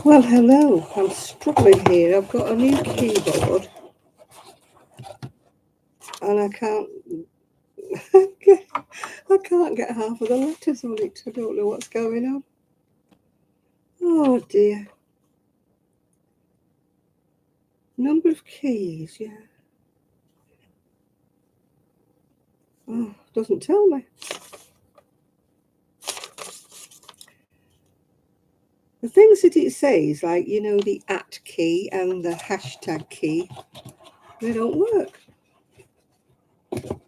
Well, hello. I'm struggling here. I've got a new keyboard and I can't get half of the letters on it. I don't know what's going on. Oh dear. Number of keys, yeah. Oh, doesn't tell me. The things that it says, like, the @ key and the hashtag key, they don't work.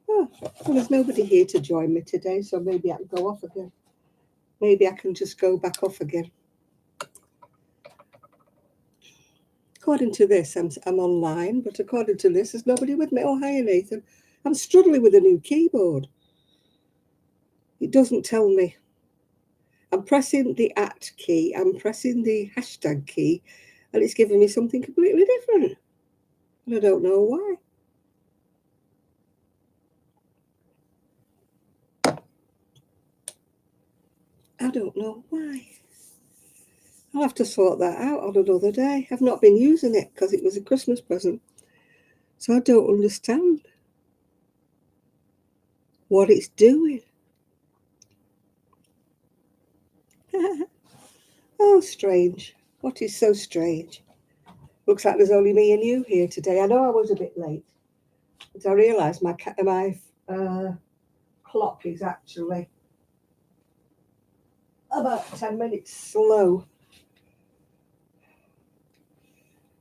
Oh, well, there's nobody here to join me today, so maybe I can go off again. Maybe I can just go back off again. According to this, I'm online, but according to this, there's nobody with me. Oh, hi, Nathan. I'm struggling with a new keyboard. It doesn't tell me. I'm pressing the @ key, I'm pressing the hashtag key, and it's giving me something completely different. And I don't know why. I don't know why. I'll have to sort that out on another day. I've not been using it because it was a Christmas present. So I don't understand what it's doing. Oh, strange. What is so strange? Looks like there's only me and you here today. I know I was a bit late, but I realised my clock is actually about 10 minutes slow.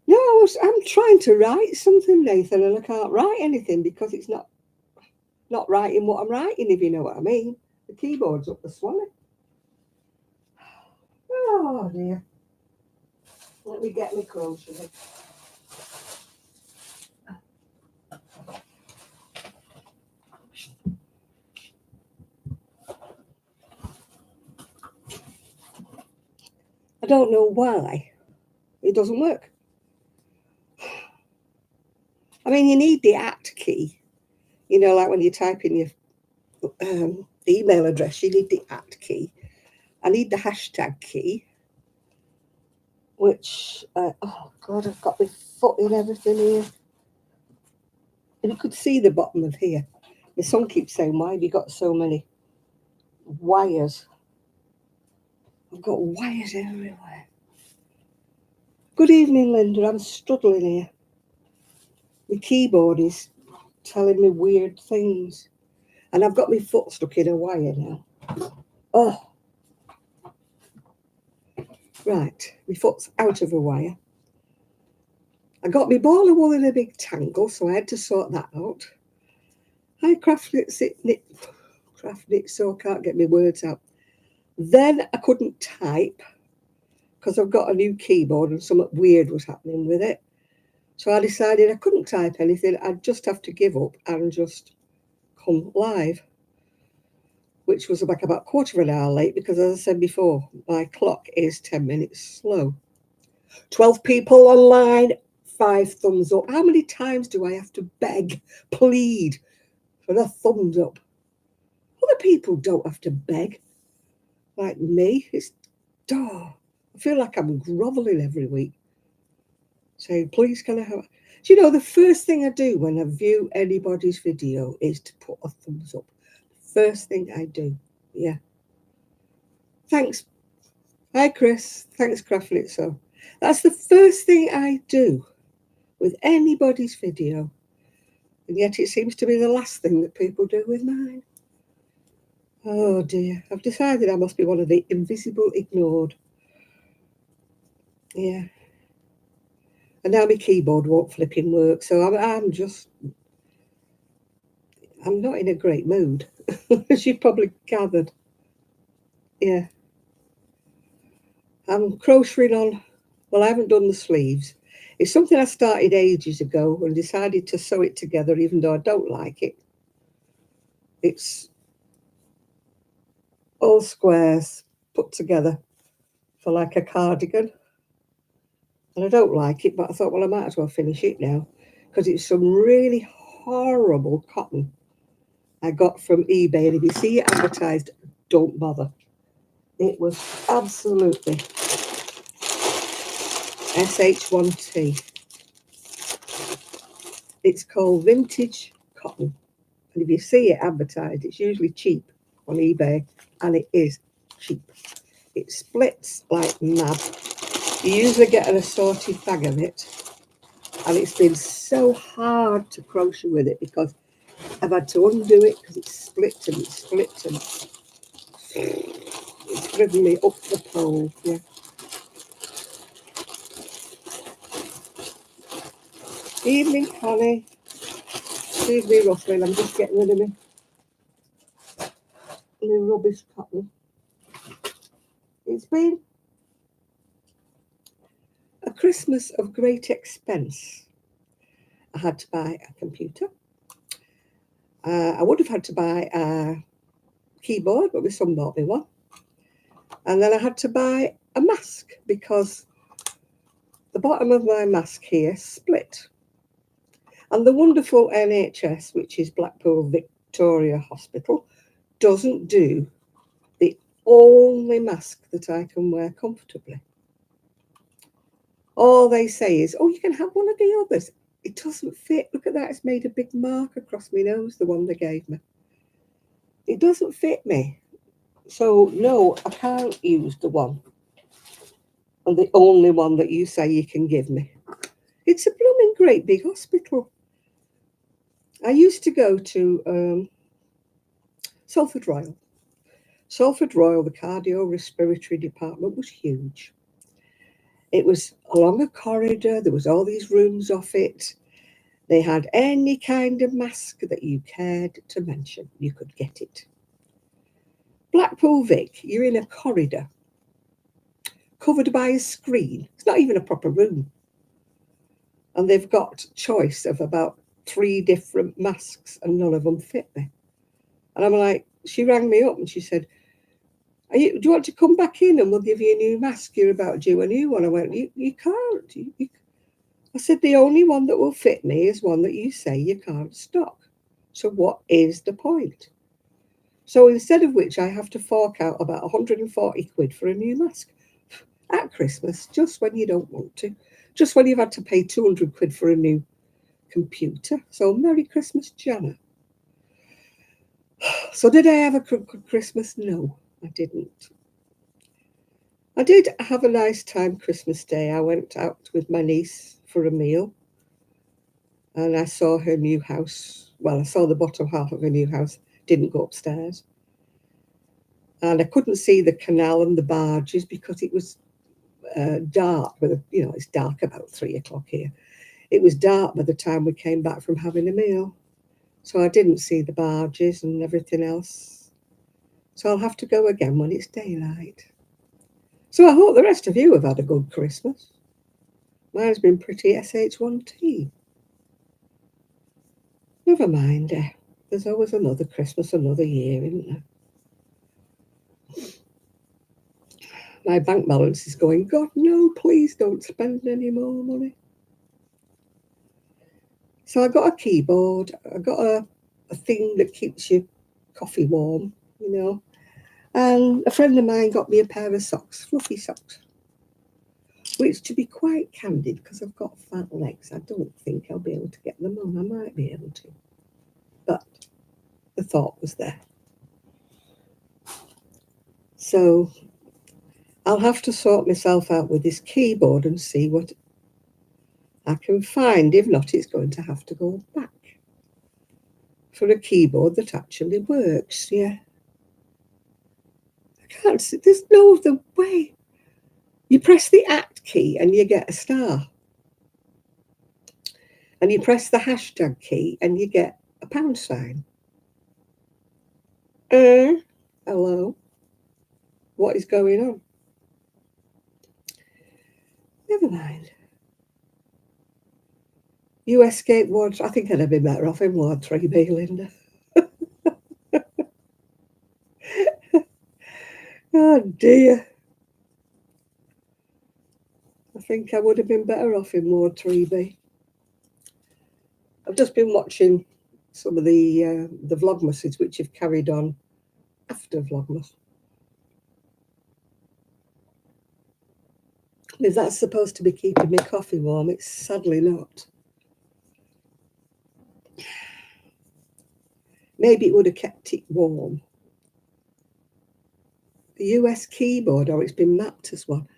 No, I'm trying to write something, Nathan, and I can't write anything because it's not writing what I'm writing, if you know what I mean. The keyboard's up the swanny. Oh dear. Let me get my crochet. I don't know why it doesn't work. I mean, you need the @ key. Like when you type in your email address, you need the @ key. I need the hashtag key, which, oh God, I've got my foot in everything here. And you could see the bottom of here. My son keeps saying, why have you got so many wires? I've got wires everywhere. Good evening, Linda. I'm struggling here. My keyboard is telling me weird things. And I've got my foot stuck in a wire now. Oh. Right. My foot's out of a wire. I got my ball of wool in a big tangle, so I had to sort that out. Hi, craft knit, so I can't get my words out. Then I couldn't type because I've got a new keyboard and something weird was happening with it. So I decided I couldn't type anything. I'd just have to give up and just come live, which was about a quarter of an hour late because, as I said before, my clock is 10 minutes slow. 12 people online, 5 thumbs up. How many times do I have to beg, plead for a thumbs up? Other people don't have to beg like me. I feel like I'm groveling every week, saying, please, can I have... Do the first thing I do when I view anybody's video is to put a thumbs up. First thing I do. Yeah. Thanks. Hi, Chris. Thanks, Craftlit. So that's the first thing I do with anybody's video. And yet it seems to be the last thing that people do with mine. Oh dear. I've decided I must be one of the invisible ignored. Yeah. And now my keyboard won't flipping work. So I'm not in a great mood, as you've probably gathered. Yeah. I'm crocheting on, well, I haven't done the sleeves. It's something I started ages ago and decided to sew it together, even though I don't like it. It's all squares put together for like a cardigan. And I don't like it, but I thought, well, I might as well finish it now because it's some really horrible cotton I got from eBay. And if you see it advertised, don't bother. It was absolutely SH1T. It's called Vintage Cotton. And if you see it advertised, it's usually cheap on eBay, and it is cheap. It splits like mad. You usually get an assorted bag of it, and it's been so hard to crochet with it because I've had to undo it because it's split and it's split and it's driven me up the pole. Yeah. Evening, Connie. Excuse me rustling, I'm just getting rid of me rubbish cotton. It's been a Christmas of great expense. I had to buy a computer. I would have had to buy a keyboard, but my son bought me one. And then I had to buy a mask because the bottom of my mask here split. And the wonderful NHS, which is Blackpool Victoria Hospital, doesn't do the only mask that I can wear comfortably. All they say is, oh, you can have one of the others. It doesn't fit. Look at that. It's made a big mark across my nose, the one they gave me. It doesn't fit me. So, no, I can't use the one. And the only one that you say you can give me. It's a blooming great big hospital. I used to go to Salford Royal. Salford Royal, the cardiorespiratory department was huge. It was along a corridor. There was all these rooms off it. They had any kind of mask that you cared to mention. You could get it. Blackpool Vic, you're in a corridor covered by a screen. It's not even a proper room. And they've got choice of about 3 different masks and none of them fit me. And I'm like, she rang me up and she said, do you want to come back in and we'll give you a new mask? You're about due a new one. I went, you can't. I said, the only one that will fit me is one that you say you can't stock. So what is the point? So instead of which I have to fork out about 140 quid for a new mask at Christmas, just when you don't want to, just when you've had to pay 200 quid for a new computer. So Merry Christmas, Jana. So did I have a good Christmas? No, I didn't. I did have a nice time Christmas Day. I went out with my niece for a meal and I saw her new house. Well, I saw the bottom half of her new house, didn't go upstairs. And I couldn't see the canal and the barges because it was dark. It's dark about 3 o'clock here. It was dark by the time we came back from having a meal. So I didn't see the barges and everything else. So I'll have to go again when it's daylight. So I hope the rest of you have had a good Christmas. Mine's been pretty SH1T. Never mind. There's always another Christmas, another year, isn't there? My bank balance is going, God, no, please don't spend any more money. So I got a keyboard. I got a thing that keeps your coffee warm, And a friend of mine got me a pair of socks, fluffy socks. Which, to be quite candid, because I've got fat legs, I don't think I'll be able to get them on. I might be able to. But the thought was there. So I'll have to sort myself out with this keyboard and see what I can find. If not, it's going to have to go back for a keyboard that actually works. Yeah. I can't see. There's no other way. You press the @ key and you get a star. And you press the hashtag key and you get a pound sign. Hello. What is going on? Never mind. You escaped Ward. I think I'd have been better off in Ward 3B, Linda. Oh dear. I think I would have been better off in Ward 3B. I've just been watching some of the vlogmases which have carried on after Vlogmas. If that's supposed to be keeping my coffee warm, it's sadly not. Maybe it would have kept it warm. The US keyboard, or it's been mapped as one.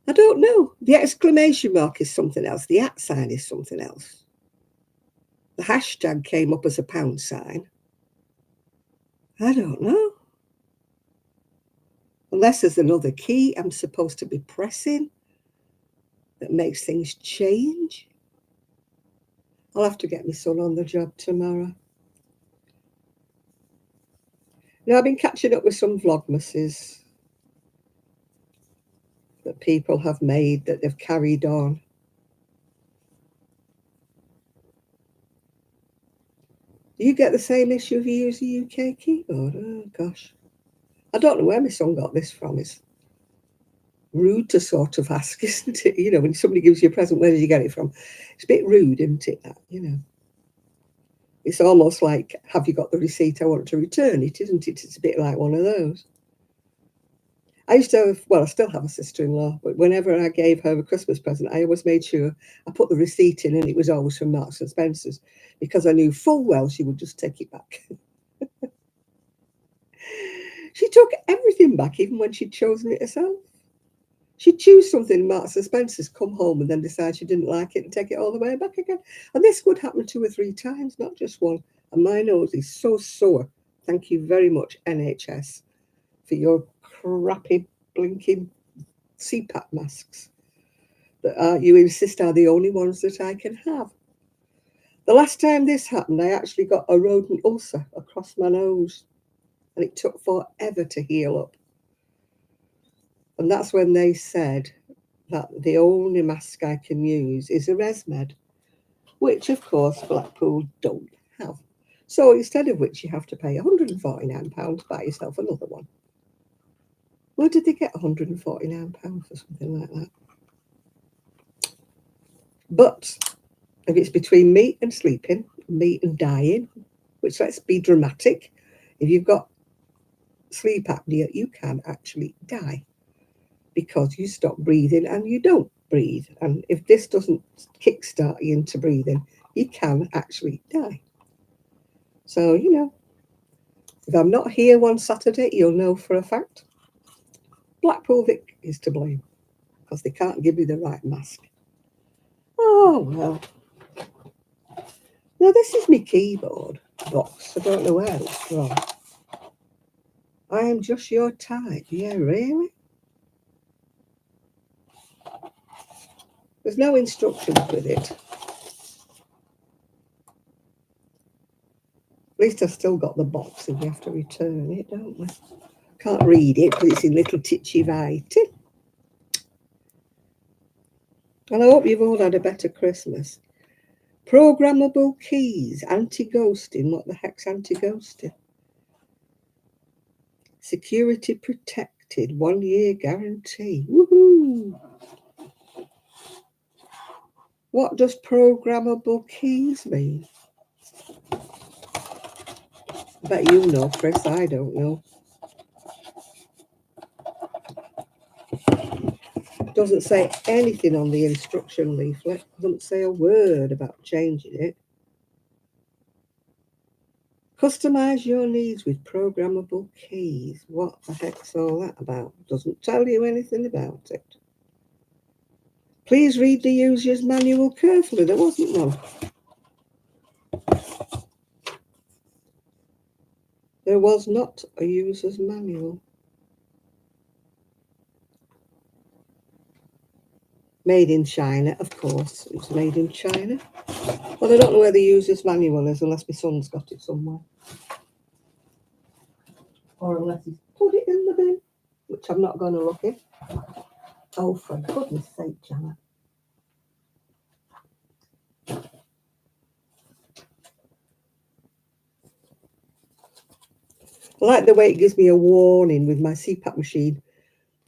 I don't know. The exclamation mark is something else. The @ sign is something else. The hashtag came up as a pound sign. I don't know. Unless there's another key I'm supposed to be pressing that makes things change. I'll have to get my son on the job tomorrow. Now, I've been catching up with some vlogmases that people have made that they've carried on. Do you get the same issue if you use a UK keyboard? Oh, gosh. I don't know where my son got this from. It's rude to sort of ask, isn't it? You know, when somebody gives you a present, where did you get it from? It's a bit rude, isn't it, that, you know? It's almost like, have you got the receipt? I want to return it, isn't it? It's a bit like one of those. I used to have, well, I still have a sister-in-law, but whenever I gave her a Christmas present, I always made sure I put the receipt in, and it was always from Marks and Spencer's, because I knew full well she would just take it back. She took everything back, even when she'd chosen it herself. She'd choose something in Marks and Spencer's, come home, and then decide she didn't like it and take it all the way back again. And this would happen 2 or 3 times, not just one. And my nose is so sore. Thank you very much, NHS, for your crappy, blinking CPAP masks that you insist are the only ones that I can have. The last time this happened, I actually got a rodent ulcer across my nose, and it took forever to heal up. And that's when they said that the only mask I can use is a ResMed, which, of course, Blackpool don't have. So instead of which, you have to pay £149 to buy yourself another one. Where did they get £149 for something like that? But if it's between me and sleeping, me and dying, which, let's be dramatic, if you've got sleep apnea, you can actually die because you stop breathing and you don't breathe. And if this doesn't kickstart you into breathing, you can actually die. So, you know, if I'm not here one Saturday, you'll know for a fact Blackpool Vic is to blame because they can't give me the right mask. Oh, well. Now, this is my keyboard box. I don't know where it's from. I am just your type. Yeah, really? There's no instructions with it. At least I've still got the box and we have to return it, don't we? Can't read it, but it's in little titchy writing. And I hope you've all had a better Christmas. Programmable keys, anti-ghosting. What the heck's anti-ghosting? Security protected, 1-year guarantee. Woohoo! What does programmable keys mean? I bet you know, Chris. I don't know. Doesn't say anything on the instruction leaflet. Doesn't say a word about changing it. Customize your needs with programmable keys. What the heck's all that about? Doesn't tell you anything about it. Please read the user's manual carefully. There wasn't one. There was not a user's manual. Made in China, of course. It was made in China. Well, I don't know where the user's manual is unless my son's got it somewhere. Or unless he's put it in the bin, which I'm not going to look in. Oh, for goodness sake, Janet. I like the way it gives me a warning with my CPAP machine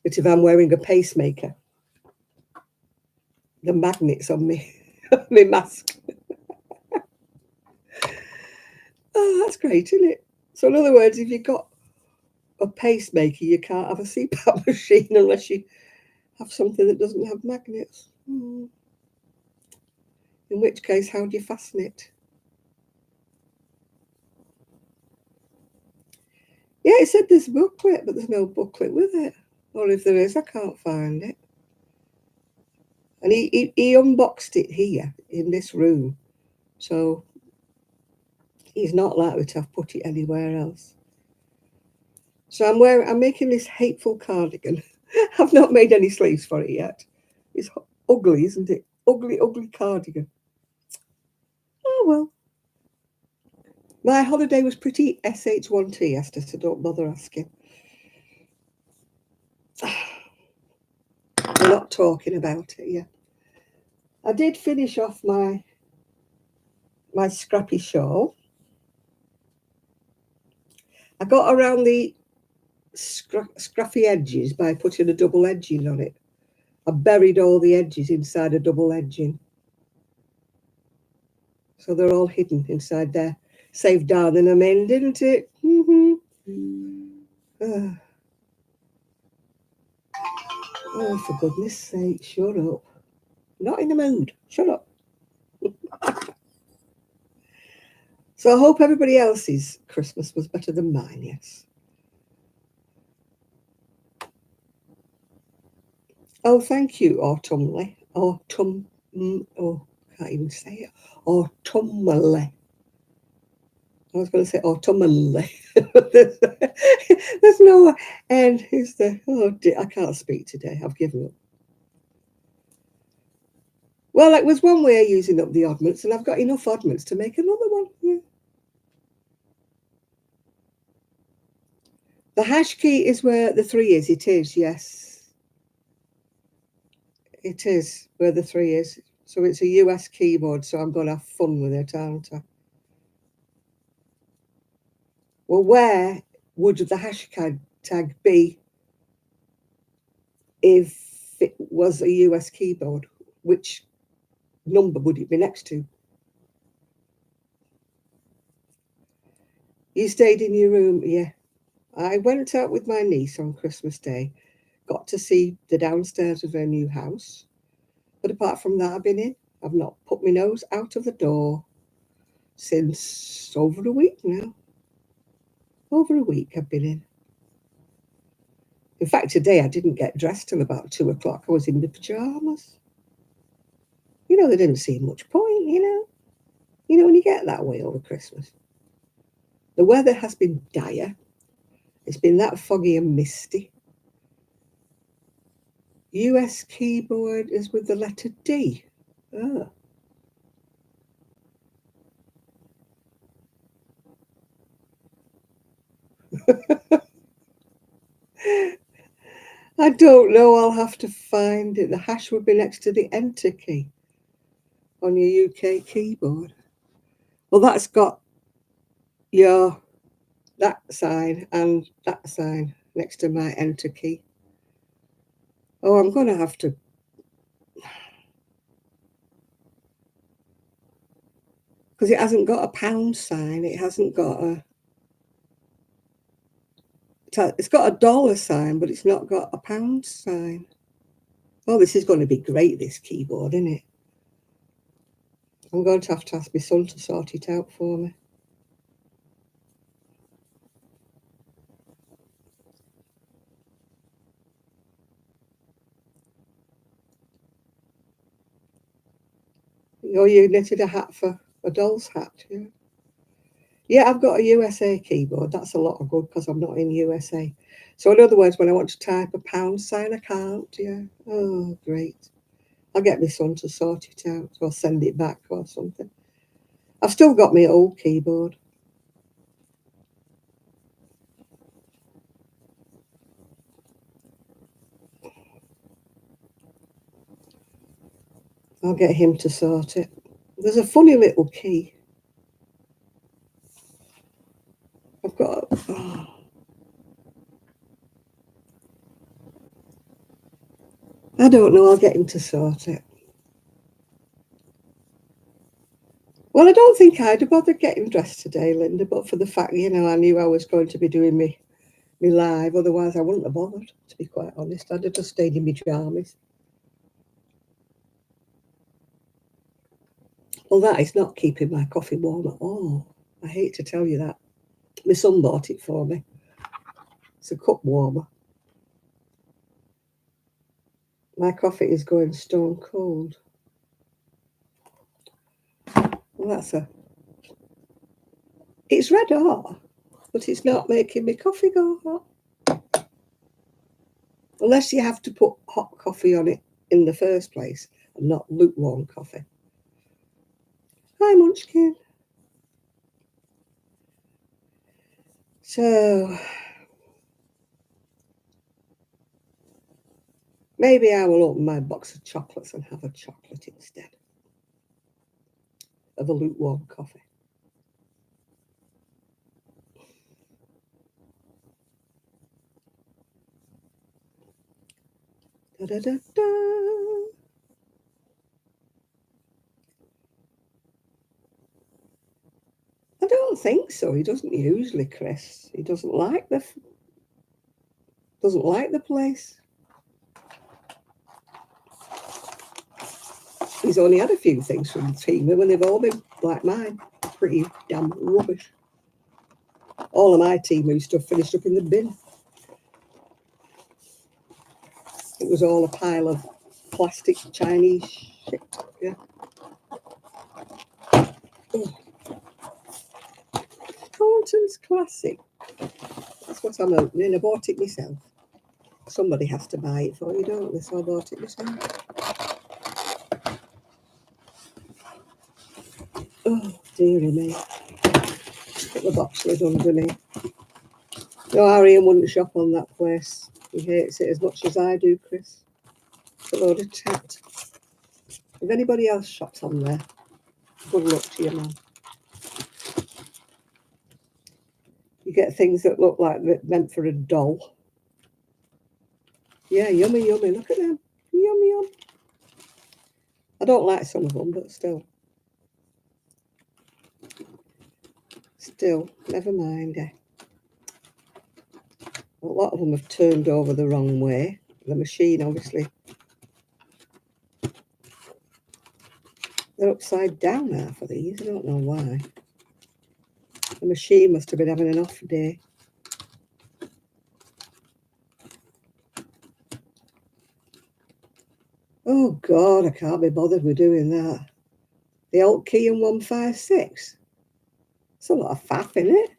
that if I'm wearing a pacemaker, the magnets on me, my mask. Oh, that's great, isn't it? So in other words, if you've got a pacemaker, you can't have a CPAP machine unless you have something that doesn't have magnets. In which case, how do you fasten it? Yeah, it said there's a booklet, but there's no booklet with it. Or if there is, I can't find it. And he unboxed it here in this room. So he's not likely to have put it anywhere else. So I'm making this hateful cardigan. I've not made any sleeves for it yet. It's ugly, isn't it? Ugly, ugly cardigan. Oh well. My holiday was pretty SH1T, Esther, so don't bother asking. We're not talking about it, yeah. I did finish off my scrappy shawl. I got around the scruffy edges by putting a double edging on it. I buried all the edges inside a double edging. So they're all hidden inside there. Saved darling them in, didn't it? Oh, for goodness sake, shut up. Not in the mood. Shut up. So I hope everybody else's Christmas was better than mine, yes. Oh, thank you, autumnally. Can't even say it. Autumnally. I was going to say autumnally. There's no end. Who's the? Oh dear, I can't speak today. I've given up. Well, it was one way of using up the oddments, and I've got enough oddments to make another one. Yeah. The hash key is where the 3 is. It is, yes. It is where the 3 is. So it's a US keyboard, so I'm going to have fun with it, aren't I? Well, where would the hash tag be if it was a US keyboard? Which number would it be next to? You stayed in your room, yeah. I went out with my niece on Christmas Day, got to see the downstairs of her new house. But apart from that, I've been in. I've not put my nose out of the door since over a week now. Over a week I've been in. In fact, today I didn't get dressed till about 2 o'clock. I was in my pyjamas. You know, there didn't seem much point, you know. You know, when you get that way over Christmas. The weather has been dire. It's been that foggy and misty. US keyboard is with the letter D. Oh. I don't know. I'll have to find it. The hash would be next to the enter key on your UK keyboard. Well, that's got your that sign and that sign next to my enter key. Oh, I'm going to have to. Because it hasn't got a pound sign. It hasn't got a. It's got a dollar sign, but it's not got a pound sign. Oh, this is going to be great, this keyboard, isn't it? I'm going to ask my son to sort it out for me. Oh, you knitted a hat for a doll's hat, yeah? Yeah, I've got a USA keyboard. That's a lot of good because I'm not in USA. So in other words, when I want to type a pound sign, I can't, yeah. Oh, great. I'll get my son to sort it out or send it back or something. I've still got my old keyboard. I'll get him to sort it. There's a funny little key. I've got. Oh. I don't know. I'll get him to sort it. Well, I don't think I'd have bothered getting dressed today, Linda, but for the fact, you know, I knew I was going to be doing me live, otherwise I wouldn't have bothered, to be quite honest. I'd have just stayed in my jammies. Well, that is not keeping my coffee warm at all. I hate to tell you that. My son bought it for me. It's a cup warmer. My coffee is going stone cold. Well, it's red hot, but it's not making my coffee go hot. Unless you have to put hot coffee on it in the first place and not lukewarm coffee. Hi, Munchkin. So, maybe I will open my box of chocolates and have a chocolate instead of a lukewarm coffee. Da, da, da, da. I don't think so. He doesn't usually, Chris. He doesn't like the place. He's only had a few things from the team, when they've all been like mine, pretty damn rubbish. All of my Temu stuff finished up in the bin. It was all a pile of plastic Chinese shit. Yeah. Oh. Thornton's Classic. That's what I'm opening. I bought it myself. Somebody has to buy it for you, don't they? So I bought it myself. Oh, dearie me. Put the box lid underneath. No, Arian wouldn't shop on that place. He hates it as much as I do, Chris. It's a load of tat. If anybody else shops on there, good luck to you, man. You get things that look like they're meant for a doll. Yeah, yummy, yummy. Look at them. Yum, yum. I don't like some of them, but still. Still, never mind. A lot of them have turned over the wrong way. The machine, obviously. They're upside down, half of these. I don't know why. The machine must have been having an off day. Oh, God, I can't be bothered with doing that. The Alt key in 156. It's a lot of faff, isn't it?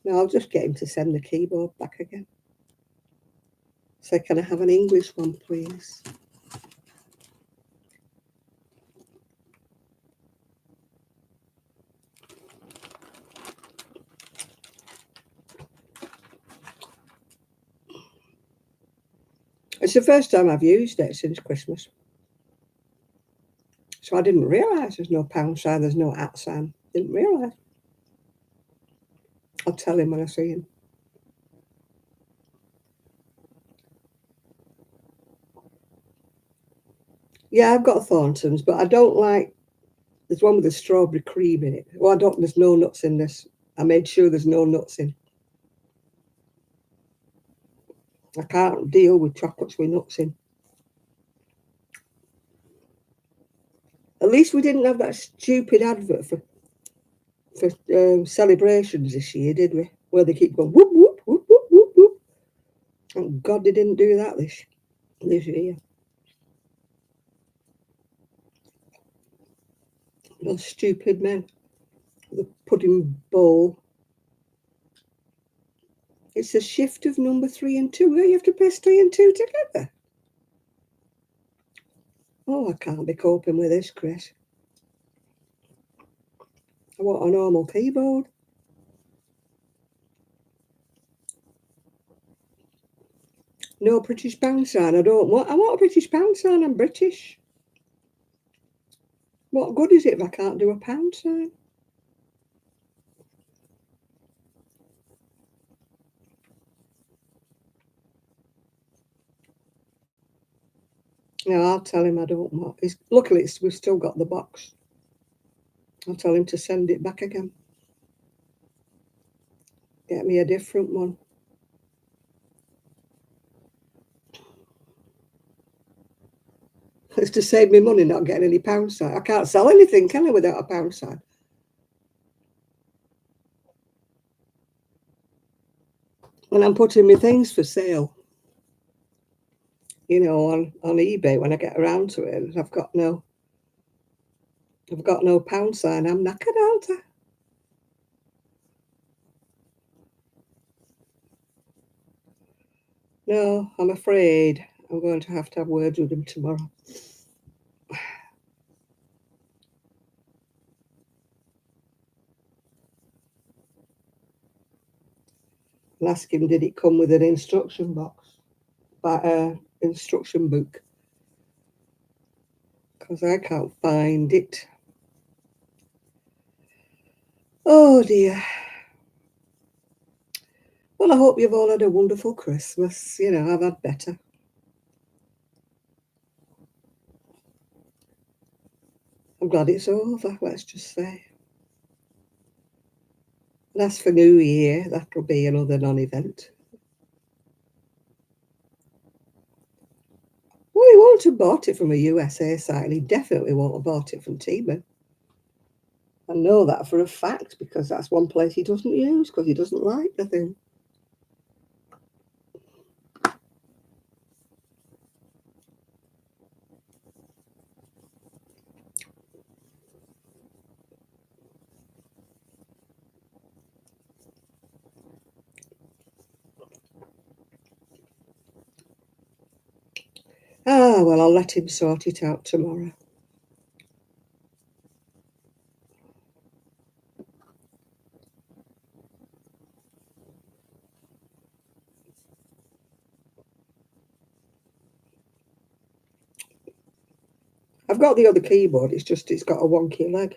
No, I'll just get him to send the keyboard back again. So can I have an English one, please? It's the first time I've used it since Christmas. So I didn't realise there's no pound sign, there's no at sign. Didn't realise. I'll tell him when I see him. Yeah, I've got Thornton's, but I don't like, there's one with the strawberry cream in it. Well, there's no nuts in this. I made sure there's no nuts in. I can't deal with chocolates with nuts in. At least we didn't have that stupid advert for celebrations this year, did we? Where they keep going whoop whoop whoop whoop whoop whoop. Thank God they didn't do that this year. Those stupid men. The pudding bowl. It's a shift of number 3 and 2. You have to paste 3 and 2 together. Oh, I can't be coping with this, Chris. I want a normal keyboard. No British pound sign. I want a British pound sign. I'm British. What good is it if I can't do a pound sign? No, I'll tell him I don't want. Luckily, we've still got the box. I'll tell him to send it back again. Get me a different one. It's to save me money not getting any pound sign. I can't sell anything, can I, without a pound sign? When I'm putting my things for sale, you know, on eBay, when I get around to it, I've got no pound sign. I'm knackered, aren't I? No, I'm afraid I'm going to have words with him tomorrow. I'll ask him, did it come with an instruction box? Instruction book? Because I can't find it. Oh dear. Well, I hope you've all had a wonderful Christmas. You know, I've had better. I'm glad it's over, let's just say. And as for New Year, that'll be another non-event. Well, he won't have bought it from a USA site, and he definitely won't have bought it from Temu. I know that for a fact, because that's one place he doesn't use, because he doesn't like the thing. Ah, well, I'll let him sort it out tomorrow. I've got the other keyboard, it's just it's got a wonky leg.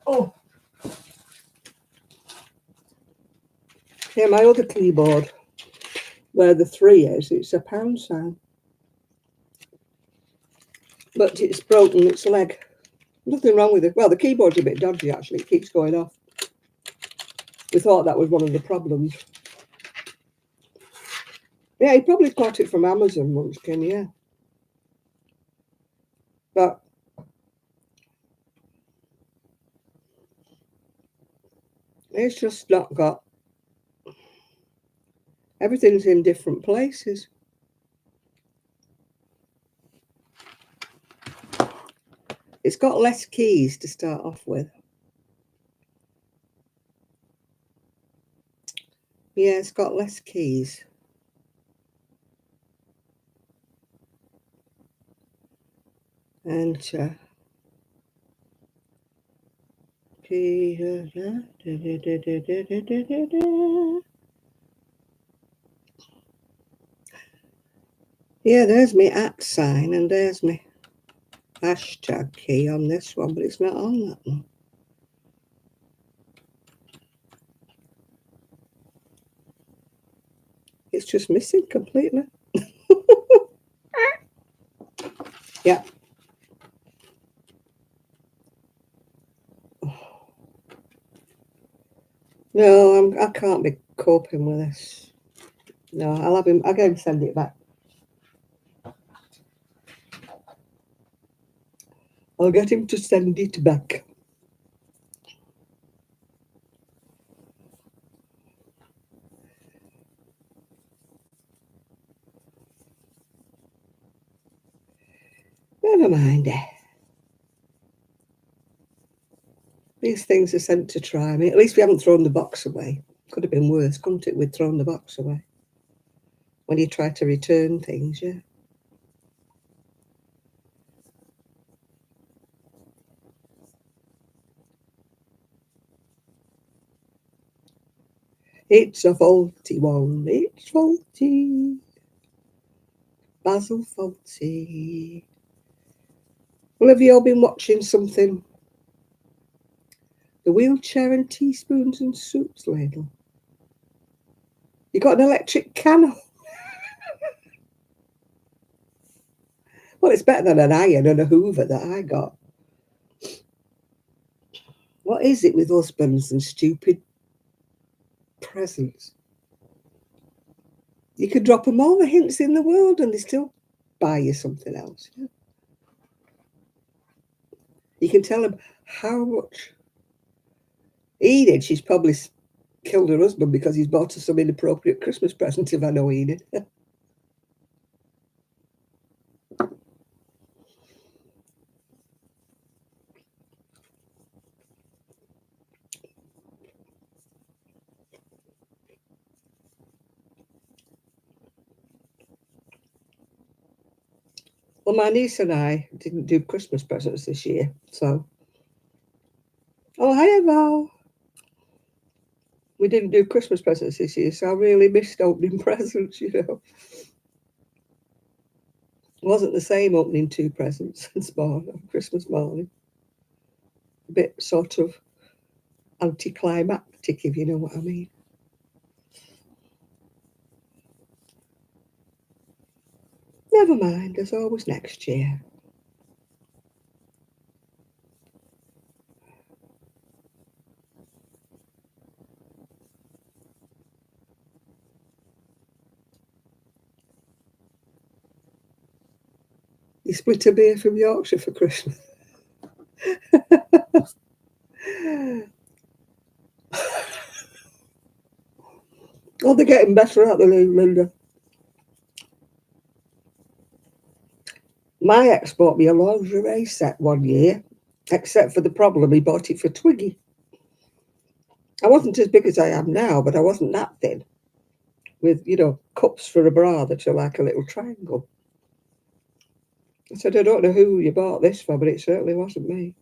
Oh. Yeah, my other keyboard, where the 3 is, it's a pound sign. But it's broken its leg. Nothing wrong with it. Well, the keyboard's a bit dodgy, actually. It keeps going off. We thought that was one of the problems. Yeah, he probably got it from Amazon once again, yeah. But it's just not got... Everything's in different places. It's got less keys to start off with. Yeah, it's got less keys. Enter. Yeah, there's my @ sign, and there's my hashtag key on this one, but it's not on that one. It's just missing completely. Yeah. No, I can't be coping with this. No, I'll get him send it back. I'll get him to send it back. Never mind. These things are sent to try. I mean, at least we haven't thrown the box away. Could have been worse, couldn't it? We'd thrown the box away. When you try to return things, yeah. It's a faulty one. It's faulty. Basil faulty. Well, have you all been watching something? The wheelchair and teaspoons and soups ladle. You got an electric candle. Well, it's better than an iron and a hoover that I got. What is it with husbands and stupid presents? You could drop them all the hints in the world and they still buy you something else. Yeah. You can tell them how much Enid, she's probably killed her husband because he's bought her some inappropriate Christmas present, if I know Enid. Well, my niece and I didn't do Christmas presents this year, so. Oh, hi, Val. We didn't do Christmas presents this year, so I really missed opening presents, you know. It wasn't the same opening two presents on Christmas morning. A bit sort of anticlimactic, if you know what I mean. Never mind, there's always next year. You split a beer from Yorkshire for Christmas. Oh, they're getting better, aren't they, Linda? My ex bought me a lingerie set one year, except for the problem he bought it for Twiggy. I wasn't as big as I am now, but I wasn't that thin. With, you know, cups for a bra that are like a little triangle. I said, I don't know who you bought this for, but it certainly wasn't me.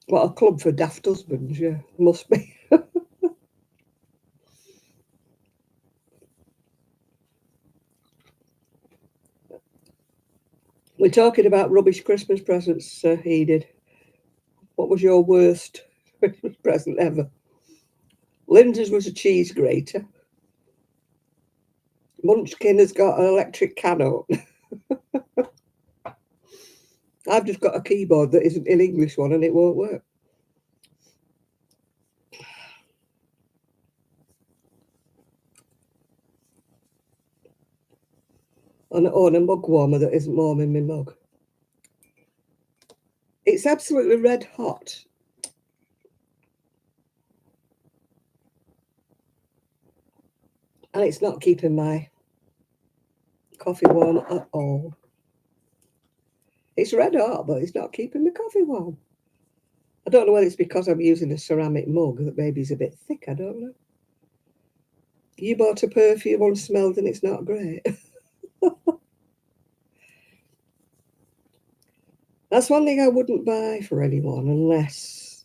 What a club for daft husbands, yeah, must be. We're talking about rubbish Christmas presents, Enid. What was your worst Christmas present ever? Linda's was a cheese grater. Munchkin has got an electric can opener. I've just got a keyboard that isn't an English one and it won't work. And a mug warmer that isn't warming my mug. It's absolutely red hot. And it's not keeping my coffee warm at all. It's red hot, but it's not keeping the coffee warm. I don't know whether it's because I'm using a ceramic mug that maybe is a bit thick. I don't know. You bought a perfume unsmelled and it's not great. That's one thing I wouldn't buy for anyone unless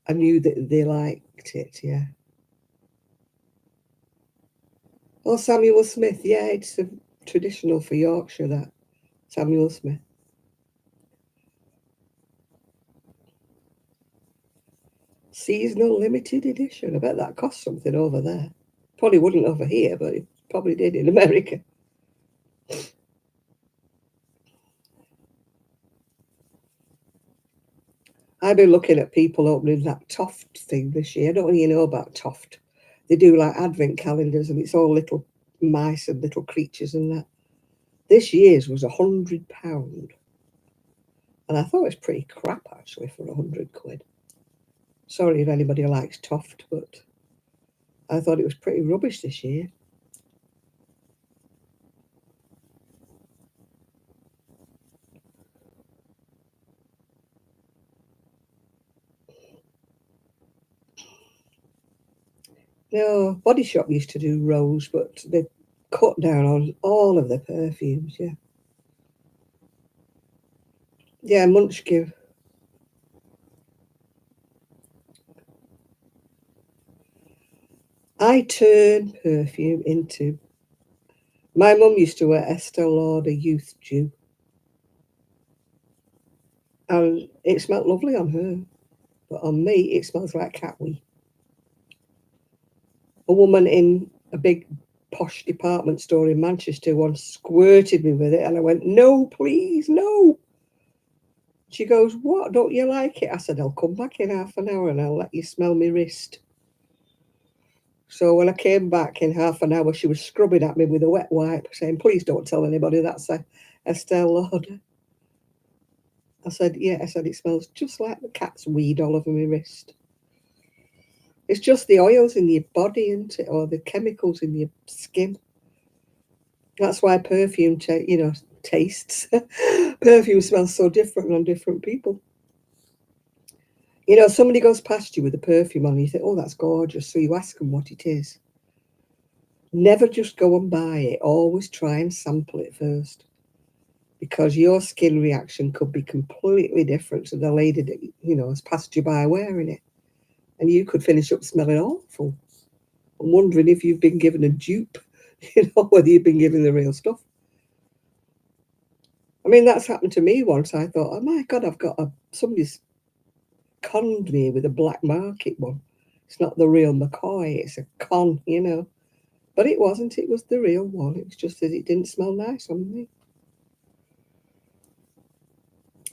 I knew that they liked it, yeah. Or Samuel Smith, yeah, it's a traditional for Yorkshire, that. Samuel Smith. Seasonal limited edition. I bet that cost something over there. Probably wouldn't over here, but it probably did in America. I've been looking at people opening that Toft thing this year. I don't really know about Toft. They do like advent calendars and it's all little mice and little creatures and that. This year's was £100. And I thought it was pretty crap actually for £100. Sorry if anybody likes Toft, but I thought it was pretty rubbish this year. No, Body Shop used to do Rose, but they cut down on all of the perfumes, yeah. Yeah, Munchkin. I turn perfume into. My mum used to wear Estee Lauder Youth Dew, and it smelled lovely on her, but on me, it smells like cat wee. A woman in a big posh department store in Manchester once squirted me with it, and I went, "No, please, no." She goes, what, don't you like it? I said, I'll come back in half an hour and I'll let you smell my wrist. So when I came back in half an hour, she was scrubbing at me with a wet wipe, saying, please don't tell anybody that's a Estelle Lauder. I said, yeah, I said, it smells just like the cat's weed all over my wrist. It's just the oils in your body, isn't it? Or the chemicals in your skin. That's why perfume, tastes. Perfume smells so different on different people. Somebody goes past you with a perfume on and you think, oh, that's gorgeous. So you ask them what it is. Never just go and buy it. Always try and sample it first. Because your skin reaction could be completely different to the lady that, has passed you by wearing it. And you could finish up smelling awful. I'm wondering if you've been given a dupe, whether you've been given the real stuff. I mean, that's happened to me once. I thought, oh my God, somebody's conned me with a black market one. It's not the real McCoy, it's a con, But it wasn't, it was the real one. It was just that it didn't smell nice on me.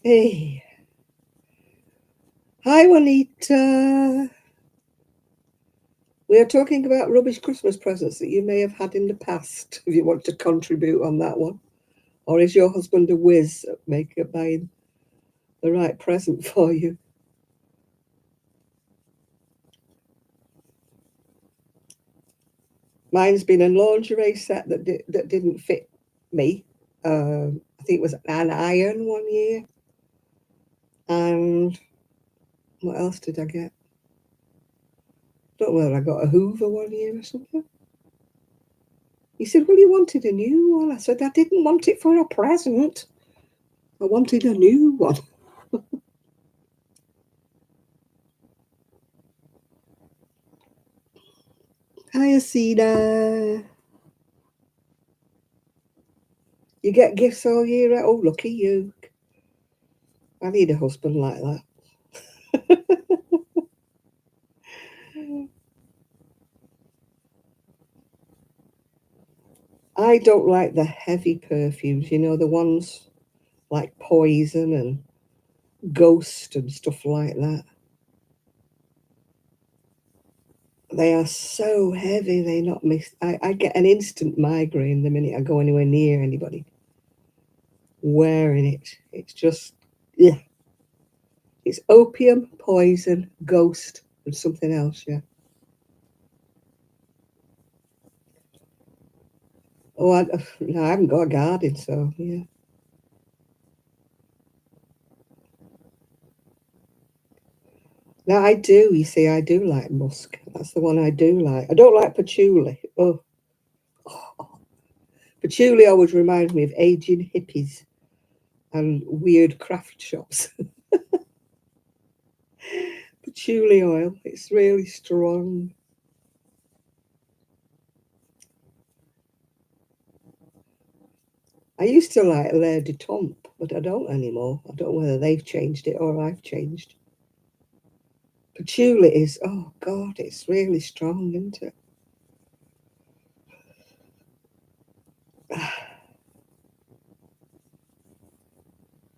Hey. Hi, Juanita. We are talking about rubbish Christmas presents that you may have had in the past, if you want to contribute on that one. Or is your husband a whiz at buying the right present for you? Mine's been a lingerie set that didn't fit me. I think it was an iron one year. And what else did I get? Don't know whether I got a Hoover one year or something. He said, well, you wanted a new one. I said, I didn't want it for a present. I wanted a new one. Hi, Asina. You get gifts all year? Oh, lucky you. I need a husband like that. I don't like the heavy perfumes, the ones like Poison and Ghost and stuff like that. They are so heavy, they not miss. I get an instant migraine the minute I go anywhere near anybody wearing it. It's just, yeah. It's Opium, Poison, Ghost, and something else, yeah. Oh, no, I haven't got a garden, so yeah. Now I do, you see, I do like musk. That's the one I do like. I don't like patchouli. Oh, patchouli always reminds me of aging hippies and weird craft shops. Patchouli oil, it's really strong. I used to like L'air de Tombe, but I don't anymore. I don't know whether they've changed it or I've changed. Patchouli is, oh God, it's really strong, isn't it?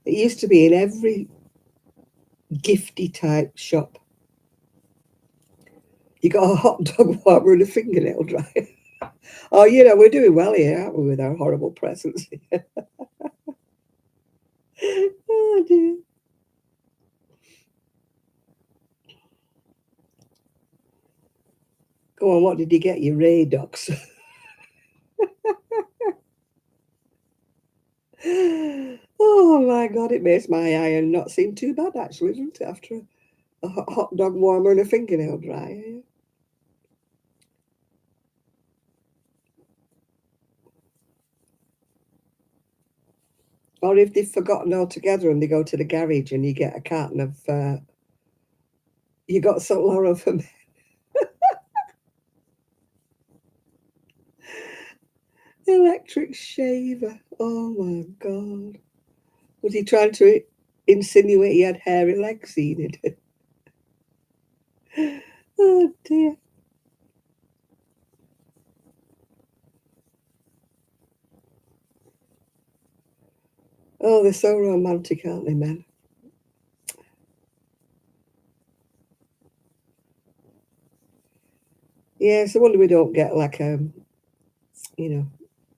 It used to be in every gifty type shop. You got a hot dog warmer and a fingernail dryer. Oh, we're doing well here, aren't we, with our horrible presents? Oh, dear. Go on, what did you get? Your Radox. Oh, my God, it makes my iron not seem too bad, actually, doesn't it, after a hot dog warmer and a fingernail dryer? Or if they've forgotten altogether and they go to the garage and you get a carton of, you got St. Laurent for me. Electric shaver. Oh my God. Was he trying to insinuate he had hairy legs, he did? Oh dear. Oh, they're so romantic, aren't they, men? Yeah, it's a wonder we don't get like you know,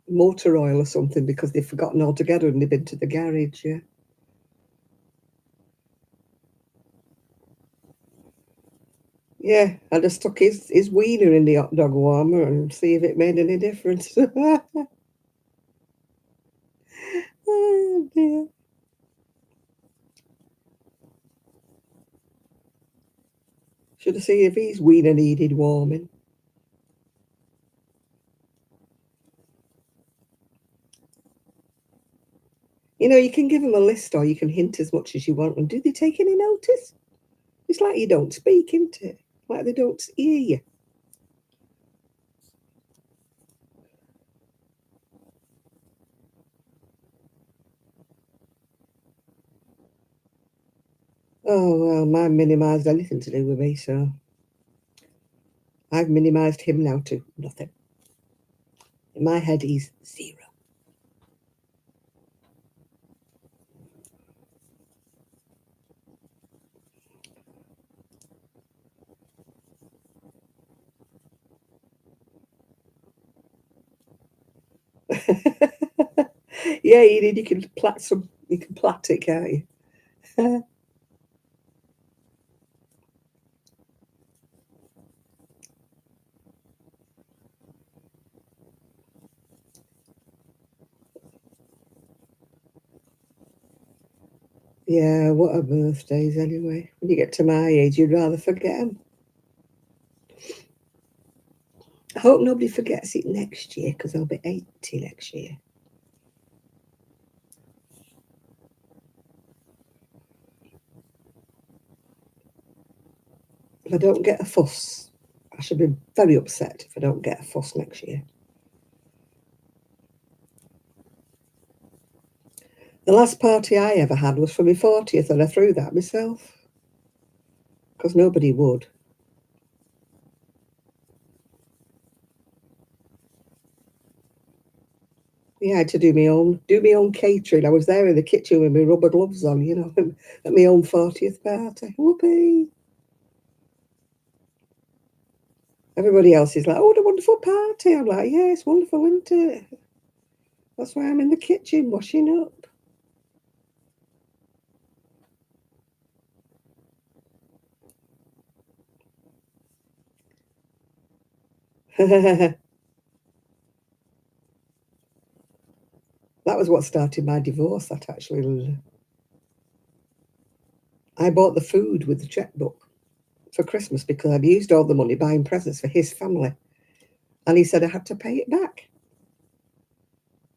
motor oil or something because they've forgotten altogether and they've been to the garage. Yeah. Yeah, I just stuck his wiener in the hot dog warmer and see if it made any difference. Oh dear. Should have seen if his wiener needed warming. You know, you can give them a list or you can hint as much as you want. And do they take any notice? It's like you don't speak, isn't it? Like they don't hear you. Oh, well, mine minimised anything to do with me, so I've minimised him now to nothing. In my head, he's zero. Yeah, you did. You can plait some. You can plait it, can't you? Yeah, what are birthdays anyway? When you get to my age, you'd rather forget them. I hope nobody forgets it next year because I'll be 80 next year. If I don't get a fuss, I should be very upset if I don't get a fuss next year. The last party I ever had was for my 40th, and I threw that myself because nobody would. Yeah, I had to do my own catering. I was there in the kitchen with my rubber gloves on, at my own 40th party. Whoopee! Everybody else is like, "Oh, what a wonderful party!" I'm like, "Yeah, it's wonderful, isn't it?" That's why I'm in the kitchen washing up. That was what started my divorce. That actually, I bought the food with the checkbook for Christmas because I'd used all the money buying presents for his family, and he said I had to pay it back.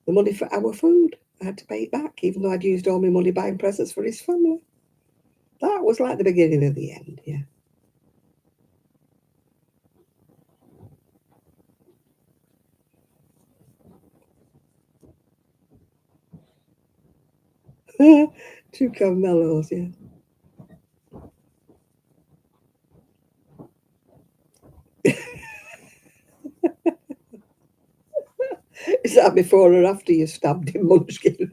The money for our food, I had to pay it back, even though I'd used all my money buying presents for his family. That was like the beginning of the end. Yeah, two Caramellos. Yeah. Is that before or after you stabbed him, Munchkin?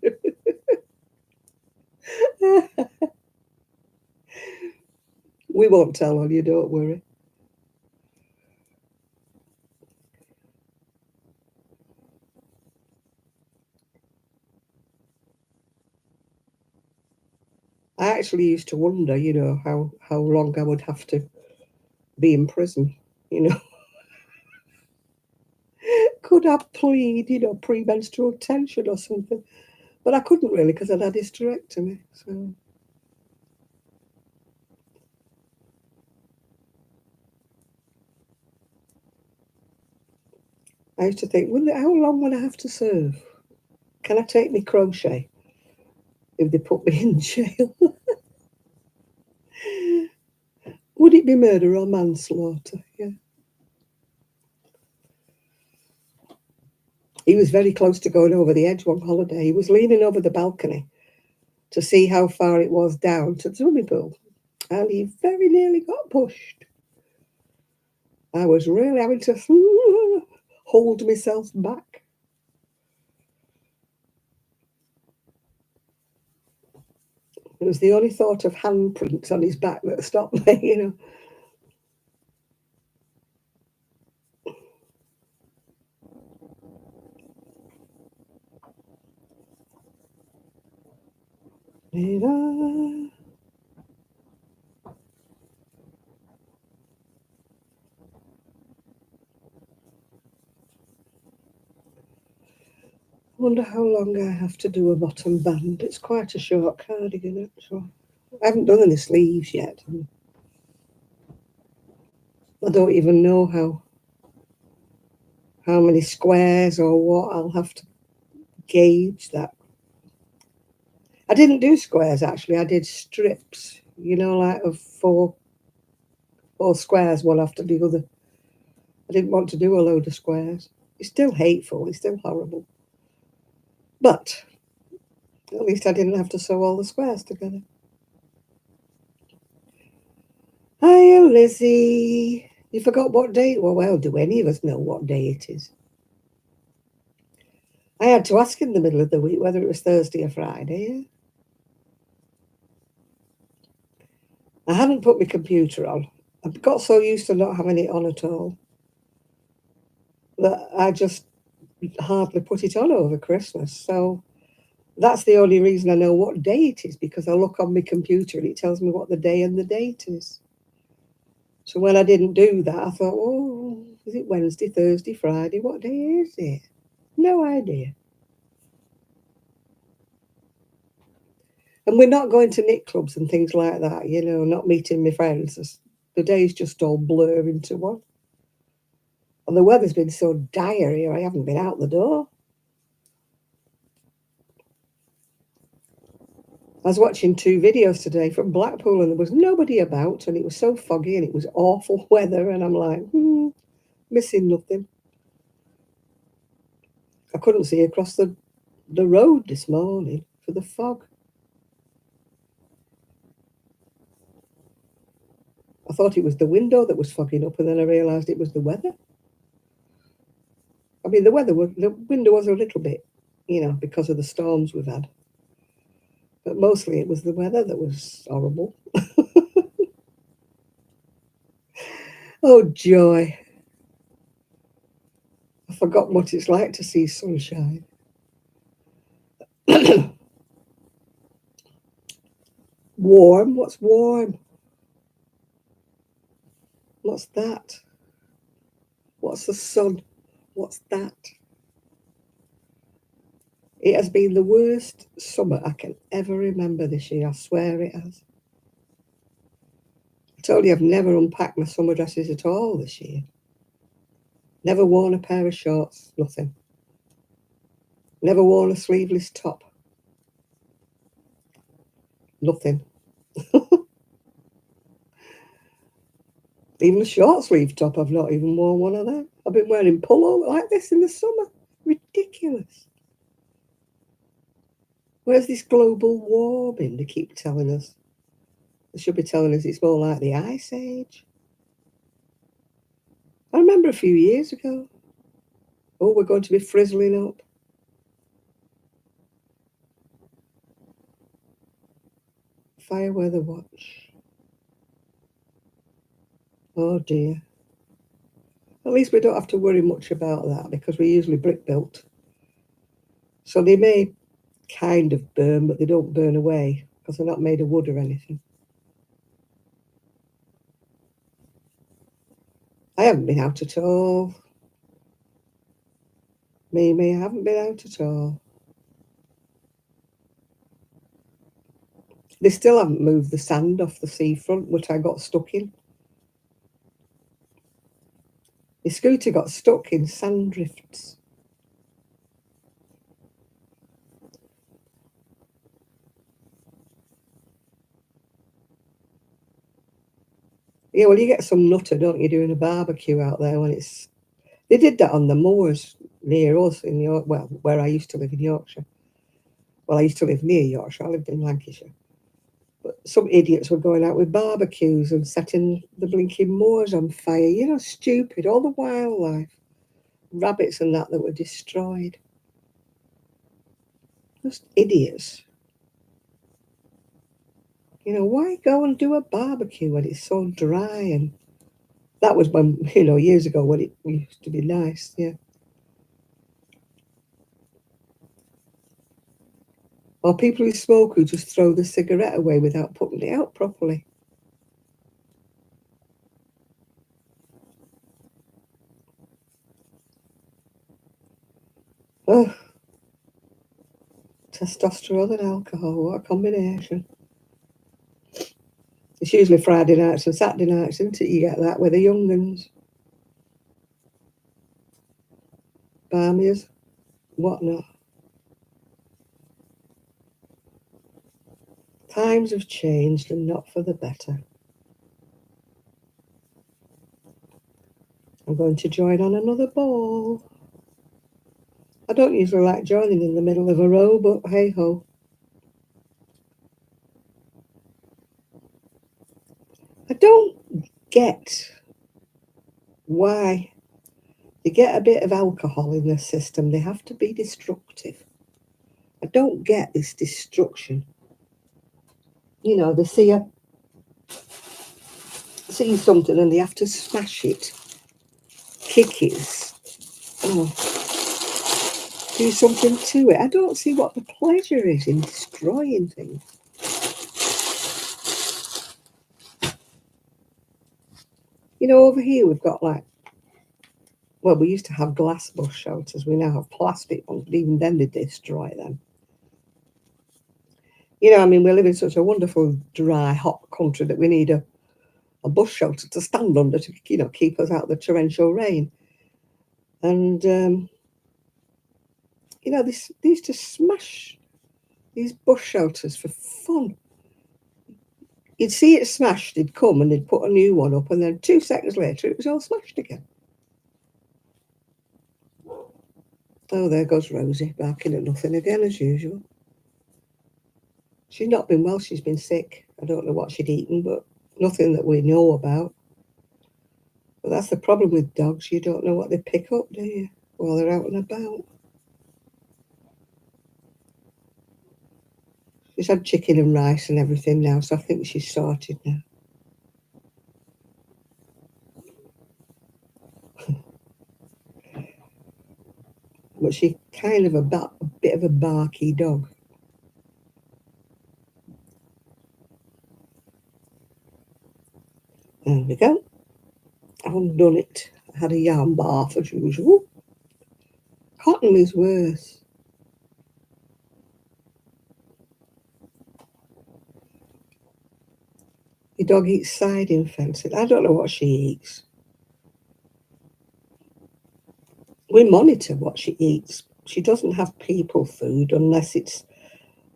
We won't tell on you, don't worry. I actually used to wonder, how long I would have to be in prison. You know, could I plead, premenstrual tension or something? But I couldn't really because I'd had hysterectomy. So I used to think, how long would I have to serve? Can I take me crochet if they put me in jail? Would it be murder or manslaughter? Yeah. He was very close to going over the edge one holiday. He was leaning over the balcony to see how far it was down to the swimming pool, and he very nearly got pushed. I was really having to hold myself back. It was the only thought of handprints on his back that stopped me. I wonder how long I have to do a bottom band. It's quite a short cardigan, actually. I haven't done any sleeves yet. I don't even know how many squares or what. I'll have to gauge that. I didn't do squares, actually. I did strips, like of four squares, one after the other. I didn't want to do a load of squares. It's still hateful. It's still horrible. But at least I didn't have to sew all the squares together. Hiya, Lizzie. You forgot what day? Well, do any of us know what day it is? I had to ask in the middle of the week whether it was Thursday or Friday. I hadn't put my computer on. I got so used to not having it on at all that I just hardly put it on over Christmas. So that's the only reason I know what day it is, because I look on my computer and it tells me what the day and the date is. So when I didn't do that, I thought, oh, is it Wednesday, Thursday, Friday? What day is it? No idea. And we're not going to knit clubs and things like that, not meeting my friends. The days just all blur into one. And the weather's been so dire here, I haven't been out the door. I was watching 2 videos today from Blackpool and there was nobody about and it was so foggy and it was awful weather and I'm like, missing nothing. I couldn't see across the road this morning for the fog. I thought it was the window that was fogging up and then I realised it was the weather. I mean, the window was a little bit, because of the storms we've had. But mostly it was the weather that was horrible. Oh, joy. I've forgotten what it's like to see sunshine. Warm? What's warm? What's that? What's the sun? What's that? It has been the worst summer I can ever remember this year. I swear it has. I told you I've never unpacked my summer dresses at all this year. Never worn a pair of shorts, nothing. Never worn a sleeveless top. Nothing. Even a short sleeve top, I've not even worn one of them. I've been wearing polo like this in the summer. Ridiculous. Where's this global warming they keep telling us? They should be telling us it's more like the Ice Age. I remember a few years ago. Oh, we're going to be frizzling up. Fire weather watch. Oh dear. At least we don't have to worry much about that because we're usually brick built. So they may kind of burn, but they don't burn away because they're not made of wood or anything. I haven't been out at all. Me, I haven't been out at all. They still haven't moved the sand off the seafront, which I got stuck in. My scooter got stuck in sand drifts. Yeah, well, you get some nutter, don't you, doing a barbecue out there when it's... They did that on the moors near us in York, well, where I used to live in Yorkshire. Well, I used to live near Yorkshire. I lived in Lancashire. But some idiots were going out with barbecues and setting the blinking moors on fire. Stupid. All the wildlife, rabbits and that were destroyed. Just idiots. Why go and do a barbecue when it's so dry? And that was when, years ago when it used to be nice, yeah. Or people who smoke who just throw the cigarette away without putting it out properly. Oh, testosterone and alcohol, what a combination. It's usually Friday nights and Saturday nights, isn't it? You get that with the young uns. Barmiers, whatnot. Times have changed and not for the better. I'm going to join on another ball. I don't usually like joining in the middle of a row, but hey ho. I don't get why you get a bit of alcohol in the system. They have to be destructive. I don't get this destruction. You know, they see something and they have to smash it, kick it, oh, do something to it. I don't see what the pleasure is in destroying things. You know, over here we've got well, we used to have glass bus shelters. We now have plastic ones, but even then they destroy them. You know, I mean, we live in such a wonderful, dry, hot country that we need a bus shelter to stand under to, you know, keep us out of the torrential rain. And, you know, they used to smash these bus shelters for fun. You'd see it smashed, they'd come and they'd put a new one up, and then 2 seconds later it was all smashed again. Oh, there goes Rosie, barking at nothing again as usual. She's not been well, she's been sick. I don't know what she'd eaten, but nothing that we know about. But that's the problem with dogs, you don't know what they pick up, do you, while they're out and about. She's had chicken and rice and everything now, so I think she's sorted now. But she's kind of a bit of a barky dog. There we go. I've undone it. I had a yarn bath as usual. Cotton is worse. Your dog eats siding fences. I don't know what she eats. We monitor what she eats. She doesn't have people food unless it's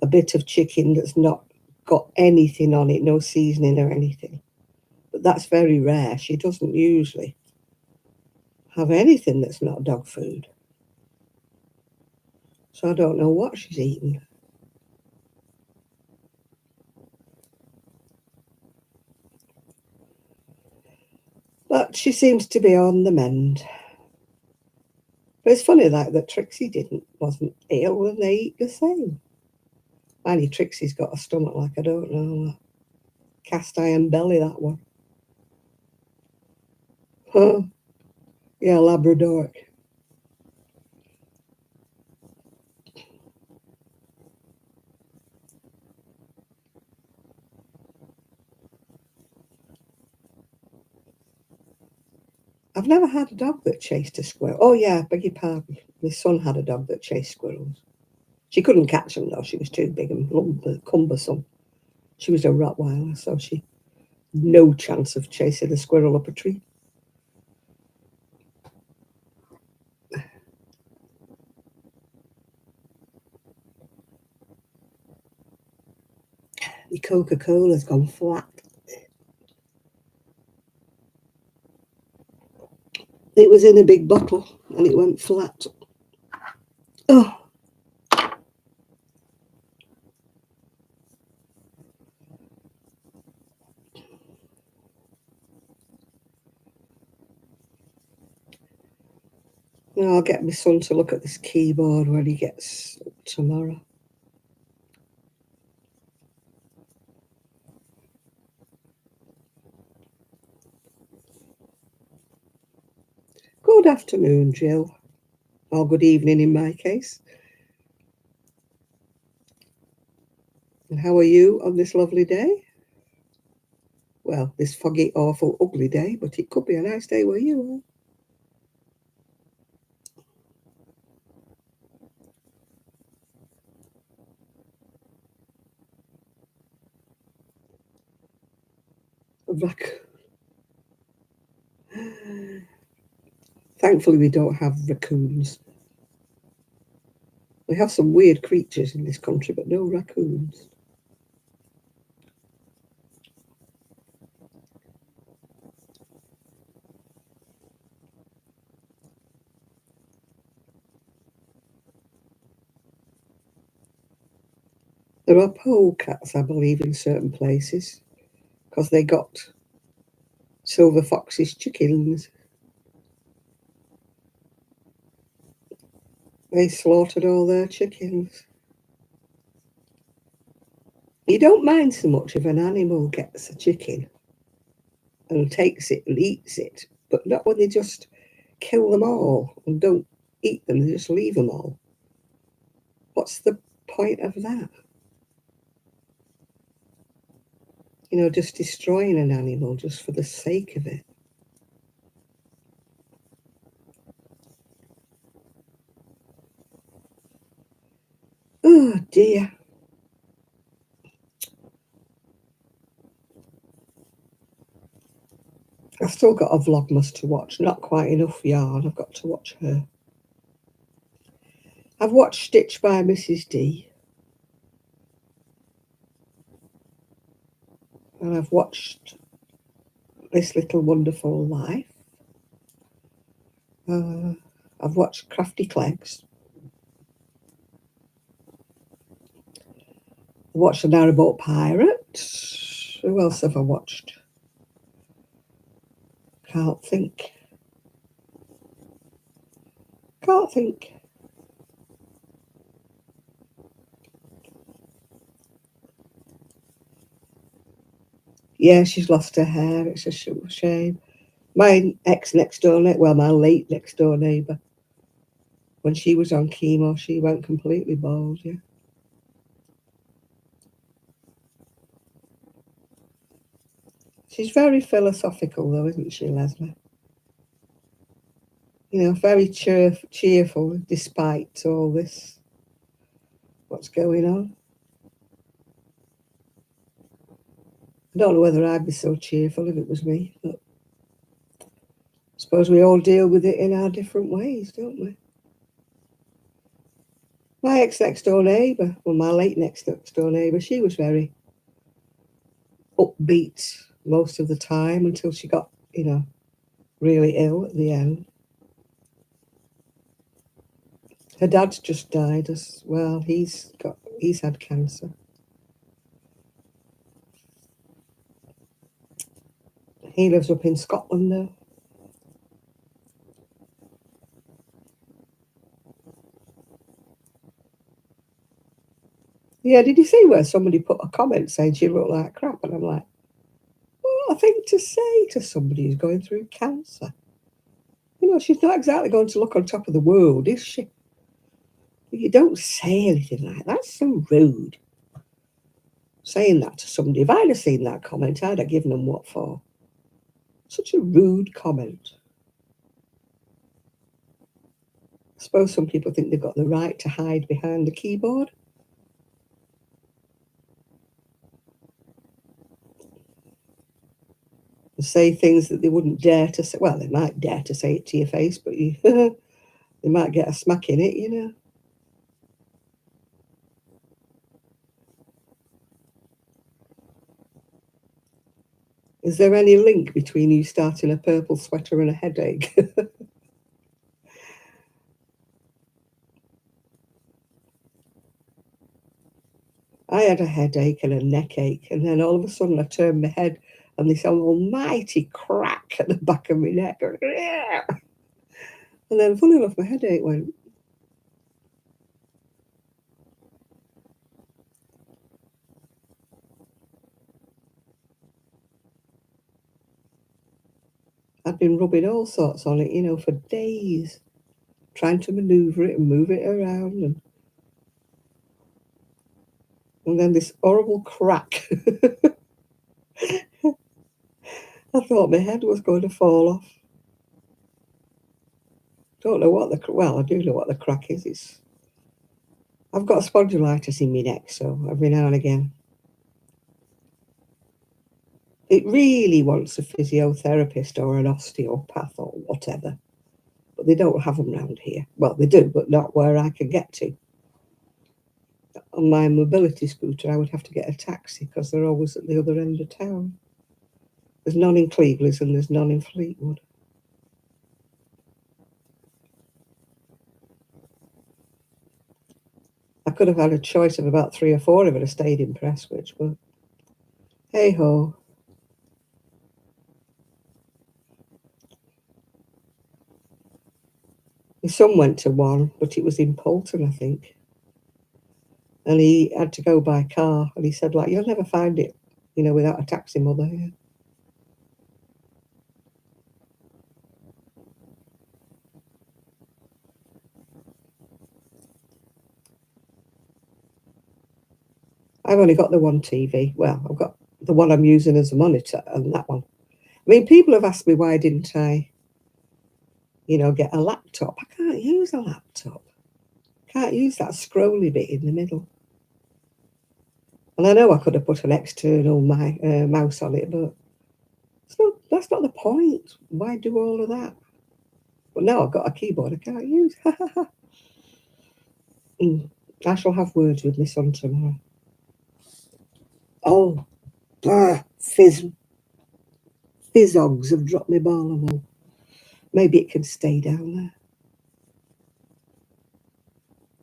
a bit of chicken that's not got anything on it, no seasoning or anything. But that's very rare. She doesn't usually have anything that's not dog food. So I don't know what she's eating. But she seems to be on the mend. But it's funny that Trixie wasn't ill and they eat the same. Mind Trixie's got a stomach like I don't know, a cast iron belly, that one. Huh? Yeah, Labrador. I've never had a dog that chased a squirrel. Oh yeah, beg your pardon. My son had a dog that chased squirrels. She couldn't catch them though. She was too big and cumbersome. She was a Rottweiler, so she had no chance of chasing a squirrel up a tree. The Coca-Cola's gone flat. It was in a big bottle and it went flat. Oh, no, I'll get my son to look at this keyboard when he gets up tomorrow. Good afternoon, Jill. Or good evening in my case. And how are you on this lovely day? Well, this foggy, awful, ugly day, but it could be a nice day where you are. Thankfully, we don't have raccoons. We have some weird creatures in this country, but no raccoons. There are polecats, I believe, in certain places because they got silver foxes' chickens. They slaughtered all their chickens. You don't mind so much if an animal gets a chicken and takes it and eats it, but not when they just kill them all and don't eat them, they just leave them all. What's the point of that? Just destroying an animal just for the sake of it. Oh dear. I've still got a vlogmas to watch. Not quite enough yarn. I've got to watch her. I've watched Stitch by Mrs. D. And I've watched This Little Wonderful Life. I've watched Crafty Clegs. I watched The Narrowboat Pirate. Who else have I watched? Can't think. Can't think. Yeah, she's lost her hair. It's a shame. My ex next door neighbour, well, my late next door neighbour, when she was on chemo, she went completely bald, yeah. She's very philosophical, though, isn't she, Leslie? Very cheerful despite all this, what's going on. I don't know whether I'd be so cheerful if it was me, but I suppose we all deal with it in our different ways, don't we? My ex next door neighbour, well, my late next door neighbour, she was very upbeat most of the time until she got, really ill at the end. Her dad's just died as well. He's had cancer. He lives up in Scotland now. Yeah, did you see where somebody put a comment saying she looked like crap? And I'm like, what a thing to say to somebody who's going through cancer. She's not exactly going to look on top of the world, is she? You don't say anything like that. That's so rude. Saying that to somebody. If I'd have seen that comment, I'd have given them what for. Such a rude comment. I suppose some people think they've got the right to hide behind the keyboard. And say things that they wouldn't dare to say. Well, they might dare to say it to your face, but they might get a smack in it. Is there any link between you starting a purple sweater and a headache? I had a headache and a neck ache, and then all of a sudden I turned my head and this almighty crack at the back of my neck. And then, funny enough, my headache went. I'd been rubbing all sorts on it, for days, trying to manoeuvre it and move it around. And And then this horrible crack. I thought my head was going to fall off. Don't know what well, I do know what the crack is. I've got spondylitis in my neck, so every now and again. It really wants a physiotherapist or an osteopath or whatever. But they don't have them round here. Well, they do, but not where I can get to. On my mobility scooter, I would have to get a taxi because they're always at the other end of town. There's none in Cleveland and there's none in Fleetwood. I could have had a choice of about 3 or 4 if I'd have stayed in Prestwich, but hey ho. My son went to one, but it was in Poulton, I think. And he had to go by car, and he said, like, you'll never find it, without a taxi mother here. I've only got the one TV. Well, I've got the one I'm using as a monitor and that one. I mean, people have asked me why didn't I, get a laptop. I can't use a laptop. Can't use that scrolly bit in the middle. And I know I could have put an external mouse on it, but that's not the point. Why do all of that? But now I've got a keyboard I can't use. I shall have words with my son tomorrow. Oh, fizzogs have dropped my ball of wool. Maybe it can stay down there.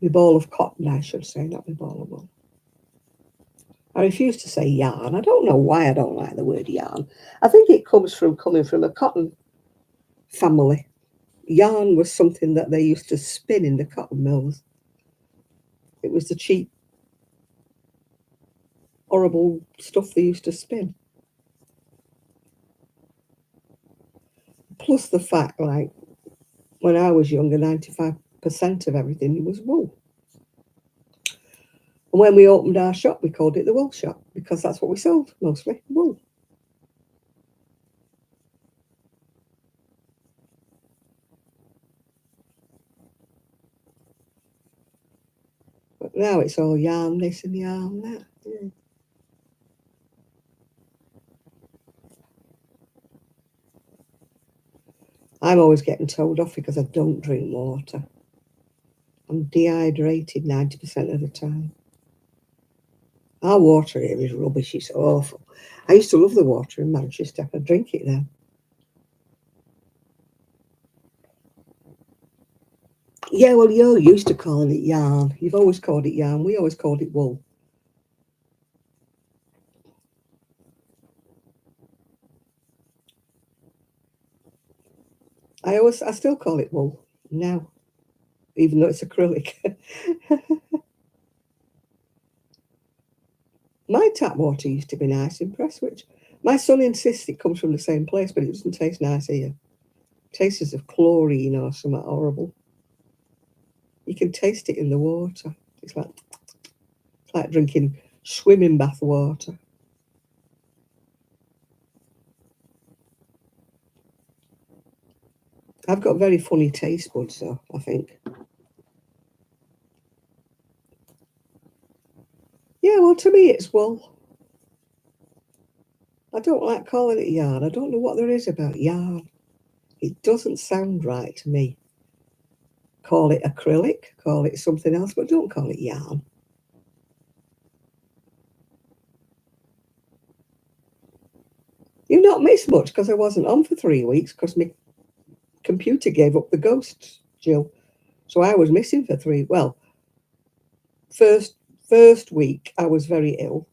My ball of cotton, I should say, not my ball of wool. I refuse to say yarn. I don't know why I don't like the word yarn. I think it comes from coming from a cotton family. Yarn was something that they used to spin in the cotton mills. It was the cheap, horrible stuff they used to spin. Plus the fact, like, when I was younger, 95% of everything was wool. And when we opened our shop, we called it the wool shop because that's what we sold, mostly, wool. But now it's all yarn this and yarn that. Yeah. I'm always getting told off because I don't drink water. I'm dehydrated 90% of the time. Our water here is rubbish. It's awful. I used to love the water in Manchester. I'd drink it there. Yeah, well, you're used to calling it yarn. You've always called it yarn. We always called it wool. I still call it wool now, even though it's acrylic. My tap water used to be nice in Prestwich. My son insists it comes from the same place, but it doesn't taste nice here. It tastes of chlorine or something horrible. You can taste it in the water. It's like drinking swimming bath water. I've got very funny taste buds, though, I think. Yeah, well, to me, it's wool. I don't like calling it yarn. I don't know what there is about yarn. It doesn't sound right to me. Call it acrylic, call it something else, but don't call it yarn. You've not missed much because I wasn't on for 3 weeks because my computer gave up the ghost, Jill. So I was missing for 3. Well, first week I was very ill.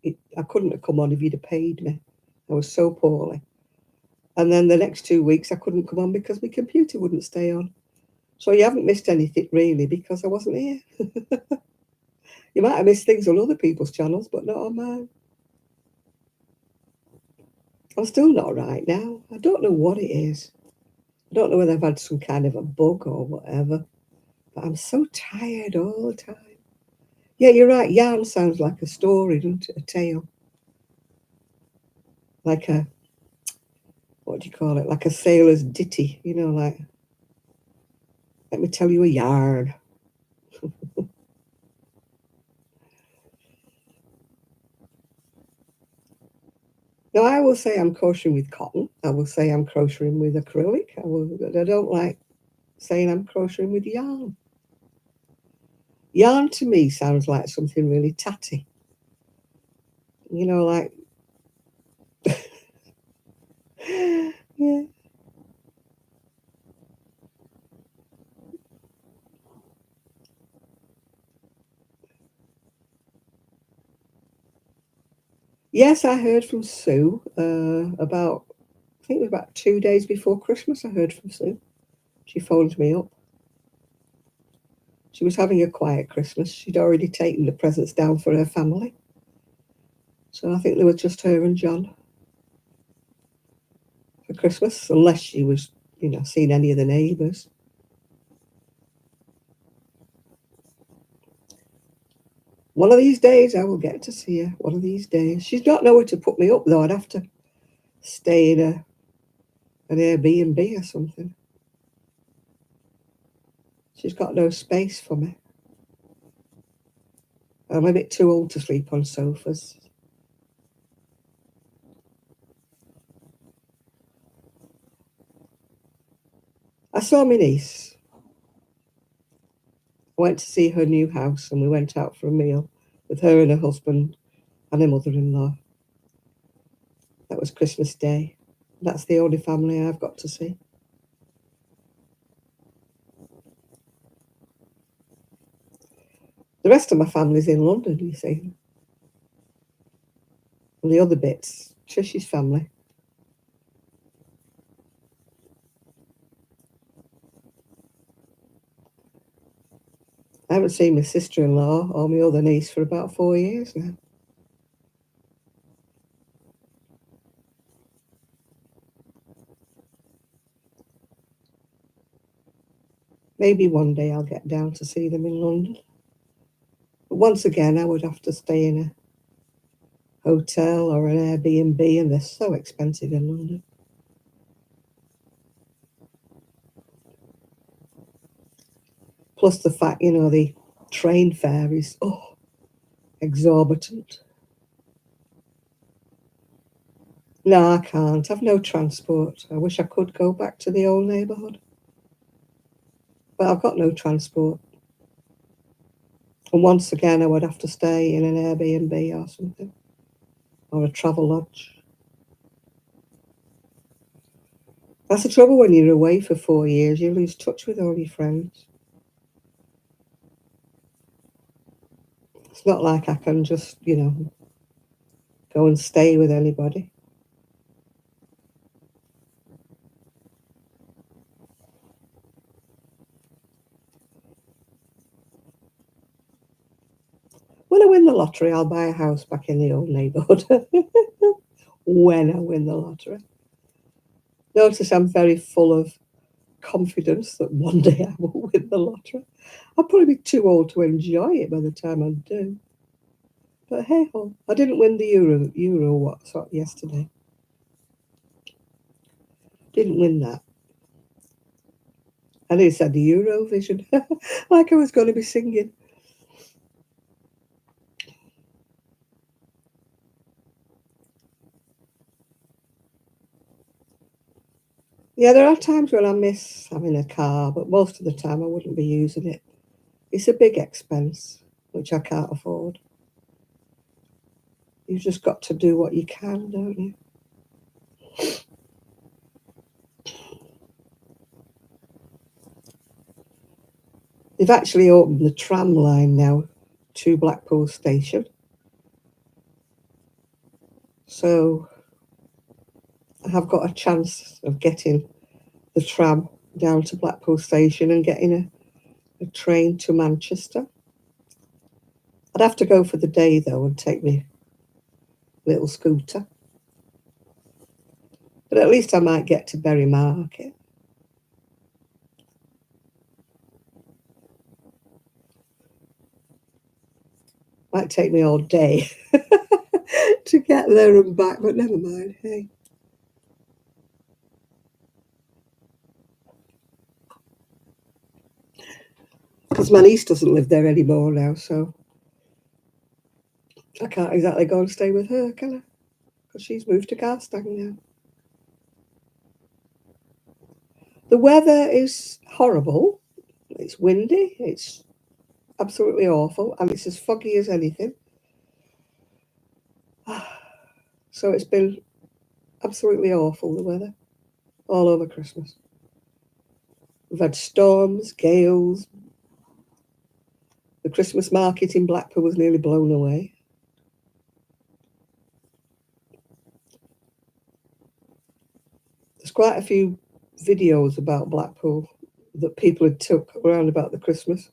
I couldn't have come on if you'd have paid me. I was so poorly. And then the next 2 weeks I couldn't come on because my computer wouldn't stay on. So you haven't missed anything really because I wasn't here. You might have missed things on other people's channels, but not on mine. I'm still not right now. I don't know what it is. I don't know whether I've had some kind of a bug or whatever. But I'm so tired all the time. Yeah, you're right. Yarn sounds like a story, doesn't it? A tale. Like a, what do you call it? Like a sailor's ditty, like, let me tell you a yarn. No, I will say I'm crocheting with cotton. I will say I'm crocheting with acrylic. I don't like saying I'm crocheting with yarn. Yarn to me sounds like something really tatty. Like, yeah. Yes, I heard from Sue about, I think it was about 2 days before Christmas. I heard from Sue. She phoned me up. She was having a quiet Christmas. She'd already taken the presents down for her family. So I think they were just her and John for Christmas, unless she was, seeing any of the neighbours. One of these days I will get to see her. One of these days. She's got nowhere to put me up though. I'd have to stay in an Airbnb or something. She's got no space for me. I'm a bit too old to sleep on sofas. I saw my niece. I went to see her new house and we went out for a meal with her and her husband and her mother-in-law. That was Christmas Day. That's the only family I've got to see. The rest of my family's in London, you see. And the other bits, Trish's family. I haven't seen my sister-in-law or my other niece for about 4 years now. Maybe one day I'll get down to see them in London. But once again, I would have to stay in a hotel or an Airbnb, and they're so expensive in London. Plus the fact, the train fare is, exorbitant. No, I can't. I've no transport. I wish I could go back to the old neighbourhood. But I've got no transport. And once again, I would have to stay in an Airbnb or something, or a travel lodge. That's the trouble when you're away for 4 years. You lose touch with all your friends. It's not like I can just, go and stay with anybody. When I win the lottery, I'll buy a house back in the old neighbourhood. When I win the lottery. Notice I'm very full of confidence that one day I will win the lottery. I'll probably be too old to enjoy it by the time I do. But hey ho, I didn't win the Euro what yesterday. Didn't win that. I nearly said the Eurovision, like I was going to be singing. Yeah, there are times when I miss having a car, but most of the time I wouldn't be using it. It's a big expense, which I can't afford. You've just got to do what you can, don't you? They've actually opened the tram line now to Blackpool Station. So I have got a chance of getting the tram down to Blackpool Station and getting a train to Manchester. I'd have to go for the day though and take my little scooter. But at least I might get to Berry Market. Might take me all day to get there and back, but never mind. Hey. Because my niece doesn't live there anymore now, so I can't exactly go and stay with her, can I? Because she's moved to Garstang now. The weather is horrible. It's windy. It's absolutely awful, and it's as foggy as anything. So it's been absolutely awful, the weather, all over Christmas. We've had storms, gales. The Christmas market in Blackpool was nearly blown away. There's quite a few videos about Blackpool that people had took around about the Christmas,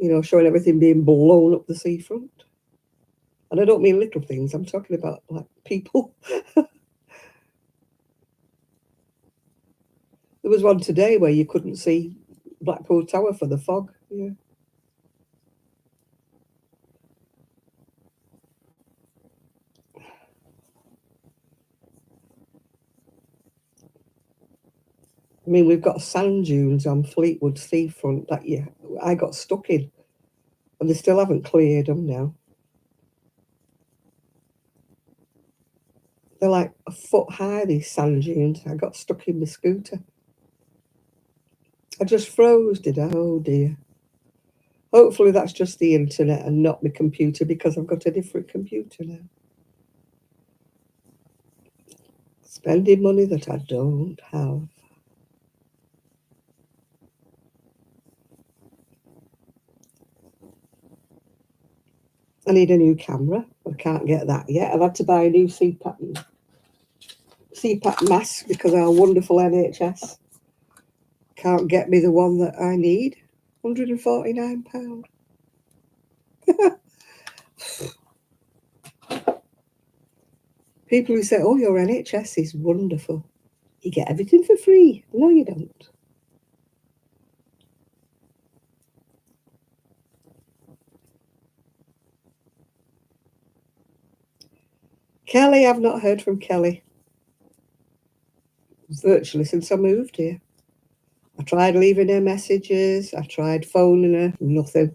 you know, showing everything being blown up the seafront. And I don't mean little things, I'm talking about like people. There was one today where you couldn't see Blackpool Tower for the fog. Yeah. I mean, we've got sand dunes on Fleetwood seafront that I got stuck in, and they still haven't cleared them now. They're like a foot high, these sand dunes. I got stuck in my scooter. I just froze, did I? Oh dear. Hopefully that's just the internet and not my computer, because I've got a different computer now. Spending money that I don't have. I need a new camera. I can't get that yet. I've had to buy a new CPAP mask because our wonderful NHS can't get me the one that I need. £149. People who say, oh, your NHS is wonderful. You get everything for free. No, you don't. Kelly, I've not heard from Kelly virtually since I moved here. I tried leaving her messages. I tried phoning her. Nothing.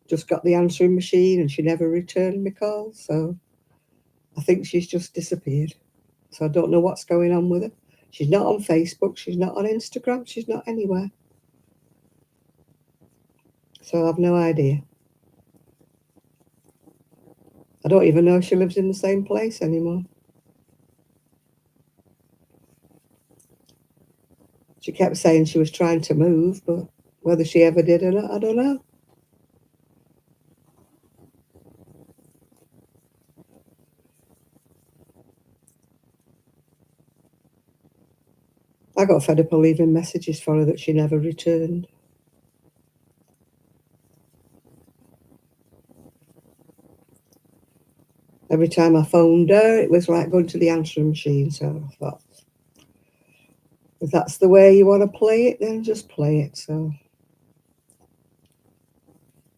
Just got the answering machine and she never returned my call. So I think she's just disappeared. So I don't know what's going on with her. She's not on Facebook. She's not on Instagram. She's not anywhere. So I've no idea. I don't even know if she lives in the same place anymore. She kept saying she was trying to move, but whether she ever did or not, I don't know. I got fed up of leaving messages for her that she never returned. Every time I phoned her, it was like going to the answering machine. So I thought, if that's the way you want to play it, then just play it. So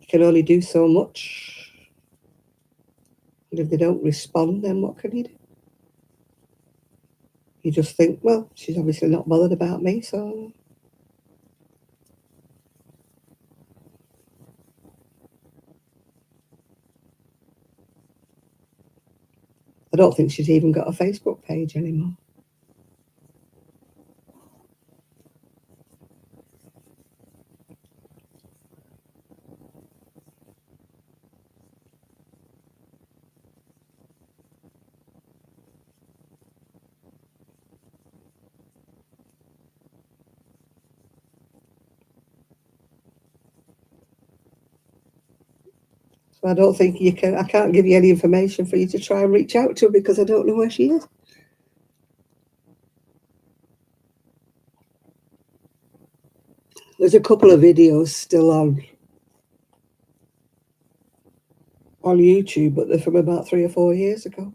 you can only do so much. And if they don't respond, then what can you do? You just think, well, she's obviously not bothered about me, so I don't think she's even got a Facebook page anymore. So I don't think you can. I can't give you any information for you to try and reach out to her because I don't know where she is. There's a couple of videos still on YouTube, but they're from about 3 or 4 years ago.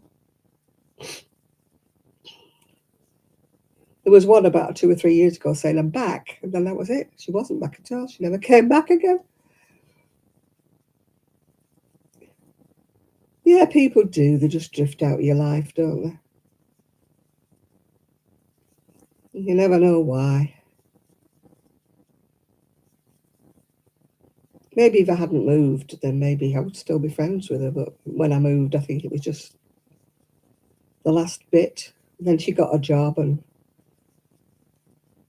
There was one about 2 or 3 years ago saying I'm back, and then that was it. She wasn't back at all. She never came back again. Yeah, people do. They just drift out of your life, don't they? You never know why. Maybe if I hadn't moved, then maybe I would still be friends with her. But when I moved, I think it was just the last bit. Then she got a job and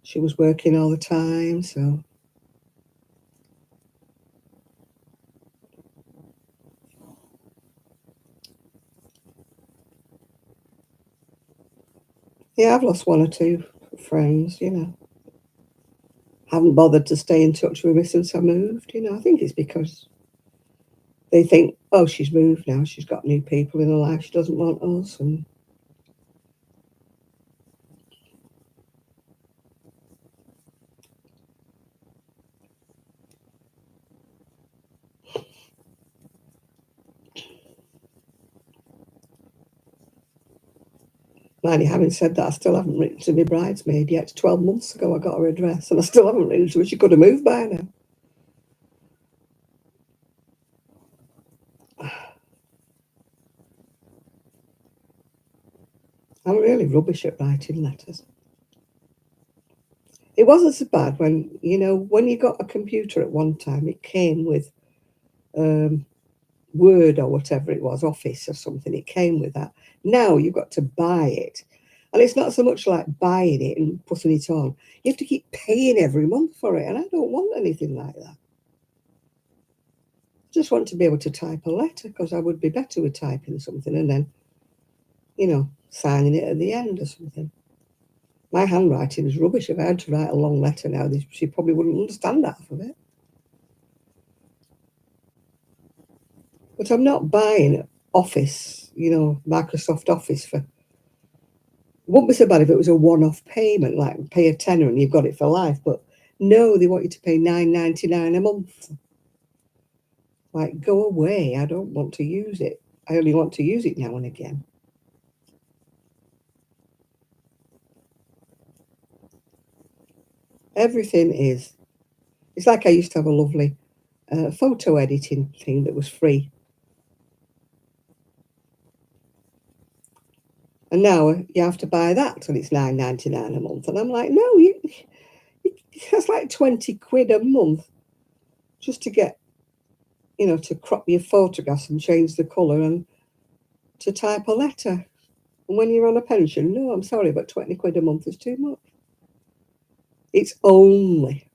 she was working all the time. So, yeah, I've lost one or two friends, you know. Haven't bothered to stay in touch with me since I moved. You know, I think it's because they think, oh, she's moved now. She's got new people in her life. She doesn't want us. And mind you, having said that, I still haven't written to my bridesmaid yet. 12 months ago, I got her address, and I still haven't written to her. She could have moved by now. I'm really rubbish at writing letters. It wasn't so bad when, you know, when you got a computer at one time, it came with um, Word or whatever it was, Office or something. It came with that. Now you've got to buy it. And it's not so much like buying it and putting it on. You have to keep paying every month for it. And I don't want anything like that. I just want to be able to type a letter because I would be better with typing something and then, you know, signing it at the end or something. My handwriting is rubbish. If I had to write a long letter now, she probably wouldn't understand half of it. But I'm not buying Office, you know, Microsoft Office for. It wouldn't be so bad if it was a one-off payment, like pay a tenner and you've got it for life. But no, they want you to pay $9.99 a month. Like, go away. I don't want to use it. I only want to use it now and again. Everything is. It's like I used to have a lovely photo editing thing that was free. And now you have to buy that and it's $9.99 a month. And I'm like, no, that's like 20 quid a month just to get, you know, to crop your photographs and change the colour and to type a letter. And when you're on a pension, no, I'm sorry, but 20 quid a month is too much. It's only.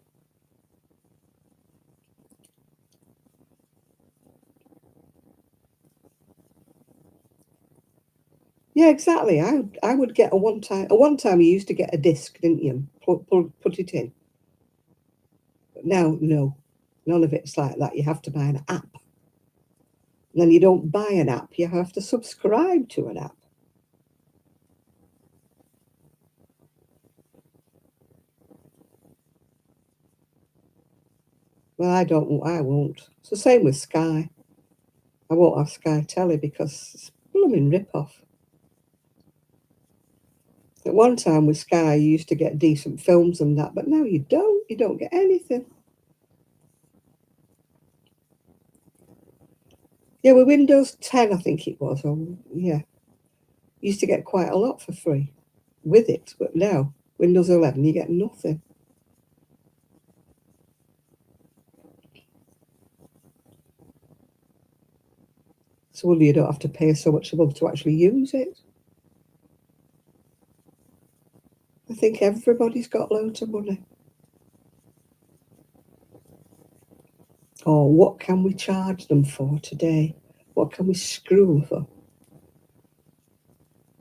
Yeah, exactly. I would get a one time you used to get a disc, didn't you? Put it in. But now, no, none of it's like that. You have to buy an app. And then you don't buy an app, you have to subscribe to an app. Well, I won't. It's the same with Sky. I won't have Sky Telly because it's a blooming rip-off. At one time with Sky, you used to get decent films and that, but now you don't. You don't get anything. Yeah, with Windows 10, I think it was. Yeah, you used to get quite a lot for free with it, but now Windows 11, you get nothing. So you don't have to pay so much a month to actually use it. I think everybody's got loads of money. Or what can we charge them for today? What can we screw them for?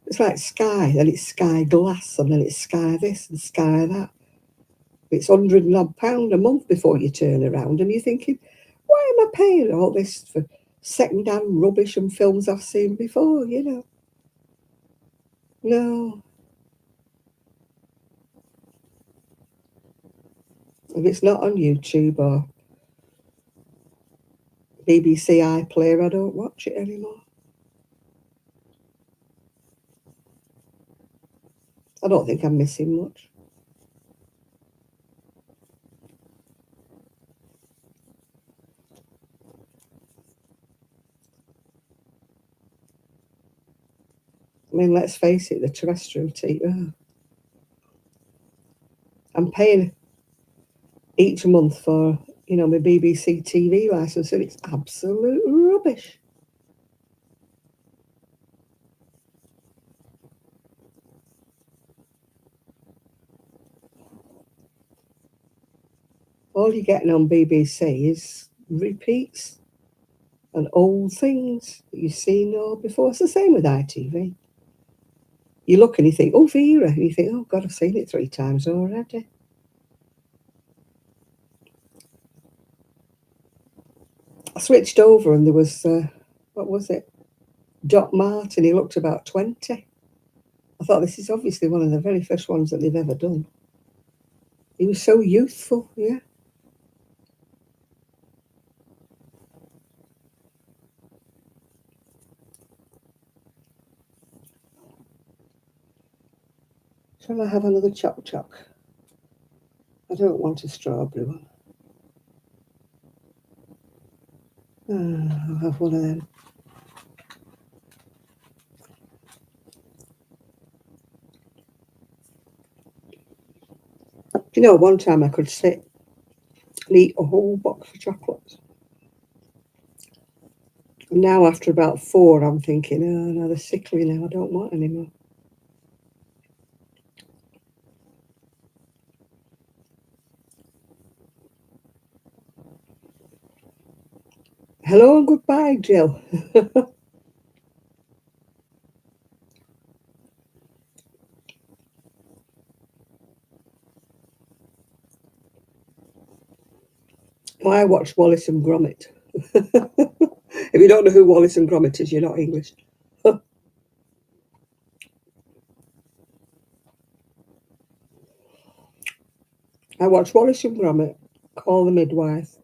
It's like Sky, then it's Sky Glass, and then it's Sky this and Sky that. It's £100 and odd a month before you turn around, and you're thinking, why am I paying all this for second-hand rubbish and films I've seen before? You know, no. If it's not on YouTube or BBC iPlayer, I don't watch it anymore. I don't think I'm missing much. mean, let's face it, the terrestrial TV. I'm paying each month for, my BBC TV license, and it's absolute rubbish. All you're getting on BBC is repeats and old things that you've seen or before. It's the same with ITV. You look and you think, oh, Vera, and you think, oh, God, I've seen it 3 times already. I switched over and there was, what was it? Doc Martin, he looked about 20. I thought, this is obviously one of the very first ones that they've ever done. He was so youthful, yeah. Shall I have another choc choc? I don't want a strawberry one. I'll have one of them. One time I could sit and eat a whole box of chocolates. And now, after about 4, I'm thinking, oh, no, they're sickly now. I don't want any more. Hello and goodbye, Jill. I watched Wallace and Gromit. If you don't know who Wallace and Gromit is, you're not English. I watched Wallace and Gromit, Call the Midwife.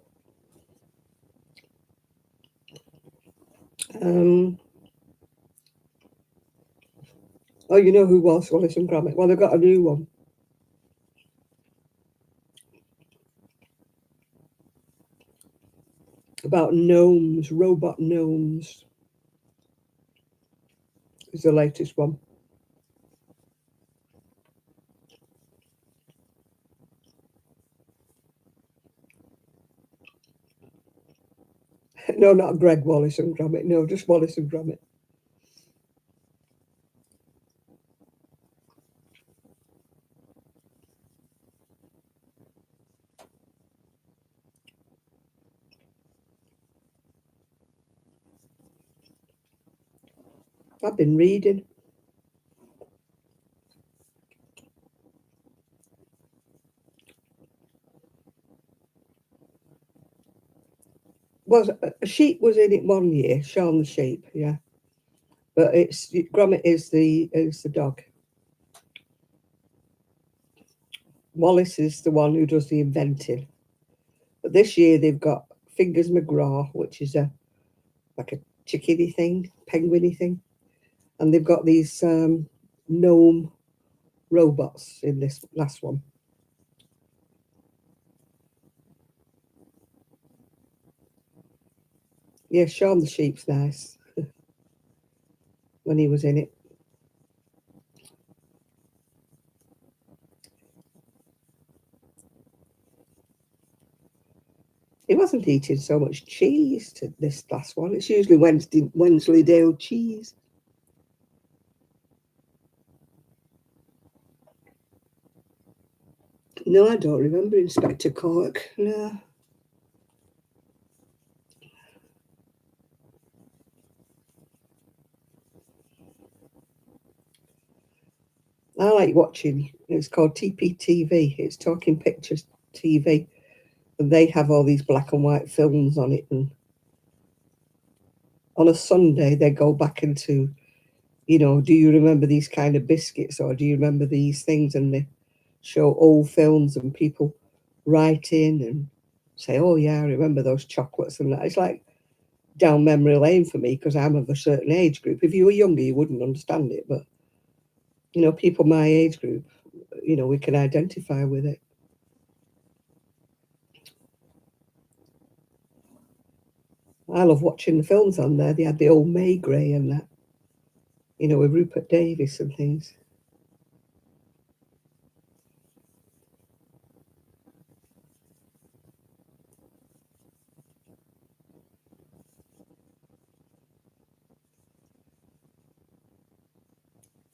Oh, you know who was Wallace and Gromit? Well, they've got a new one. About gnomes, robot gnomes. Is the latest one. No, not Greg Wallace and Gromit. No, just Wallace and Gromit. I've been reading. Was a sheep was in it one year, Shaun the sheep, yeah. But it's Gromit is the dog. Wallace is the one who does the inventing. But this year they've got Fingers McGraw, which is like a chickeny thing, penguiny thing, and they've got these gnome robots in this last one. Yeah, Shaun the sheep's nice when he was in it. He wasn't eating so much cheese to this last one. It's usually Wensleydale cheese. No, I don't remember Inspector Cork. No. I like watching, it's called TPTV, it's Talking Pictures TV, and they have all these black and white films on it. And on a Sunday, they go back into, do you remember these kind of biscuits or do you remember these things? And they show old films and people write in and say, oh, yeah, I remember those chocolates and that. It's like down memory lane for me because I'm of a certain age group. If you were younger, you wouldn't understand it, but people my age group, we can identify with it. I love watching the films on there. They had the old May Gray and that. You know, with Rupert Davis and things.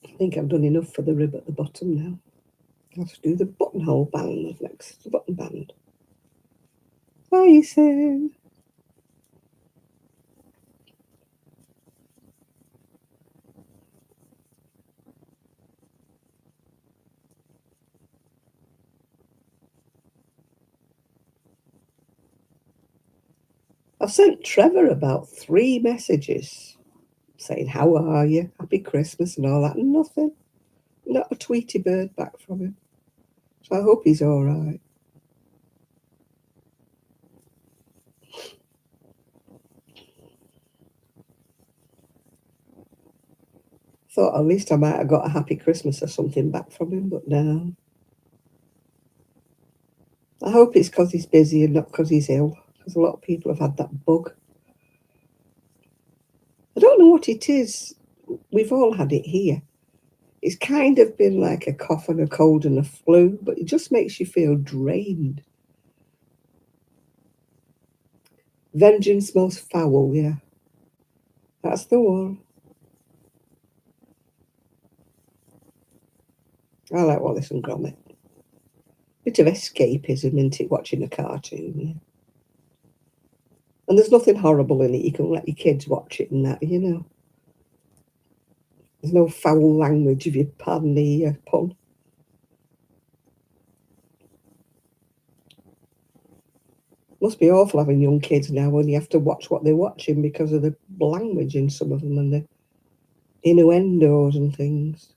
I think I've done enough for the rib at the bottom now. I'll have to do the buttonhole band next. The button band. Bye, Sam. I've sent Trevor about 3 messages saying, how are you? Happy Christmas and all that. And nothing. Not a Tweety bird back from him. So I hope he's all right. Thought at least I might have got a happy Christmas or something back from him, but no. I hope it's because he's busy and not because he's ill, because a lot of people have had that bug. I don't know what it is. We've all had it here. It's kind of been like a cough and a cold and a flu, but it just makes you feel drained. Vengeance most foul, yeah. That's the one. I like Wallace and Gromit. Bit of escapism, isn't it, watching a cartoon, yeah. And there's nothing horrible in it. You can let your kids watch it and that, you know. There's no foul language, if you pardon the pun. Must be awful having young kids now when you have to watch what they're watching because of the language in some of them and the innuendos and things.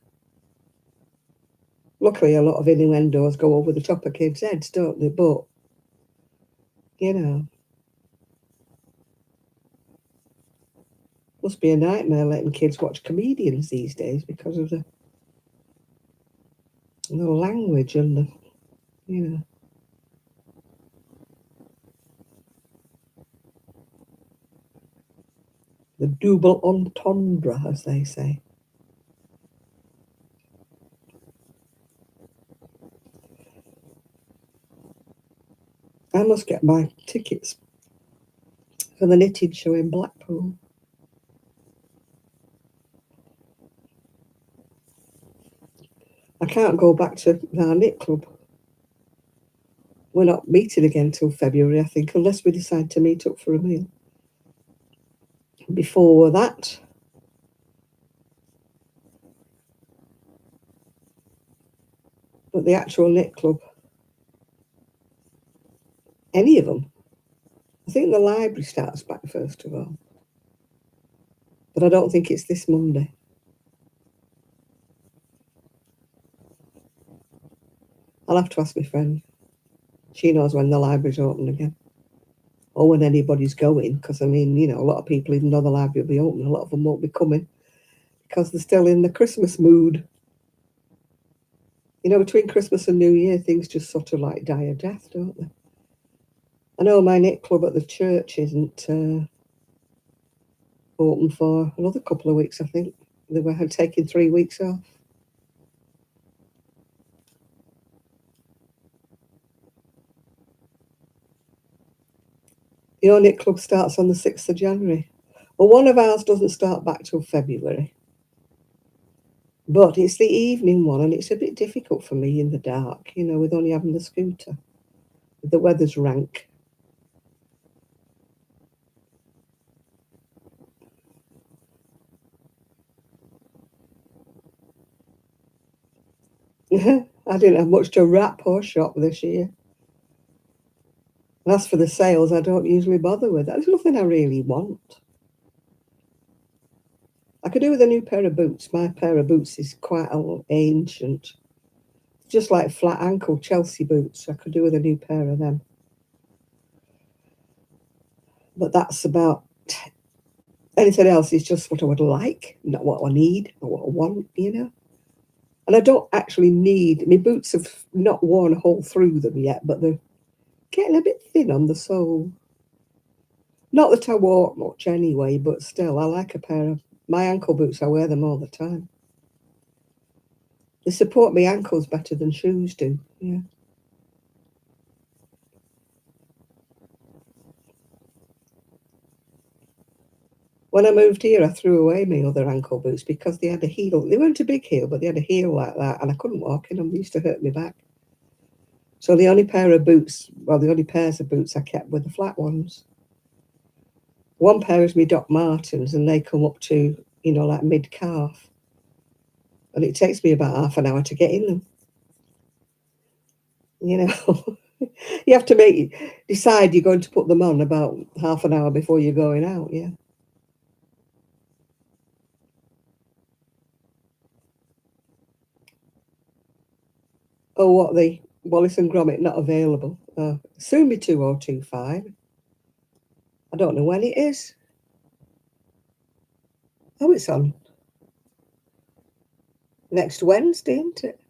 Luckily, a lot of innuendos go over the top of kids' heads, don't they? But, you know, must be a nightmare letting kids watch comedians these days because of the language and the, you know, the double entendre, as they say. I must get my tickets for the knitting show in Blackpool. I can't go back to our knit club. We're not meeting again till February, I think, unless we decide to meet up for a meal. Before that, but the actual knit club, any of them. I think the library starts back first of all, but I don't think it's this Monday. I'll have to ask my friend. She knows when the library's open again, or when anybody's going, because I mean, you know, a lot of people, even though the library will be open, a lot of them won't be coming because they're still in the Christmas mood. You know, between Christmas and New Year, things just sort of like die a death, don't they? I know my knit club at the church isn't open for another couple of weeks, I think. They were taking 3 weeks off. Your knit club starts on the 6th of January. Well, one of ours doesn't start back till February. But it's the evening one, and it's a bit difficult for me in the dark, you know, with only having the scooter. The weather's rank. I didn't have much to wrap or shop this year. And as for the sales, I don't usually bother with that. There's nothing I really want. I could do with a new pair of boots. My pair of boots is quite ancient. Just like flat ankle Chelsea boots. I could do with a new pair of them. But that's about anything else is just what I would like, not what I need or what I want, you know. And I don't actually need, my boots have not worn a hole through them yet, but they're getting a bit thin on the sole. Not that I walk much anyway, but still, I like a pair of My ankle boots, I wear them all the time. They support my ankles better than shoes do. Yeah. When I moved here, I threw away my other ankle boots because they had a heel. They weren't a big heel, but they had a heel like that, and I couldn't walk in them. They used to hurt my back. So the only pair of boots, well, the only pairs of boots I kept were the flat ones. One pair is my Doc Martens, and they come up to, like mid-calf. And it takes me about half an hour to get in them. You know, you have to decide you're going to put them on about half an hour before you're going out, yeah. Oh, what, the Wallace and Gromit not available? Soon be 2025. I don't know when it is. Oh, it's on next Wednesday, isn't it?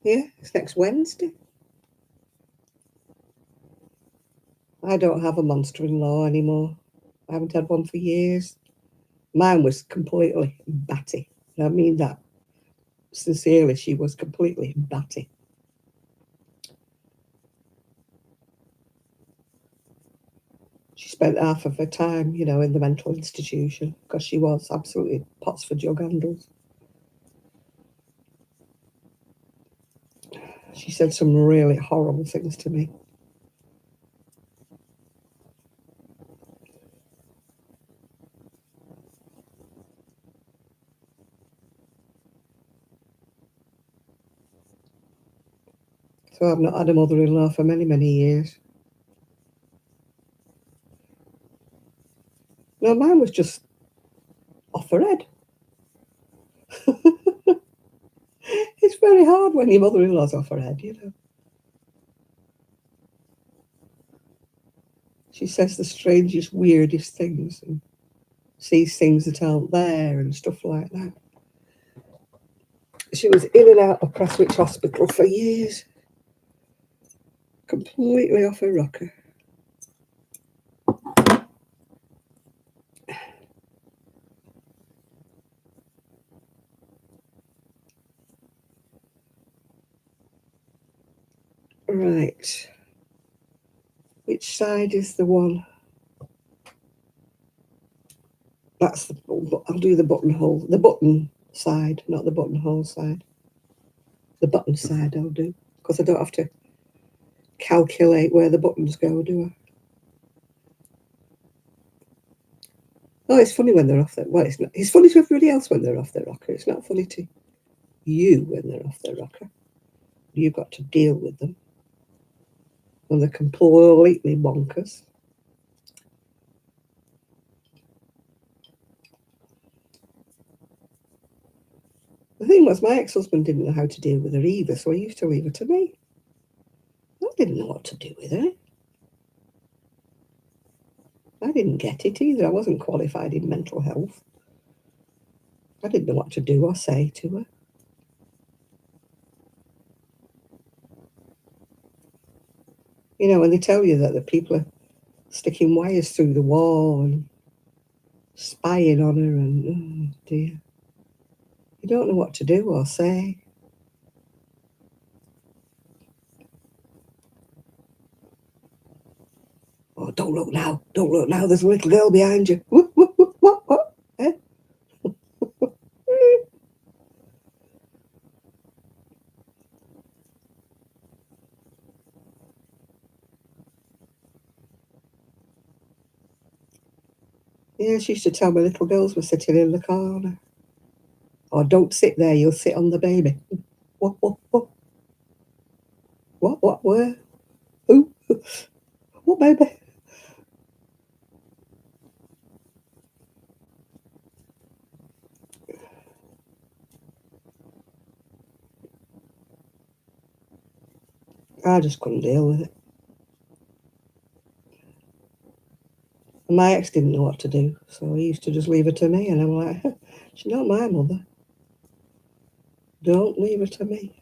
Yeah, it's next Wednesday. I don't have a monster-in-law anymore. I haven't had one for years. Mine was completely batty. And I mean that sincerely. She was completely batty. She spent half of her time, in the mental institution because she was absolutely pots for jug handles. She said some really horrible things to me. So I've not had a mother-in-law for many, many years. No, mine was just off her head. It's very hard when your mother-in-law's off her head. She says the strangest, weirdest things and sees things that aren't there and stuff like that. She was in and out of Prestwich Hospital for years. Completely off her rocker. Right. Which side is the one? That's I'll do the buttonhole. The button side, not the buttonhole side. The button side I'll do. Because I don't have to calculate where the buttons go, do I? Oh, it's funny when they're off their... Well, it's not. It's funny to everybody else when they're off their rocker. It's not funny to you when they're off their rocker. You've got to deal with them. When they're completely bonkers. The thing was, my ex-husband didn't know how to deal with her either, so he used to leave her to me. I didn't know what to do with her. I didn't get it either. I wasn't qualified in mental health. I didn't know what to do or say to her. When they tell you that the people are sticking wires through the wall and spying on her, and oh dear, you don't know what to do or say. Oh, don't look now. Don't look now. There's a little girl behind you. What? Eh? Yeah, she used to tell me little girls were sitting in the corner. Or don't sit there, you'll sit on the baby. What? Where? Who? What baby? I just couldn't deal with it. And my ex didn't know what to do, so he used to just leave her to me, and I'm like, she's not my mother. Don't leave her to me.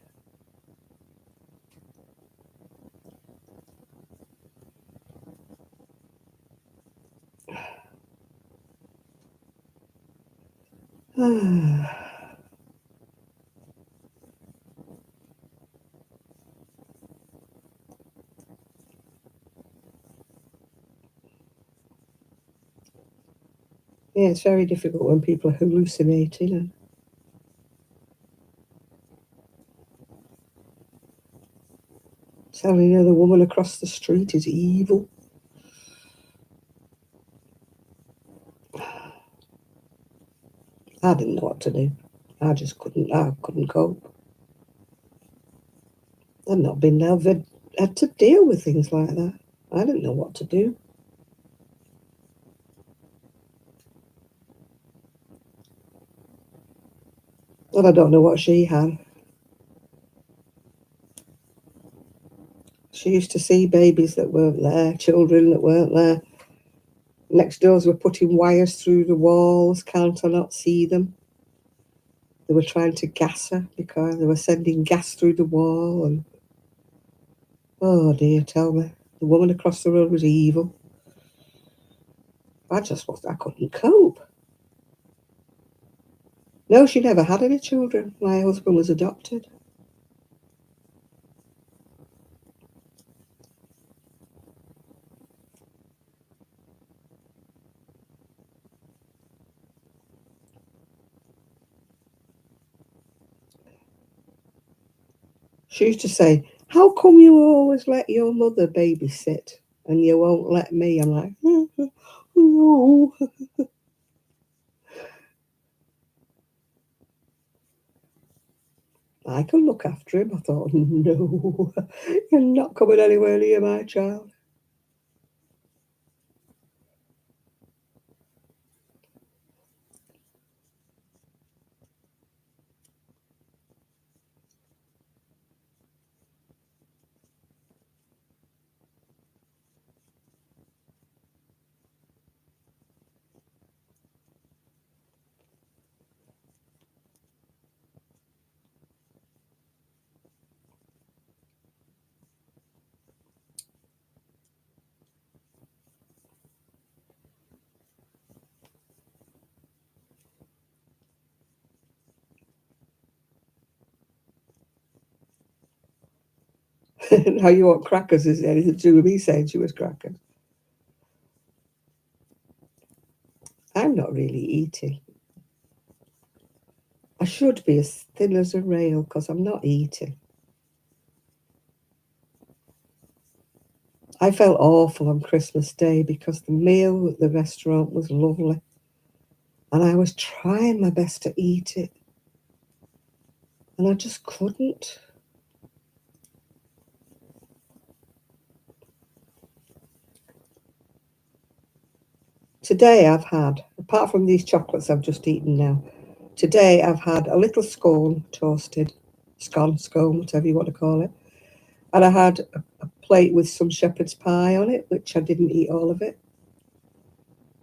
Yeah, it's very difficult when people are hallucinating and telling you the woman across the street is evil. I didn't know what to do. I couldn't cope. I've not been ever had to deal with things like that. I didn't know what to do. And I don't know what she had. She used to see babies that weren't there, children that weren't there. Next doors were putting wires through the walls, can't I not see them? They were trying to gas her because they were sending gas through the wall. And oh dear, tell me, the woman across the road was evil. I couldn't cope. No, she never had any children. My husband was adopted. She used to say, "How come you always let your mother babysit and you won't let me?" I'm like, no. I can look after him. I thought, no, you're not coming anywhere near my child. Now you want crackers? Is there anything to do with me saying she was crackers? I'm not really eating. I should be as thin as a rail because I'm not eating. I felt awful on Christmas Day because the meal at the restaurant was lovely and I was trying my best to eat it and I just couldn't. Today I've had, apart from these chocolates I've just eaten now, today I've had a little scone toasted, scone, whatever you want to call it, and I had a plate with some shepherd's pie on it, which I didn't eat all of it,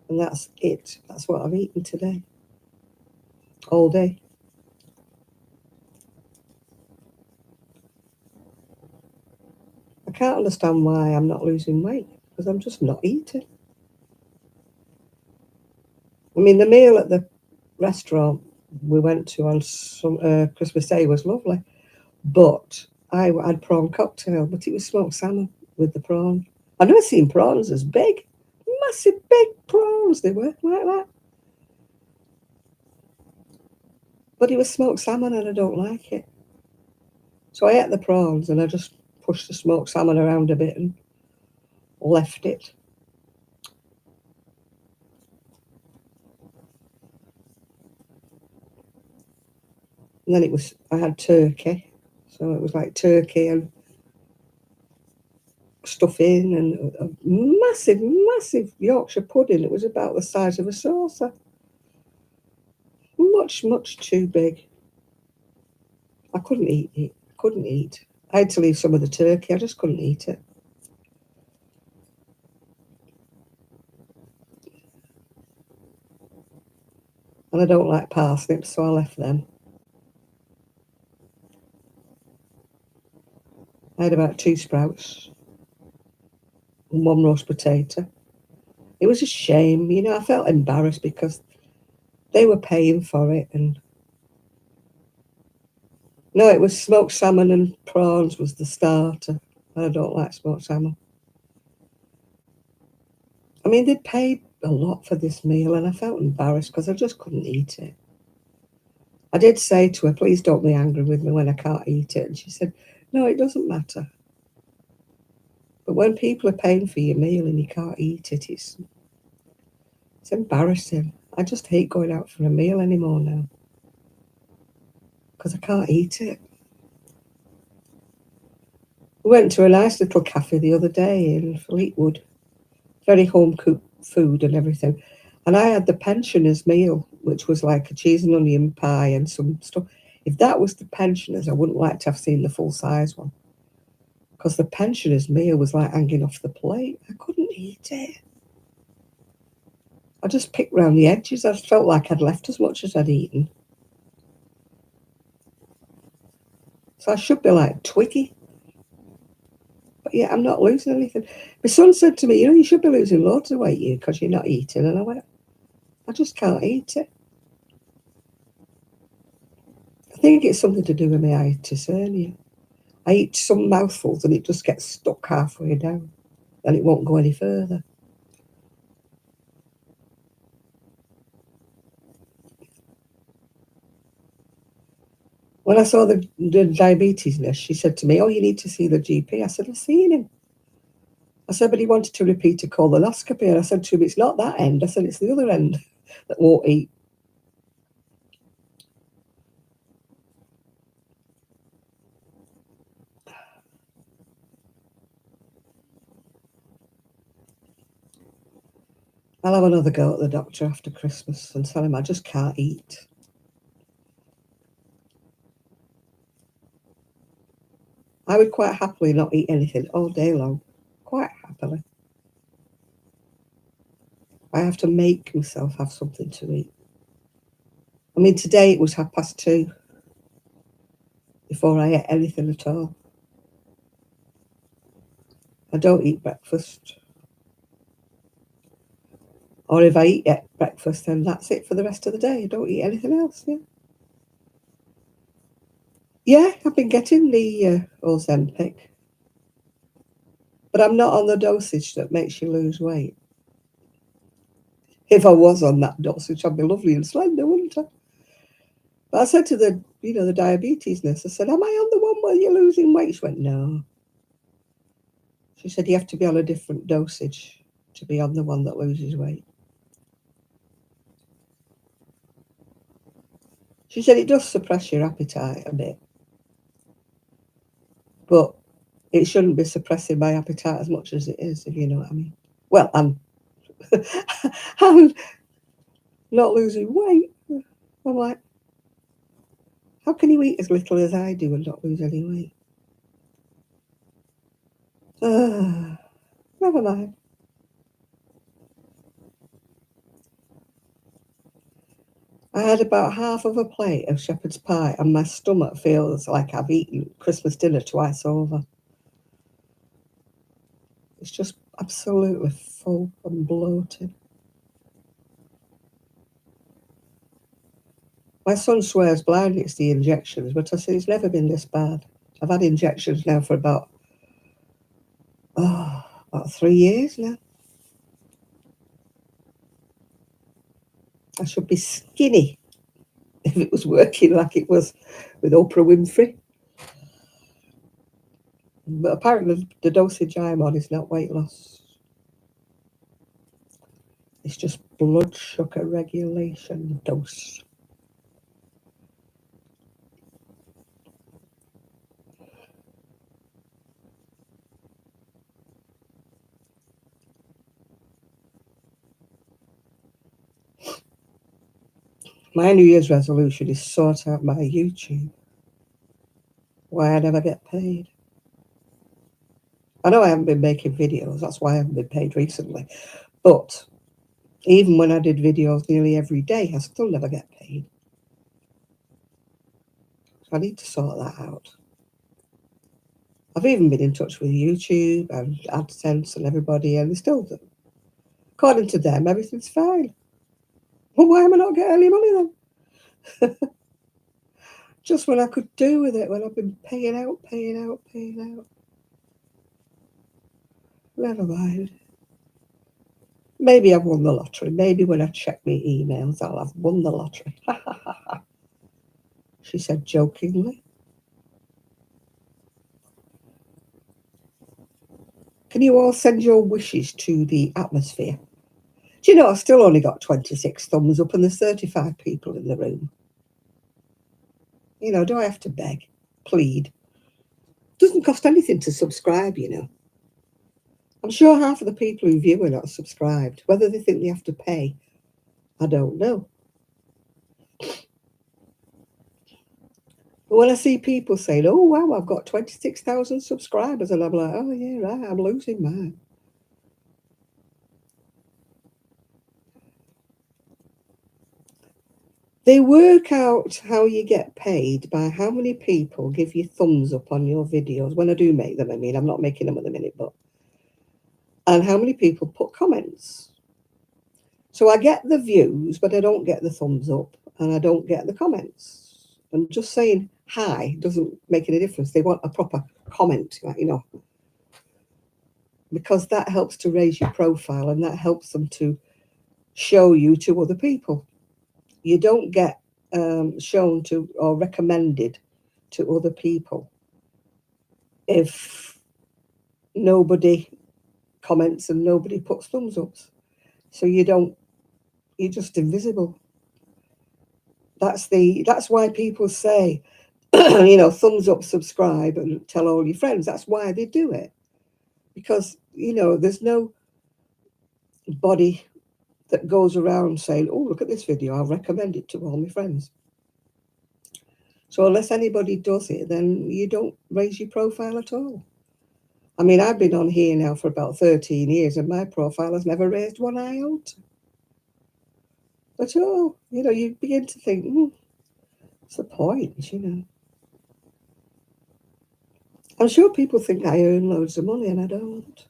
and that's it. That's what I've eaten today, all day. I can't understand why I'm not losing weight because I'm just not eating. I mean, the meal at the restaurant we went to on some Christmas Day was lovely, but I had prawn cocktail, but it was smoked salmon with the prawn. I've never seen prawns as big, massive big prawns. They were like that, but it was smoked salmon, and I don't like it. So I ate the prawns, and I just pushed the smoked salmon around a bit and left it. And then I had turkey, so it was like turkey and stuffing and a massive, massive Yorkshire pudding. It was about the size of a saucer. Much, much too big. I couldn't eat it. Couldn't eat. I had to leave some of the turkey. I just couldn't eat it. And I don't like parsnips, so I left them. I had about 2 sprouts and 1 roast potato. It was a shame, I felt embarrassed because They were paying for it, and no, it was smoked salmon and prawns was the starter. I don't like smoked salmon. I mean, they'd paid a lot for this meal, and I felt embarrassed because I just couldn't eat it. I did say to her, please don't be angry with me when I can't eat it. And she said, no, it doesn't matter. But when people are paying for your meal and you can't eat it, it's embarrassing. I just hate going out for a meal anymore now because I can't eat it. We went to a nice little cafe the other day in Fleetwood, very home cooked food and everything. And I had the pensioners' meal, which was like a cheese and onion pie and some stuff. If that was the pensioners, I wouldn't like to have seen the full size one because the pensioners' meal was like hanging off the plate. I couldn't eat it. I just picked round the edges. I felt like I'd left as much as I'd eaten. So I should be like Twiggy. But yeah, I'm not losing anything. My son said to me, you know, you should be losing loads of weight, you, because you're not eating. And I went, I just can't eat it. I think it's something to do with my itis hernia. I eat some mouthfuls and it just gets stuck halfway down and it won't go any further. When I saw the diabetes nurse, she said to me, oh, you need to see the GP. I said, I've seen him. I said, but he wanted to repeat a colonoscopy. And I said to him, it's not that end. I said, it's the other end that won't eat. I'll have another go at the doctor after Christmas and tell him I just can't eat. I would quite happily not eat anything all day long. Quite happily. I have to make myself have something to eat. I mean, today it was 2:30 before I ate anything at all. I don't eat breakfast. Or if I eat breakfast, then that's it for the rest of the day. I don't eat anything else, yeah. Yeah, I've been getting the Ozempic. But I'm not on the dosage that makes you lose weight. If I was on that dosage, I'd be lovely and slender, wouldn't I? But I said to the diabetes nurse, I said, am I on the one where you're losing weight? She went, no. She said, you have to be on a different dosage to be on the one that loses weight. She said, it does suppress your appetite a bit. But it shouldn't be suppressing my appetite as much as it is, if you know what I mean. Well, I'm not losing weight. I'm like, how can you eat as little as I do and not lose any weight? Never mind. I had about half of a plate of shepherd's pie and my stomach feels like I've eaten Christmas dinner twice over. It's just absolutely full and bloated. My son swears blind it's the injections, but I say it's never been this bad. I've had injections now for about 3 years now. I should be skinny if it was working like it was with Oprah Winfrey. But apparently the dosage I'm on is not weight loss. It's just blood sugar regulation dose. My New Year's resolution is sort out my YouTube. Why I never get paid. I know I haven't been making videos, that's why I haven't been paid recently. But even when I did videos nearly every day, I still never get paid. So I need to sort that out. I've even been in touch with YouTube and AdSense and everybody, and they still do. According to them, everything's fine. Well, why am I not getting any money then? Just when I could do with it, when I've been paying out, paying out, paying out. Never mind. Maybe I've won the lottery. Maybe when I check my emails, I'll have won the lottery. She said jokingly. Can you all send your wishes to the atmosphere? Do you know, I've still only got 26 thumbs up and there's 35 people in the room. You know, do I have to beg? Plead? Doesn't cost anything to subscribe, you know. I'm sure half of the people who view are not subscribed. Whether they think they have to pay, I don't know. But when I see people saying, oh, wow, I've got 26,000 subscribers, and I'm like, oh, yeah, right, I'm losing mine. They work out how you get paid by how many people give you thumbs up on your videos. When I do make them, I mean, I'm not making them at the minute, but. And how many people put comments. So I get the views, but I don't get the thumbs up and I don't get the comments. And just saying hi doesn't make any difference. They want a proper comment, you know, because that helps to raise your profile and that helps them to show you to other people. You don't get shown to or recommended to other people if nobody comments and nobody puts thumbs ups. So you're just invisible. That's why people say, you know, thumbs up, subscribe, and tell all your friends. That's why they do it. Because, you know, there's no body that goes around saying, oh, look at this video, I'll recommend it to all my friends. So unless anybody does it, then you don't raise your profile at all. I mean, I've been on here now for about 13 years and my profile has never raised one iota at all. You know, you begin to think, what's the point, you know? I'm sure people think I earn loads of money and I don't.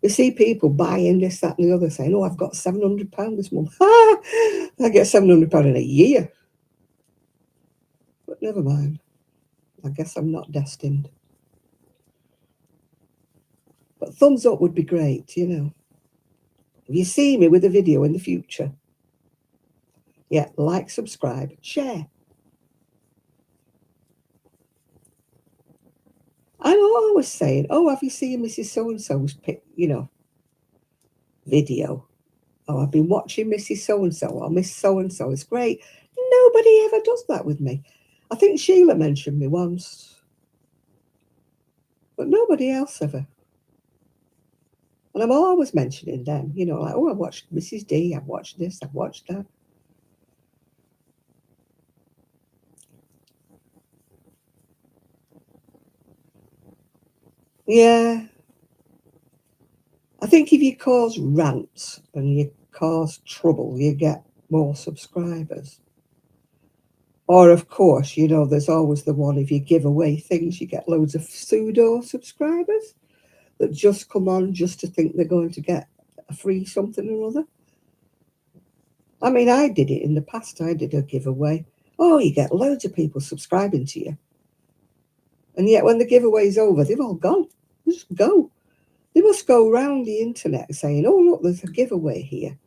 You see people buying this, that, and the other, saying, oh, I've got £700 this month. I get £700 in a year. But never mind. I guess I'm not destined. But thumbs up would be great, you know. If you see me with a video in the future, yeah, like, subscribe, share. I'm always saying, oh, have you seen Mrs. So-and-so's video? Oh, I've been watching Mrs. So-and-so or Miss So-and-so. It's great. Nobody ever does that with me. I think Sheila mentioned me once, but nobody else ever. And I'm always mentioning them, you know, like, oh, I watched Mrs. D, I've watched this, I've watched that. Yeah. I think if you cause rants and you cause trouble, you get more subscribers. Or, of course, you know, there's always the one if you give away things, you get loads of pseudo subscribers that just come on just to think they're going to get a free something or other. I mean, I did it in the past. I did a giveaway. Oh, you get loads of people subscribing to you. And yet when the giveaway's over, they've all gone. They just go. They must go around the internet saying, oh, look, there's a giveaway here.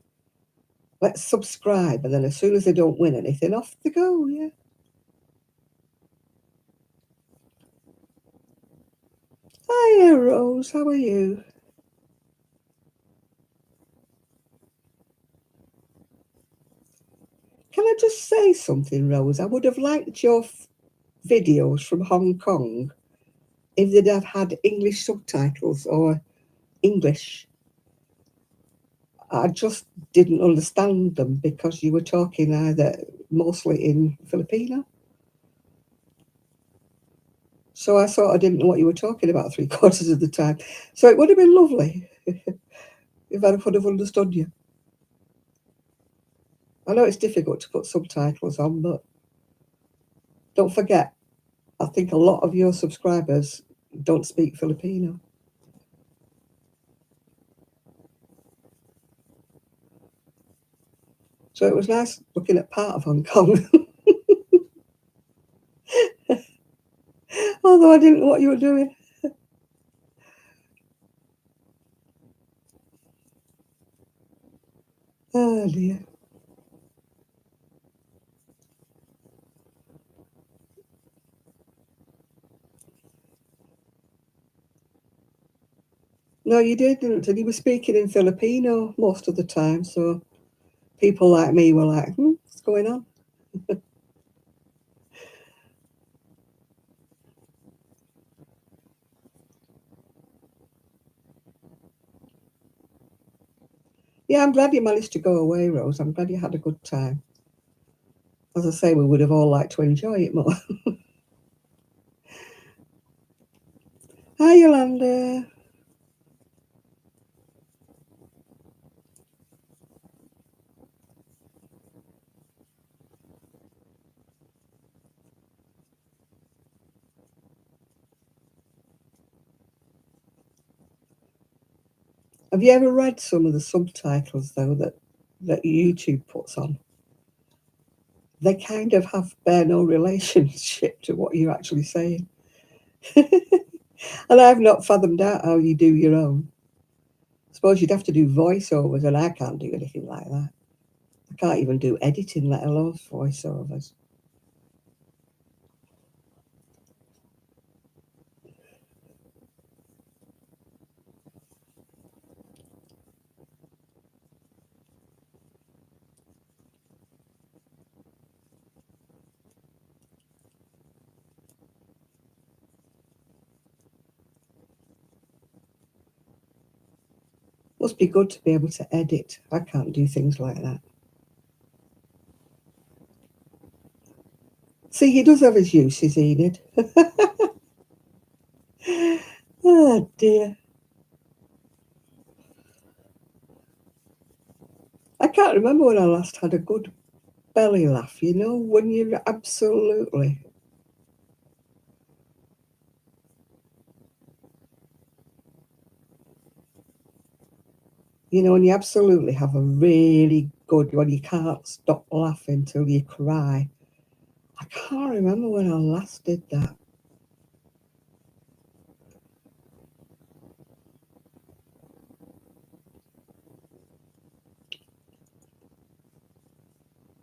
Let's subscribe. And then as soon as they don't win anything, off they go, yeah. Hiya, Rose. How are you? Can I just say something, Rose? I would have liked your videos from Hong Kong if they'd have had English subtitles or English. I just didn't understand them because you were talking either mostly in Filipino. So I sort of didn't know what you were talking about 3/4 of the time. So it would have been lovely if I could have understood you. I know it's difficult to put subtitles on, but don't forget, I think a lot of your subscribers don't speak Filipino. So it was nice looking at part of Hong Kong, although I didn't know what you were doing. Oh dear. No, you didn't. And you were speaking in Filipino most of the time. So people like me were like, what's going on? Yeah, I'm glad you managed to go away, Rose. I'm glad you had a good time. As I say, we would have all liked to enjoy it more. Hi, Yolanda. Have you ever read some of the subtitles, though, that YouTube puts on? They kind of bear no relationship to what you're actually saying. And I've not fathomed out how you do your own. I suppose you'd have to do voiceovers, and I can't do anything like that. I can't even do editing, let alone voiceovers. Must be good to be able to edit. I can't do things like that. See, he does have his uses, Enid. Oh dear. I can't remember when I last had a good belly laugh, when you're absolutely, when you absolutely have a really good, when you can't stop laughing till you cry. I can't remember when I last did that.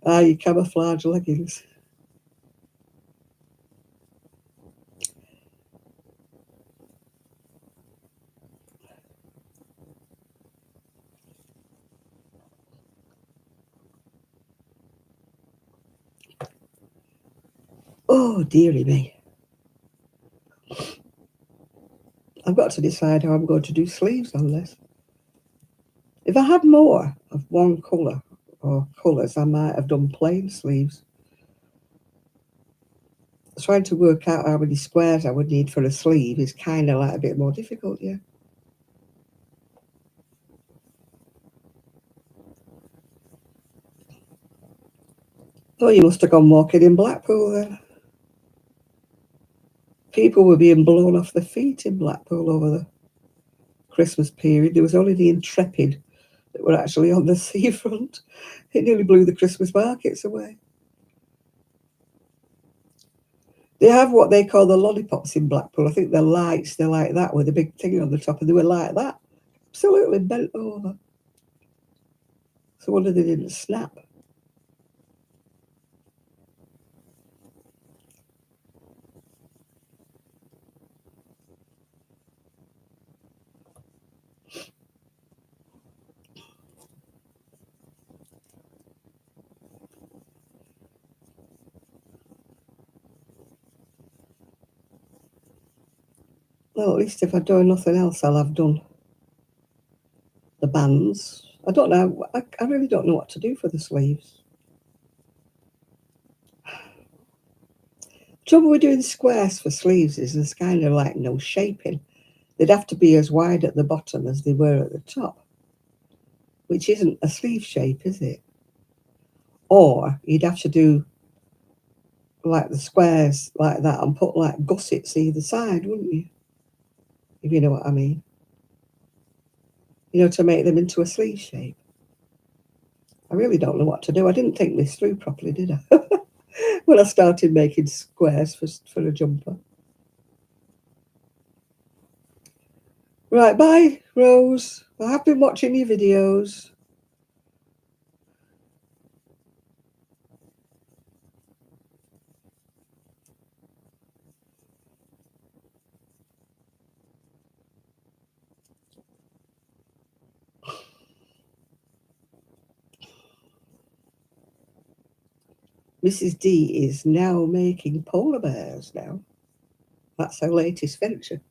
Ah, your camouflage leggings. Oh, dearie me. I've got to decide how I'm going to do sleeves on this. If I had more of one colour or colours, I might have done plain sleeves. Trying to work out how many squares I would need for a sleeve is kind of like a bit more difficult, yeah. Oh, you must have gone walking in Blackpool then. People were being blown off their feet in Blackpool over the Christmas period. There was only the intrepid that were actually on the seafront. It nearly blew the Christmas markets away. They have what they call the lollipops in Blackpool. I think they're lights, they're like that with a big thing on the top, and they were like that. Absolutely bent over. So wonder they didn't snap. Well, at least if I do nothing else, I'll have done the bands. I don't know. I really don't know what to do for the sleeves. The trouble with doing squares for sleeves is there's kind of like no shaping. They'd have to be as wide at the bottom as they were at the top, which isn't a sleeve shape, is it? Or you'd have to do like the squares like that and put like gussets either side, wouldn't you? If you know what I mean. To make them into a sleeve shape. I really don't know what to do. I didn't think this through properly, did I? When I started making squares for a jumper. Right, bye, Rose. I have been watching your videos. Mrs. D is now making polar bears now. That's her latest venture.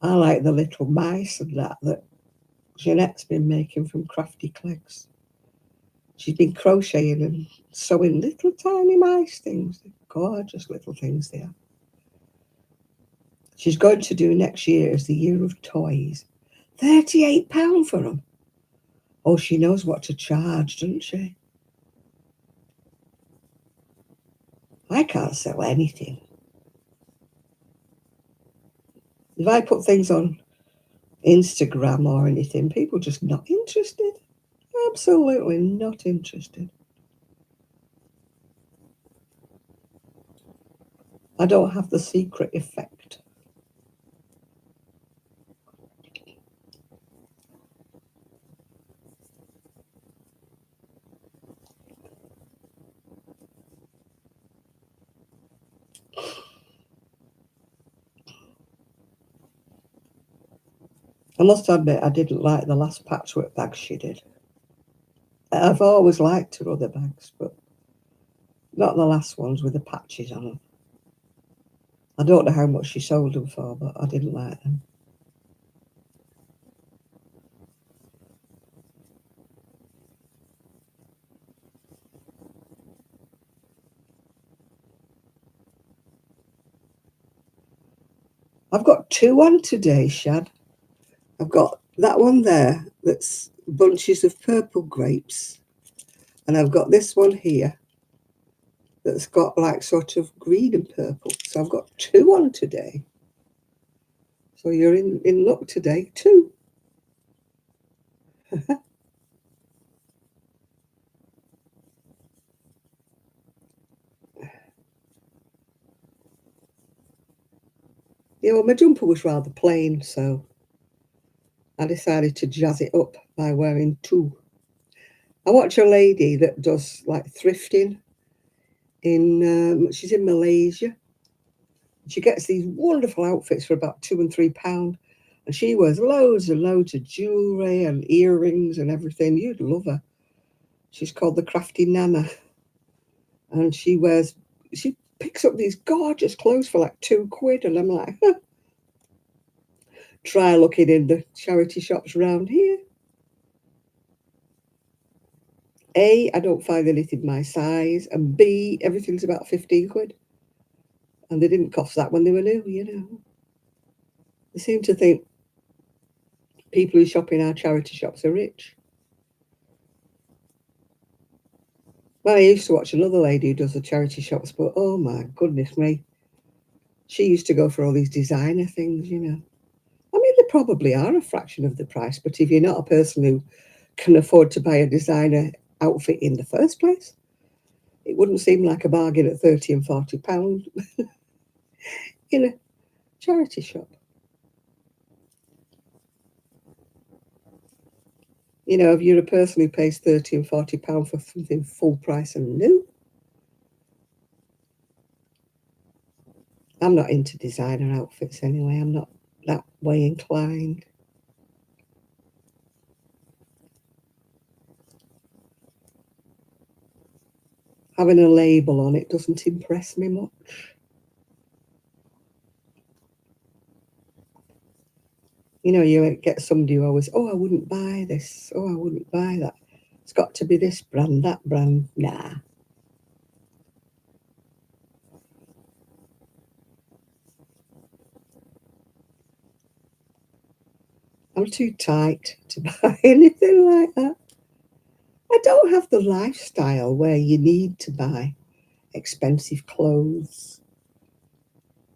I like the little mice and that Jeanette's been making from Crafty Clegs. She's been crocheting and sewing little tiny mice things. Gorgeous little things they are. She's going to do next year as the year of toys. £38 for them. Oh, she knows what to charge, doesn't she? I can't sell anything. If I put things on Instagram or anything, people just not interested. Absolutely not interested. I don't have the secret effect. I must admit, I didn't like the last patchwork bag she did. I've always liked her other bags, but not the last ones with the patches on them. I don't know how much she sold them for, but I didn't like them. I've got two on today, Shad. I've got that one there that's bunches of purple grapes. And I've got this one here that's got like sort of green and purple. So I've got two on today. So you're in luck today, too. Yeah, well, my jumper was rather plain, so I decided to jazz it up by wearing two. I watch a lady that does like thrifting she's in Malaysia. She gets these wonderful outfits for about £2 and £3, and she wears loads and loads of jewellery and earrings and everything. You'd love her. She's called the Crafty Nana, and she picks up these gorgeous clothes for like £2, and I'm like, huh, try looking in the charity shops around here. A, I don't find anything my size, and B, everything's about £15. And they didn't cost that when they were new, you know. They seem to think people who shop in our charity shops are rich. Well, I used to watch another lady who does the charity shops, but oh my goodness me. She used to go for all these designer things, you know. I mean, they probably are a fraction of the price, but if you're not a person who can afford to buy a designer outfit in the first place, it wouldn't seem like a bargain at £30 and £40 in a charity shop. You know, if you're a person who pays £30 and £40 for something full price and new, I'm not into designer outfits anyway. I'm not that way inclined. Having a label on it doesn't impress me much. You know, you get somebody who always, oh, I wouldn't buy this. Oh, I wouldn't buy that. It's got to be this brand, that brand. Nah. I'm too tight to buy anything like that. I don't have the lifestyle where you need to buy expensive clothes.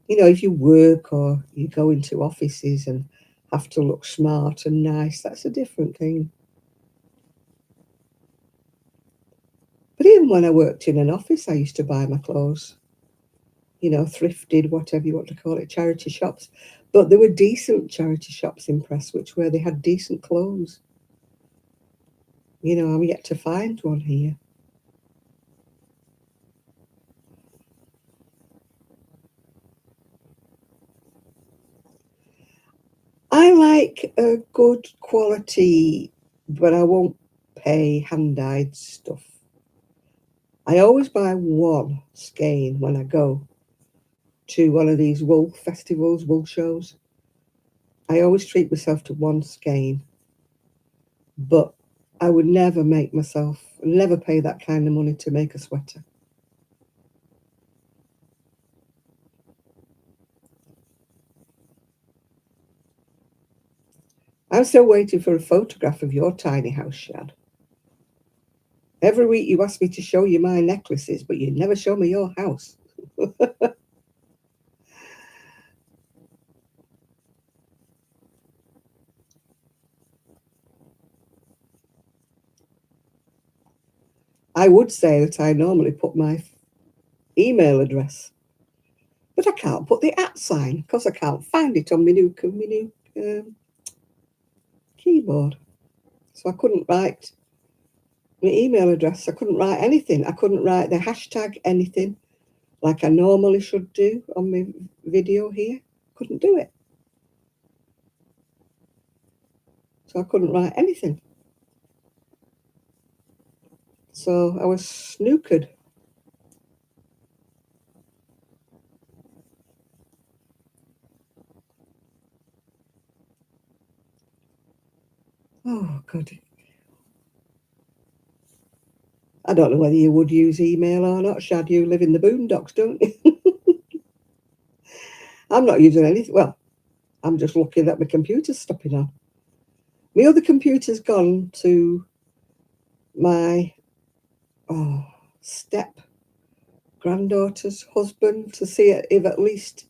You know, if you work or you go into offices and have to look smart and nice, that's a different thing. But even when I worked in an office, I used to buy my clothes, you know, thrifted, whatever you want to call it, charity shops. But there were decent charity shops in Prestwich where they had decent clothes. You know, I'm yet to find one here. I like a good quality, but I won't pay hand-dyed stuff. I always buy one skein when I go to one of these wool festivals, wool shows. I always treat myself to one skein, but I would never make myself, never pay that kind of money to make a sweater. I'm still waiting for a photograph of your tiny house, Shad. Every week you ask me to show you my necklaces, but you never show me your house. I would say that I normally put my email address, but I can't put the at sign because I can't find it on my new keyboard. So I couldn't write my email address. I couldn't write anything. I couldn't write the hashtag anything like I normally should do on my video here. Couldn't do it. So I couldn't write anything. So I was snookered. Oh, God. I don't know whether you would use email or not, Shad. You live in the boondocks, don't you? I'm not using anything. Well, I'm just looking that my computer's stopping on. My other computer's gone to my step granddaughter's husband to see if at least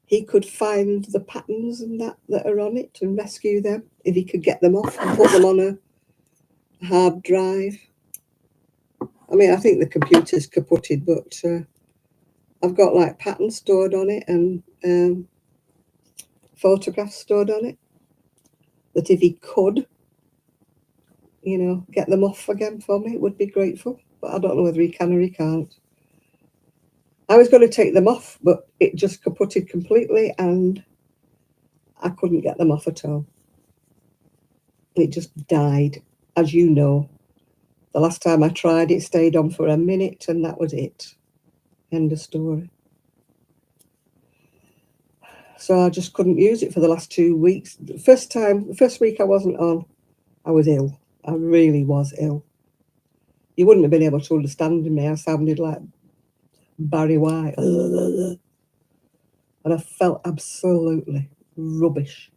he could find the patterns and that are on it and rescue them. If he could get them off and put them on a hard drive. I mean, I think the computer's kaputted, but I've got like patterns stored on it and photographs stored on it. That if he could, you know, get them off again for me, it would be grateful. But I don't know whether he can or he can't. I was going to take them off, but it just kaputted completely and I couldn't get them off at all. It just died, as you know. The last time I tried, it stayed on for a minute and that was it. End of story. So I just couldn't use it for the last 2 weeks. The first week I wasn't on, I was ill. I really was ill. You wouldn't have been able to understand me. I sounded like Barry White. And I felt absolutely rubbish.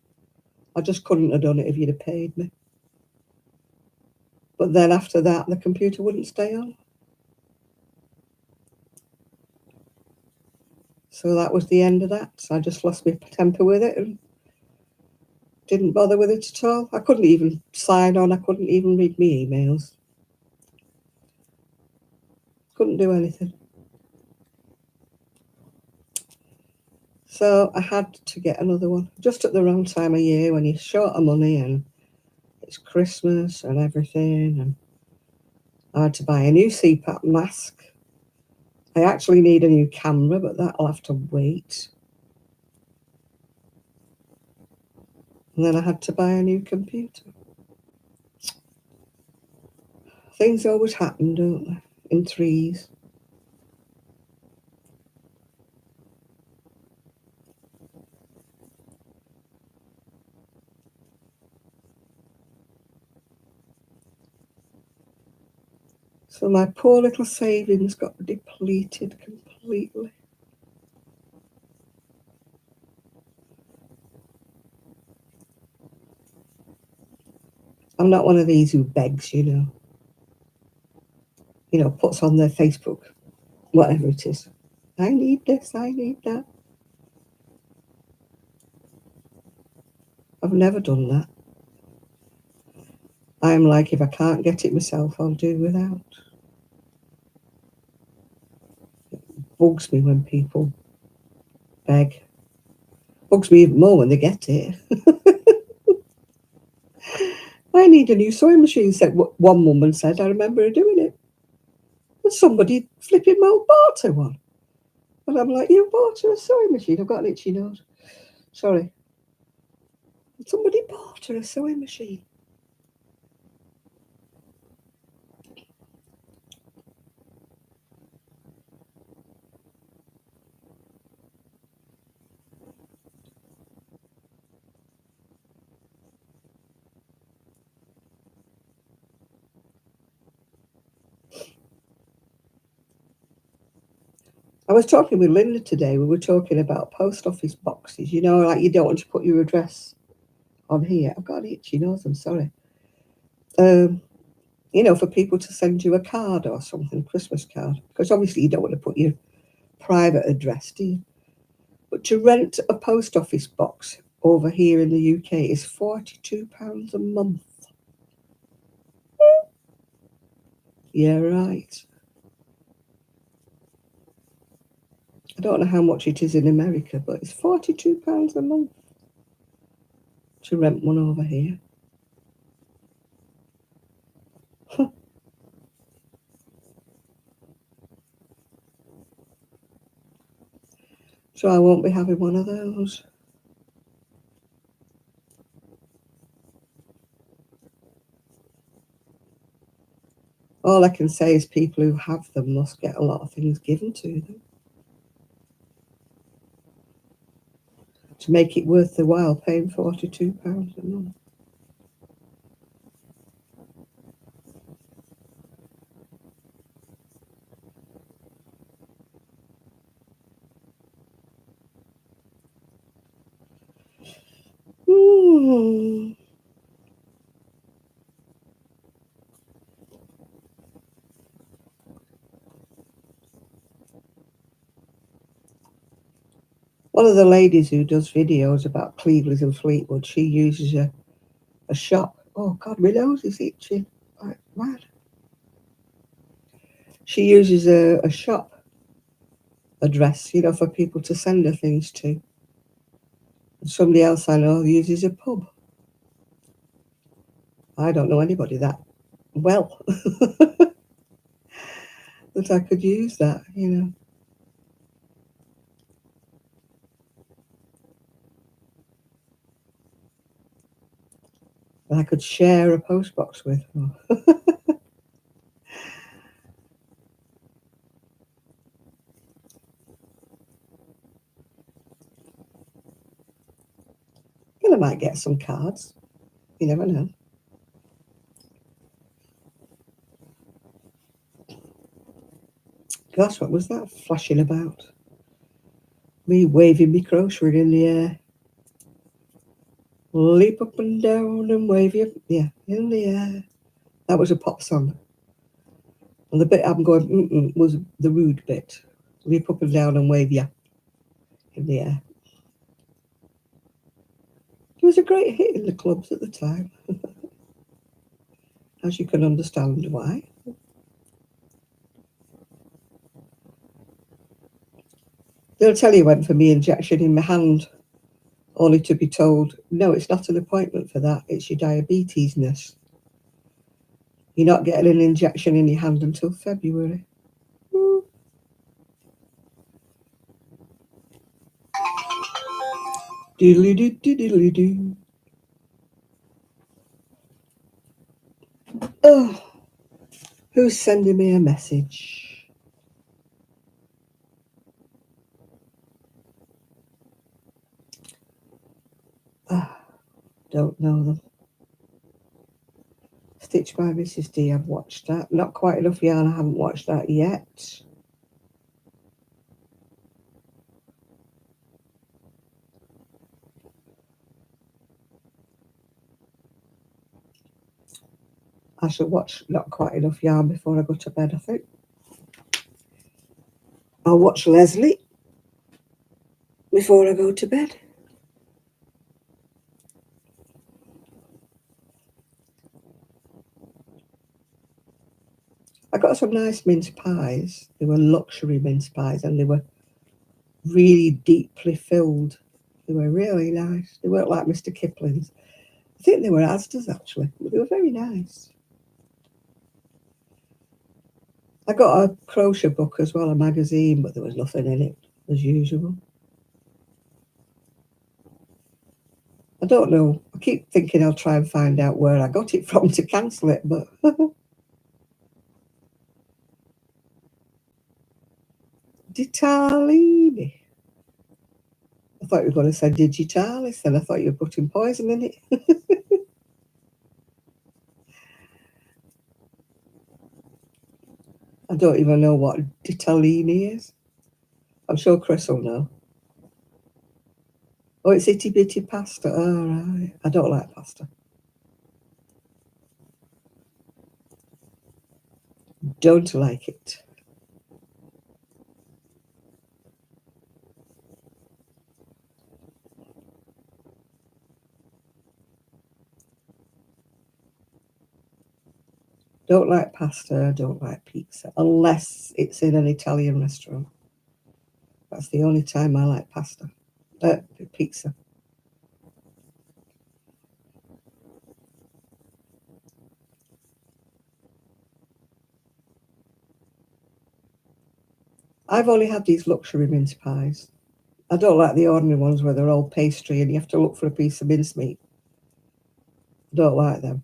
I just couldn't have done it if you'd have paid me. But then after that, the computer wouldn't stay on. So that was the end of that. So I just lost my temper with it and didn't bother with it at all. I couldn't even sign on. I couldn't even read my emails. Couldn't do anything. So I had to get another one just at the wrong time of year when you're short of money and it's Christmas and everything. And I had to buy a new CPAP mask. I actually need a new camera, but that'll have to wait. And then I had to buy a new computer. Things always happen, don't they? In threes. So my poor little savings got depleted completely. I'm not one of these who begs, you know. puts on their Facebook, whatever it is. I need this, I need that. I've never done that. I'm like, if I can't get it myself, I'll do without. Bugs me when people beg. Bugs me even more when they get it. I need a new sewing machine, said one woman said. I remember her doing it. And somebody flipping well bought her one. And I'm like, you bought her a sewing machine? I've got an itchy nose. Sorry. Somebody bought her a sewing machine. I was talking with Linda today. We were talking about post office boxes. Like you don't want to put your address on here. I've got an itchy nose. I'm sorry. For people to send you a card or something, a Christmas card. Because obviously you don't want to put your private address, do you? But to rent a post office box over here in the UK is £42 a month. Yeah, right. I don't know how much it is in America, but it's £42 a month to rent one over here. So I won't be having one of those. All I can say is people who have them must get a lot of things given to them to make it worth the while paying £42 a month. Hmm. One of the ladies who does videos about Cleveland and Fleetwood, she uses a shop. Oh God, my nose is itching. Like mad. She uses a shop address, for people to send her things to. And somebody else I know uses a pub. I don't know anybody that well that I could use that. And I could share a postbox with. Well, I might get some cards. You never know. Gosh, what was that flashing about? Me waving me crochet in the air. Leap up and down and wave you, yeah, in the air. That was a pop song. And the bit I'm going was the rude bit. Leap up and down and wave you in the air. It was a great hit in the clubs at the time, as you can understand why. They'll tell you when for me injection in my hand, only to be told, no, it's not an appointment for that. It's your diabetes nurse. You're not getting an injection in your hand until February. Diddly doo diddly doo. Oh, who's sending me a message? Don't know them. Stitched by Mrs. D, I've watched that. Not quite enough yarn, I haven't watched that yet. I shall watch not quite enough yarn before I go to bed, I think. I'll watch Leslie before I go to bed. I got some nice mince pies. They were luxury mince pies and they were really deeply filled. They were really nice. They weren't like Mr. Kipling's. I think they were Asda's actually, but they were very nice. I got a crochet book as well, a magazine, but there was nothing in it as usual. I don't know. I keep thinking I'll try and find out where I got it from to cancel it, but Ditalini. I thought you were going to say digitalis, then I thought you were putting poison in it. I don't even know what ditalini is. I'm sure Chris will know. Oh, it's itty bitty pasta. Oh, right. I don't like pasta. Don't like it. Don't like pasta, don't like pizza, unless it's in an Italian restaurant. That's the only time I like pasta. Pizza. I've only had these luxury mince pies. I don't like the ordinary ones where they're all pastry and you have to look for a piece of mincemeat. I don't like them.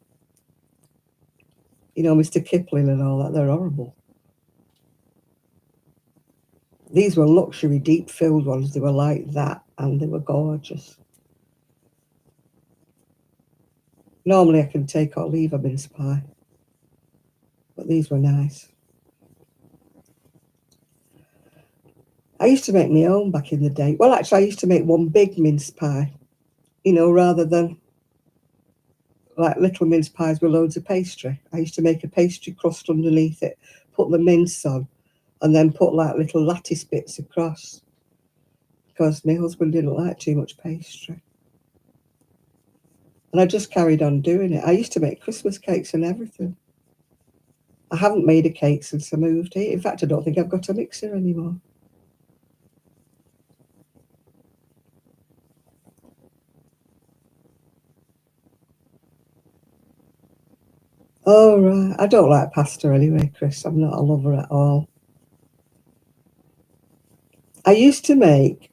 You know, Mr. Kipling and all that, they're horrible. These were luxury, deep filled ones. They were like that and they were gorgeous. Normally I can take or leave a mince pie, but these were nice. I used to make my own back in the day. Well, actually, I used to make one big mince pie, you know, rather than like little mince pies with loads of pastry. I used to make a pastry crust underneath it, put the mince on, and then put like little lattice bits across because my husband didn't like too much pastry. And I just carried on doing it. I used to make Christmas cakes and everything. I haven't made a cake since I moved here. In fact, I don't think I've got a mixer anymore. Oh, right. I don't like pasta anyway, Chris. I'm not a lover at all. I used to make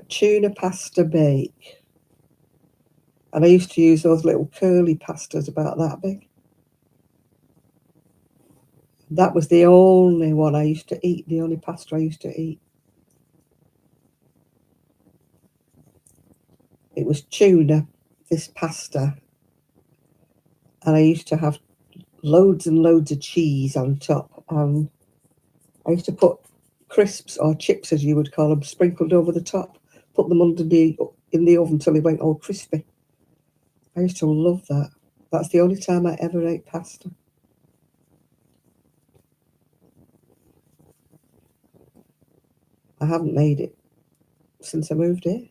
tuna pasta bake, and I used to use those little curly pastas about that big. That was the only one I used to eat, the only pasta I used to eat. It was tuna, this pasta, and I used to have loads and loads of cheese on top. I used to put crisps or chips, as you would call them, sprinkled over the top, put them in the oven till they went all crispy. I used to love that. That's the only time I ever ate pasta. I haven't made it since I moved here.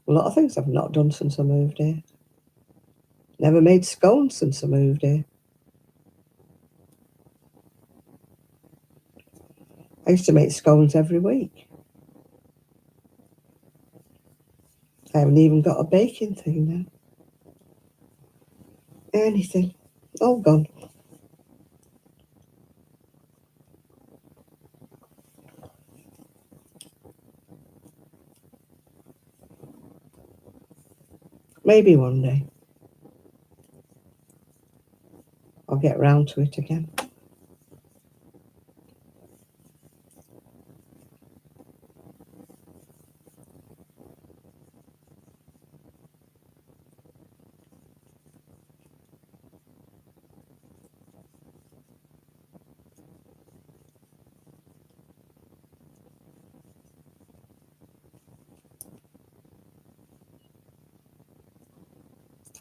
A lot of things I've not done since I moved here. Never made scones since I moved here. I used to make scones every week. I haven't even got a baking thing now. Anything. All gone. Maybe one day I'll get round to it again.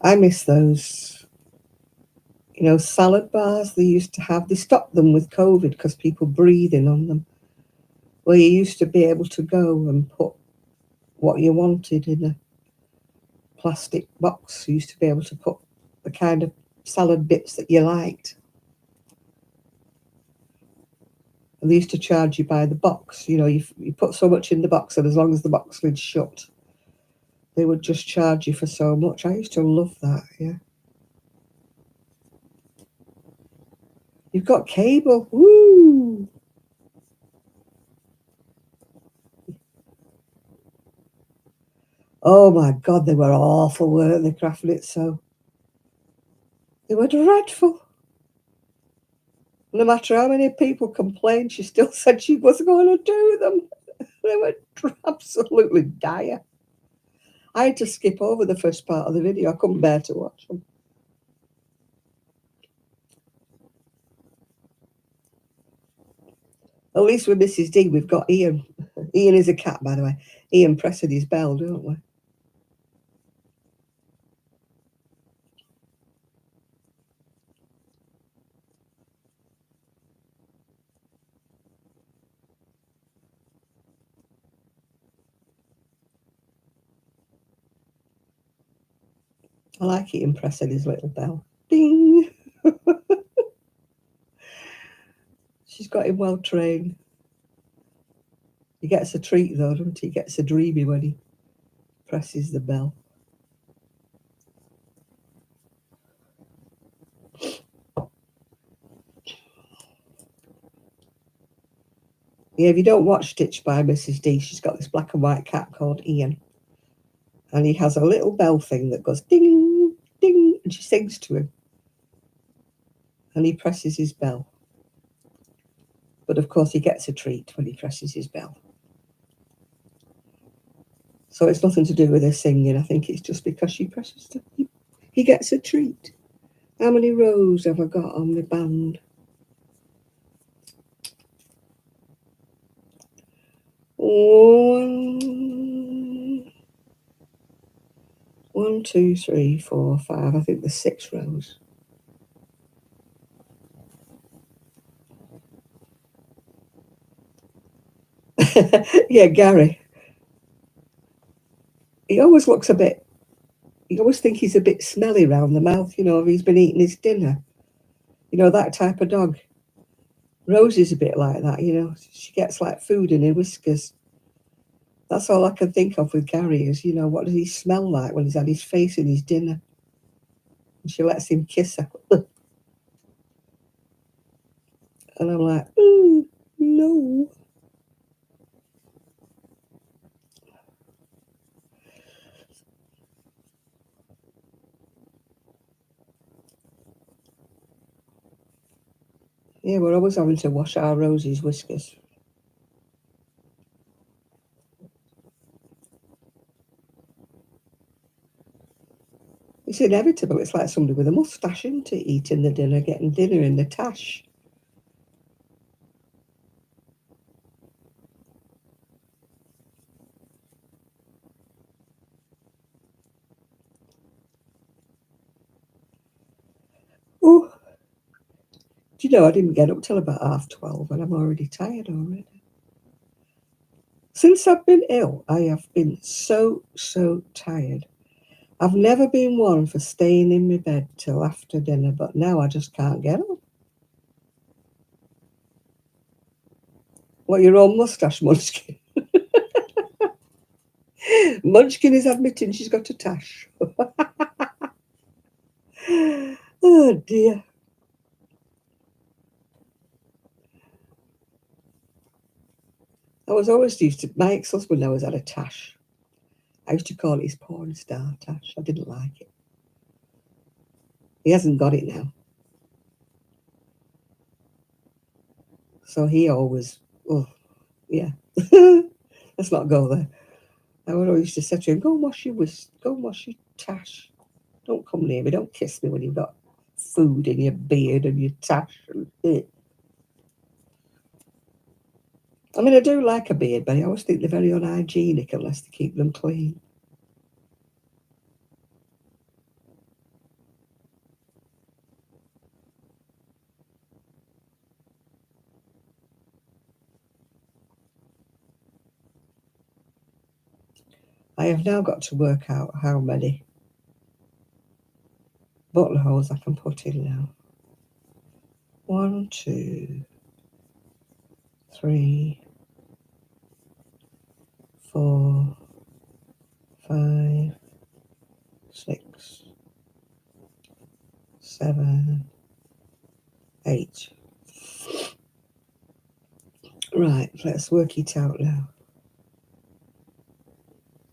I miss those You know, salad bars they used to have, they stopped them with COVID because people breathing on them. Where you used to be able to go and put what you wanted in a plastic box. You used to be able to put the kind of salad bits that you liked. And they used to charge you by the box. You know, you put so much in the box, and as long as the box lid's shut, they would just charge you for so much. I used to love that, yeah. You've got cable. Woo! Oh my God, they were awful, weren't they, crafting it so? They were dreadful. No matter how many people complained, she still said she wasn't going to do them. They were absolutely dire. I had to skip over the first part of the video. I couldn't bear to watch them. At least with Mrs. D, we've got Ian. Ian is a cat, by the way. Ian pressing his bell, don't we? I like Ian pressing his little bell. Ding! She's got him well trained. He gets a treat, though, doesn't he? He gets a dreamy when he presses the bell. Yeah, if you don't watch Stitched by Mrs. D, she's got this black and white cat called Ian. And he has a little bell thing that goes ding, ding, and she sings to him. And he presses his bell. But of course, he gets a treat when he presses his bell. So it's nothing to do with her singing. I think it's just because she presses the... He gets a treat. How many rows have I got on my band? One, two, three, four, five. I think there's 6 rows. Yeah, Gary. He always looks a bit... You always think he's a bit smelly round the mouth, you know, if he's been eating his dinner. You know, that type of dog. Rosie's a bit like that, you know. She gets like food in her whiskers. That's all I can think of with Gary is, you know, what does he smell like when he's had his face in his dinner? And she lets him kiss her. And I'm like, no. Yeah, we're always having to wash our Rosie's whiskers. It's inevitable. It's like somebody with a moustache, isn't it? Eating the dinner, getting dinner in the tash. Oh, do you know, I didn't get up till about 12:30 and I'm already tired already. Since I've been ill, I have been so tired. I've never been one for staying in my bed till after dinner, but now I just can't get up. What, your own moustache, Munchkin? Munchkin is admitting she's got a tash. Oh dear. I was always used to, my ex-husband always had a tash. I used to call it his porn star tash. I didn't like it. He hasn't got it now. So he always, oh, yeah. Let's not go there. I would always just say to him, go and wash your go and wash your tash. Don't come near me. Don't kiss me when you've got food in your beard and your tash. I mean, I do like a beard, but I always think they're very unhygienic unless they keep them clean. I have now got to work out how many buttonholes I can put in now. 1, 2, 3, 4, 5, 6, 7, 8. Right, let's work it out now.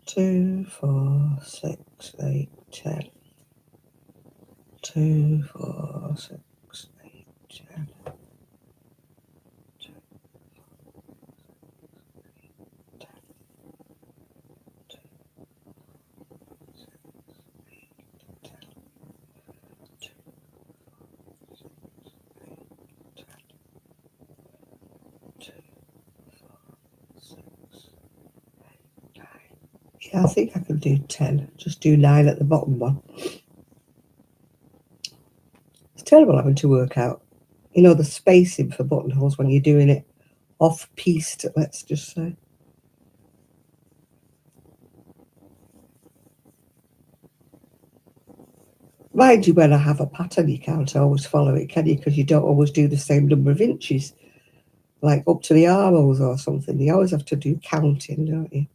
2, 4, 6, 8, 10. 2, 4, 6, 8, 10. Yeah, I think I can do 10. Just do 9 at the bottom one. It's terrible having to work out, the spacing for buttonholes when you're doing it off-piste, let's just say. Mind you, when I have a pattern, you can't always follow it, can you? Because you don't always do the same number of inches, like up to the armholes or something. You always have to do counting, don't you,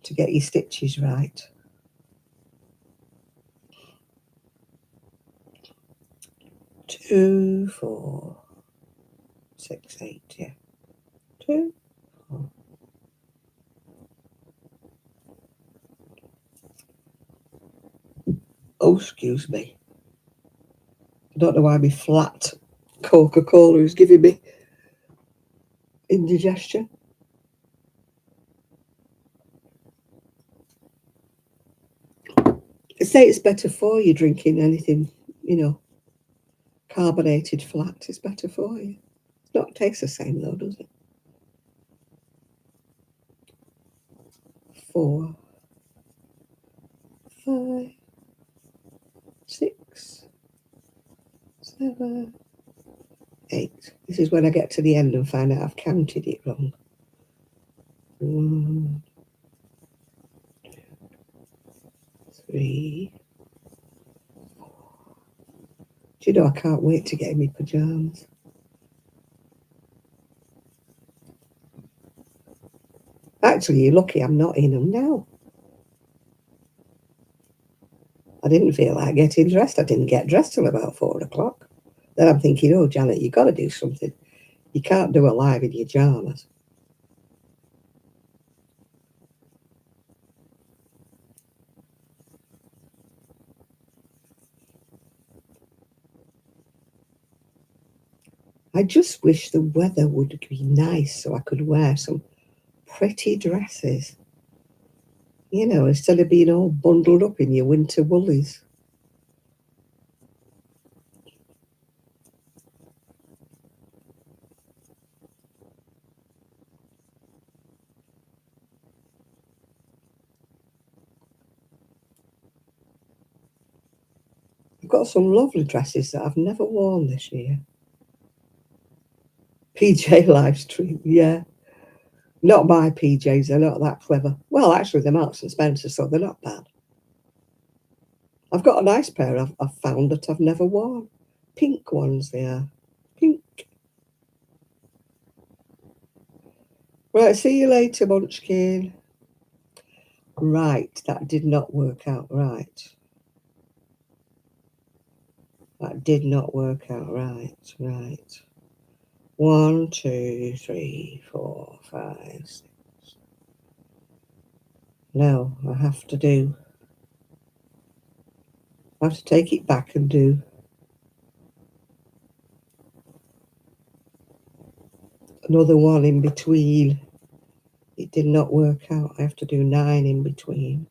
to get your stitches right. 2, 4, 6, 8, yeah. 2, 4. Oh, excuse me. I don't know why my flat Coca-Cola is giving me indigestion. They say it's better for you drinking anything, carbonated flat. It's better for you. It's not taste the same though, does it? 4, 5, 6, 7, 8. This is when I get to the end and find out I've counted it wrong. 1, 3, 4. Do you know, I can't wait to get in my pyjamas. Actually, you're lucky I'm not in them now. I didn't feel like getting dressed. I didn't get dressed till about 4 o'clock. Then I'm thinking, oh, Janet, you've got to do something. You can't do a live in your pyjamas. I just wish the weather would be nice so I could wear some pretty dresses. Instead of being all bundled up in your winter woolies. I've got some lovely dresses that I've never worn this year. PJ live stream, yeah. Not my PJs, they're not that clever. Well, actually, they're Marks and Spencer, so they're not bad. I've got a nice pair I've found that I've never worn. Pink ones, they are. Pink. Right, see you later, Munchkin. Right, that did not work out right. That did not work out right. Right. 1, 2, 3, 4, 5, 6. No, I have to take it back and do another one in between. It did not work out. I have to do 9 in between.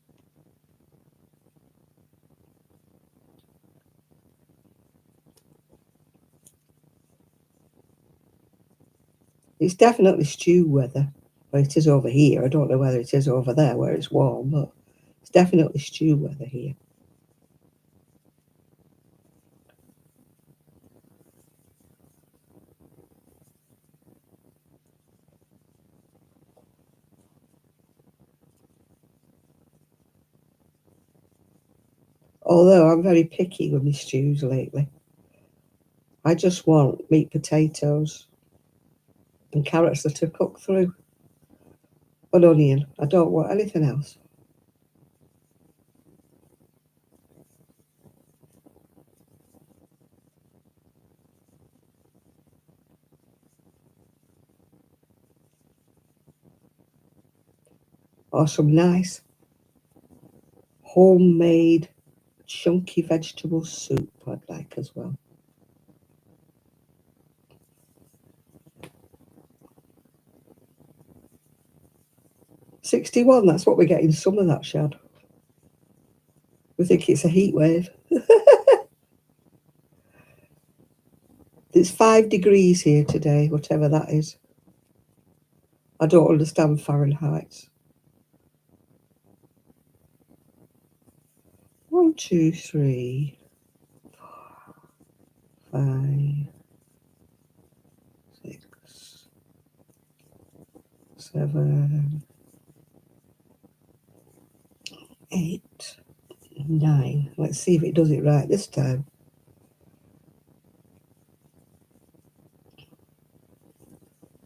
It's definitely stew weather. Well, it is over here. I don't know whether it is over there where it's warm, but it's definitely stew weather here. Although I'm very picky with my stews lately. I just want meat, potatoes, and carrots that are cooked through. An onion. I don't want anything else. Or some nice homemade chunky vegetable soup I'd like as well. '61, that's what we get in summer, that shad. We think it's a heat wave. It's 5 degrees here today, whatever that is. I don't understand Fahrenheit. 1, 2, 3, 5, 6, 7, 8, 9. Let's see if it does it right this time.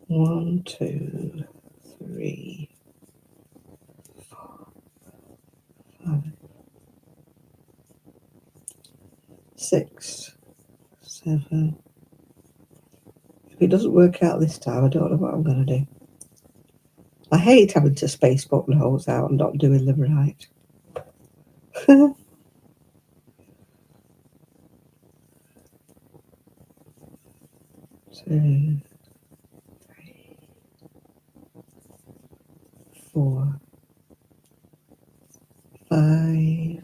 1, 2, 3, 4, 5, 6, 7. If it doesn't work out this time, I don't know what I'm going to do. I hate having to space buttonholes out and not doing them right. 2, 3, 4, 5,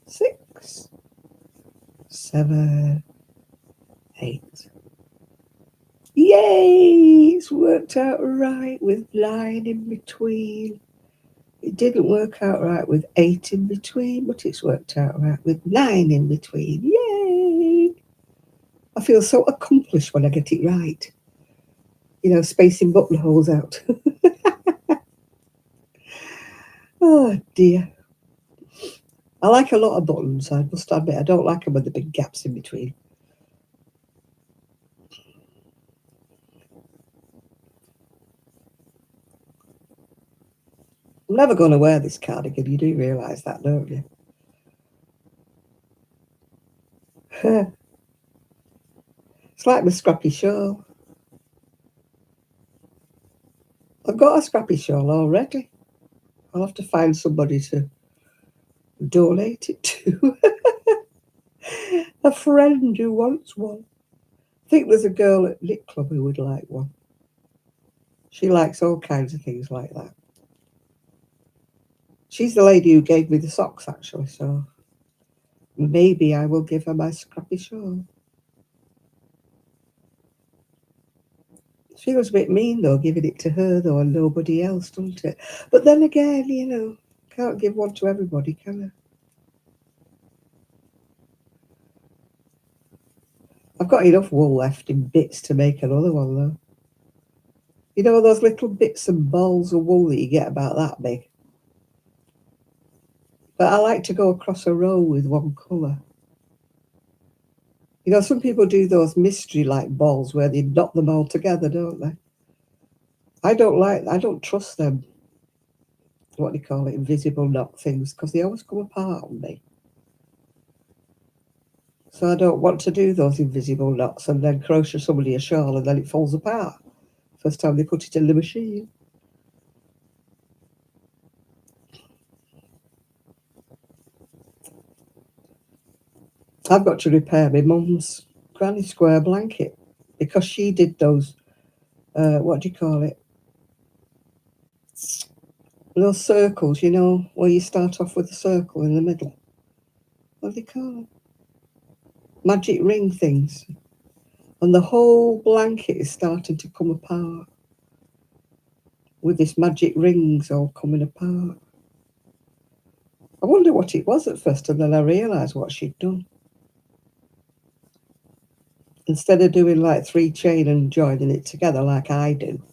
6, 7, 8. Yay! It's worked out right with 9 in between. It didn't work out right with 8 in between, but it's worked out right with 9 in between. Yay! I feel so accomplished when I get it right. You know, spacing buttonholes out. Oh dear. I like a lot of buttons, I must admit. I don't like them with the big gaps in between. I'm never going to wear this cardigan. You do realise that, don't you? It's like my scrappy shawl. I've got a scrappy shawl already. I'll have to find somebody to donate it to. A friend who wants one. I think there's a girl at Knit Club who would like one. She likes all kinds of things like that. She's the lady who gave me the socks, actually, so maybe I will give her my scrappy shawl. Feels a bit mean, though, giving it to her, though, and nobody else, doesn't it? But then again, you know, can't give one to everybody, can I? I've got enough wool left in bits to make another one, though. You know those little bits and balls of wool that you get about that big? But I like to go across a row with one colour. You know, some people do those mystery-like balls where they knot them all together, don't they? I don't trust them, what do you call it, invisible knot things, because they always come apart on me. So I don't want to do those invisible knots and then crochet somebody a shawl and then it falls apart. First time they put it in the machine. I've got to repair my mum's granny square blanket because she did those, what do you call it? Those circles, you know, where you start off with a circle in the middle. What do they call them? Magic ring things. And the whole blanket is starting to come apart with this magic rings all coming apart. I wonder what it was at first, and then I realised what she'd done. Instead of doing like 3 chain and joining it together like I do,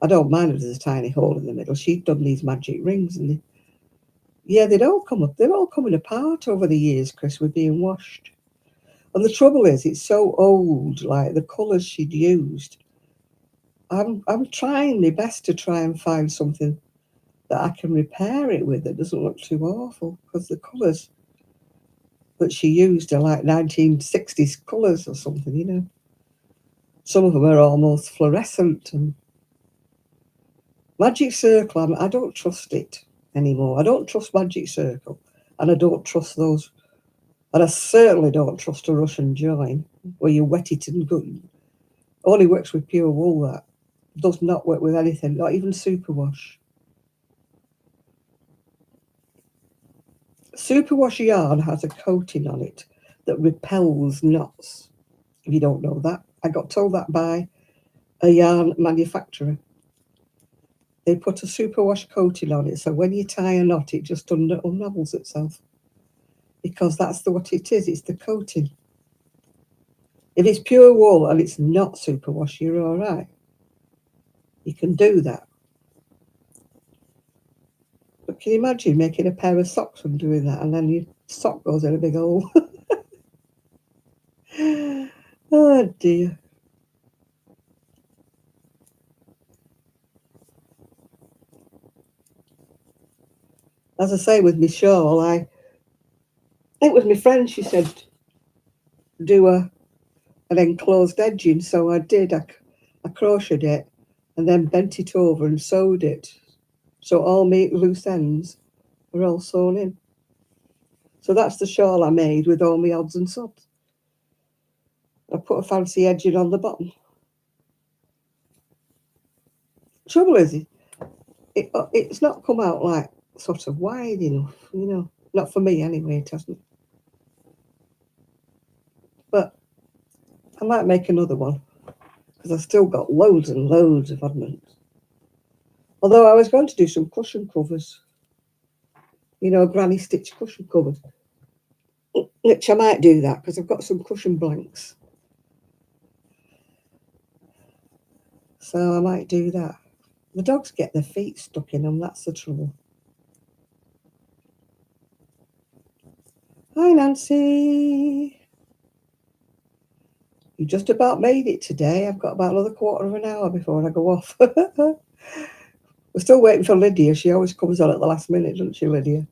I don't mind if there's a tiny hole in the middle. She'd done these magic rings, and Yeah, they'd all come up. They're all coming apart over the years, Chris, with being washed. And the trouble is, it's so old. Like the colours she'd used. I'm trying my best to try and find something that I can repair it with that doesn't look too awful, because the colours that she used are like 1960s colours or something, you know. Some of them are almost fluorescent. And Magic Circle, I don't trust it anymore. I don't trust Magic Circle, and I don't trust those, and I certainly don't trust a Russian join where you wet it and go. Only works with pure wool. That does not work with anything, not even superwash. Superwash yarn has a coating on it that repels knots. If you don't know that, I got told that by a yarn manufacturer. They put a superwash coating on it, so when you tie a knot, it just unravels itself. Because that's what it is. It's the coating. If it's pure wool and it's not superwash, you're all right. You can do that. But can you imagine making a pair of socks from doing that, and then your sock goes in a big hole? Oh dear. As I say with my shawl, it was my friend. She said do an enclosed edging, so I did. I crocheted it and then bent it over and sewed it, so all my loose ends are all sewn in. So that's the shawl I made with all my odds and sods. I put a fancy edging on the bottom. Trouble is, it's not come out like sort of wide enough, you know. Not for me anyway, it hasn't. But I might make another one because I've still got loads and loads of oddments. Although I was going to do some cushion covers, you know, granny stitch cushion covers, which I might do that because I've got some cushion blanks. So I might do that. The dogs get their feet stuck in them, that's the trouble. Hi, Nancy. You just about made it today. I've got about another quarter of an hour before I go off. We're still waiting for Lydia. She always comes on at the last minute, doesn't she, Lydia?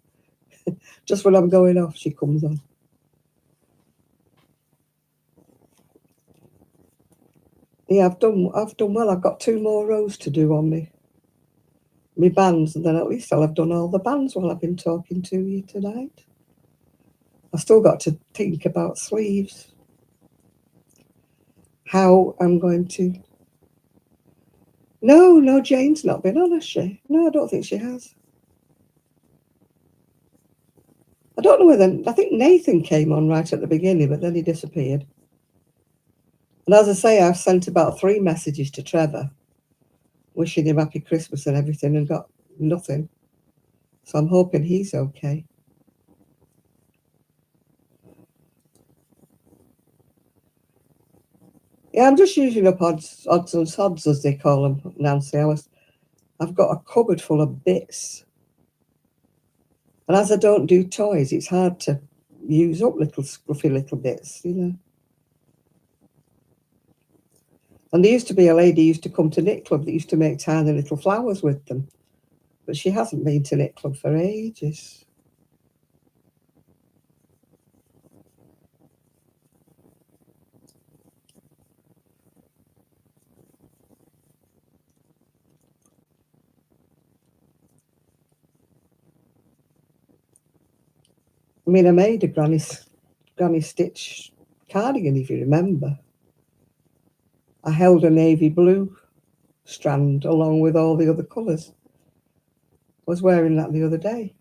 Just when I'm going off, she comes on. Yeah, I've done well. I've got 2 more rows to do on me bands, and then at least I'll have done all the bands while I've been talking to you tonight. I've still got to think about sleeves. How I'm going to. No, Jane's not been on, has she? No, I don't think she has. I don't know whether. I think Nathan came on right at the beginning, but then he disappeared. And as I say, I've sent about 3 messages to Trevor, wishing him happy Christmas and everything, and got nothing. So I'm hoping he's okay. Yeah, I'm just using up odds and sods, as they call them, Nancy. I've got a cupboard full of bits. And as I don't do toys, it's hard to use up little scruffy little bits, you know. And there used to be a lady who used to come to Knit Club that used to make tiny little flowers with them. But she hasn't been to Knit Club for ages. I mean, I made a granny stitch cardigan, if you remember. I held a navy blue strand along with all the other colours. I was wearing that the other day.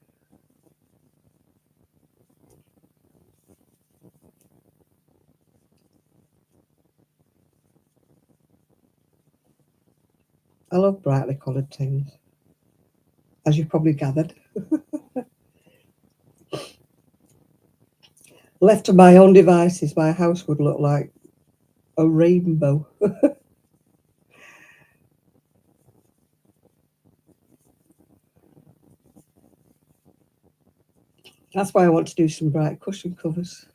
I love brightly coloured things, as you probably gathered. Left to my own devices, my house would look like a rainbow. That's why I want to do some bright cushion covers.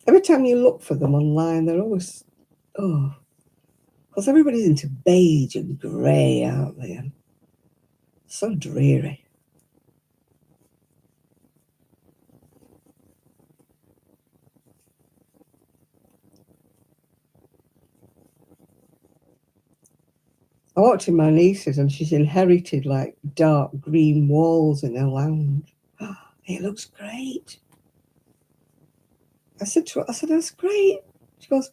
Every time you look for them online, they're always, oh, because everybody's into beige and grey, aren't they? And so dreary. I walked in my niece's and she's inherited like dark green walls in her lounge. It looks great. I said to her, I said, that's great. She goes,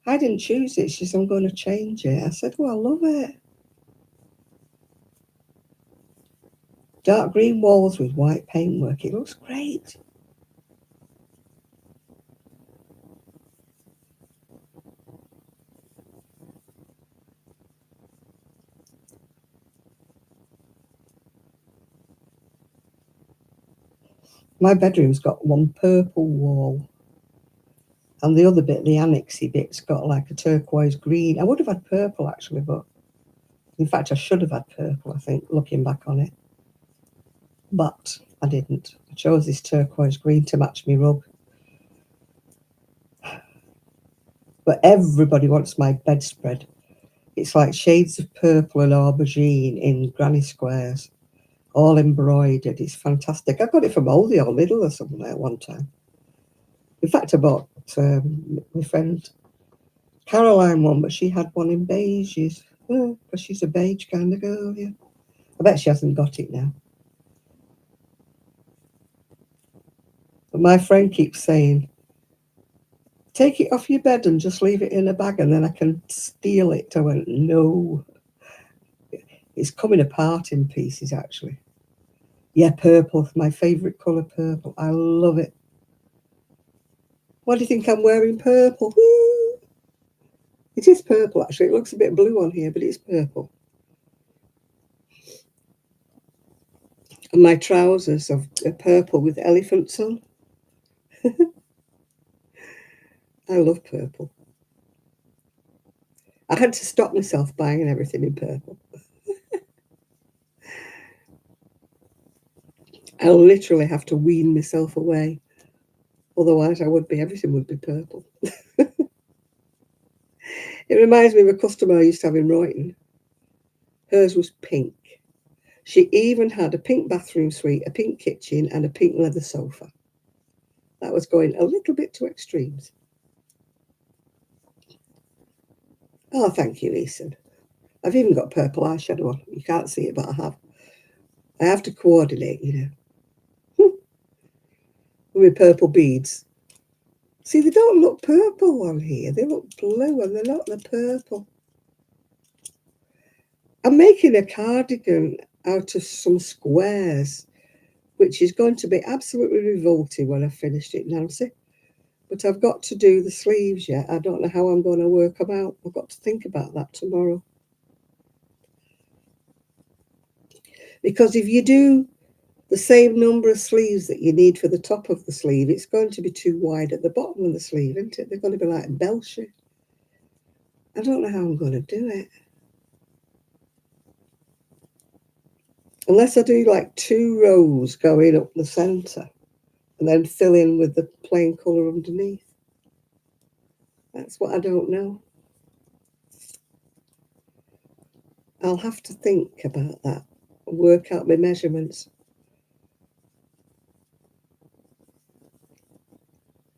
I didn't choose it. She said, I'm going to change it. I said, well, I love it. Dark green walls with white paintwork. It looks great. My bedroom's got one purple wall, and the other bit, the annexy bit's got like a turquoise green. I would have had purple actually, but in fact, I should have had purple, I think, looking back on it. But I didn't. I chose this turquoise green to match my rug. But everybody wants my bedspread. It's like shades of purple and aubergine in granny squares, all embroidered. It's fantastic. I got it from Aldi or Lidl or something like that one time. In fact, I bought my friend Caroline one, but she had one in beiges. Because she's a beige kind of girl, yeah. I bet she hasn't got it now. But my friend keeps saying, take it off your bed and just leave it in a bag and then I can steal it. I went, no. It's coming apart in pieces, actually. Yeah, purple, my favourite colour, purple. I love it. Why do you think I'm wearing purple? Woo! It is purple, actually. It looks a bit blue on here, but it's purple. And my trousers are purple with elephants on. I love purple. I had to stop myself buying everything in purple. I literally have to wean myself away. Otherwise, everything would be purple. It reminds me of a customer I used to have in Royton. Hers was pink. She even had a pink bathroom suite, a pink kitchen, and a pink leather sofa. That was going a little bit to extremes. Oh, thank you, Ethan. I've even got purple eyeshadow on. You can't see it, but I have. I have to coordinate, with purple beads. See, they don't look purple on here. They look blue and they're not the purple. I'm making a cardigan out of some squares, which is going to be absolutely revolting when I've finished it, Nancy. But I've got to do the sleeves yet. I don't know how I'm going to work them out. I've got to think about that tomorrow. Because if you do the same number of sleeves that you need for the top of the sleeve, it's going to be too wide at the bottom of the sleeve, isn't it? They're going to be like bell shape. I don't know how I'm going to do it. Unless I do like 2 rows going up the centre and then fill in with the plain colour underneath. That's what I don't know. I'll have to think about that, work out my measurements.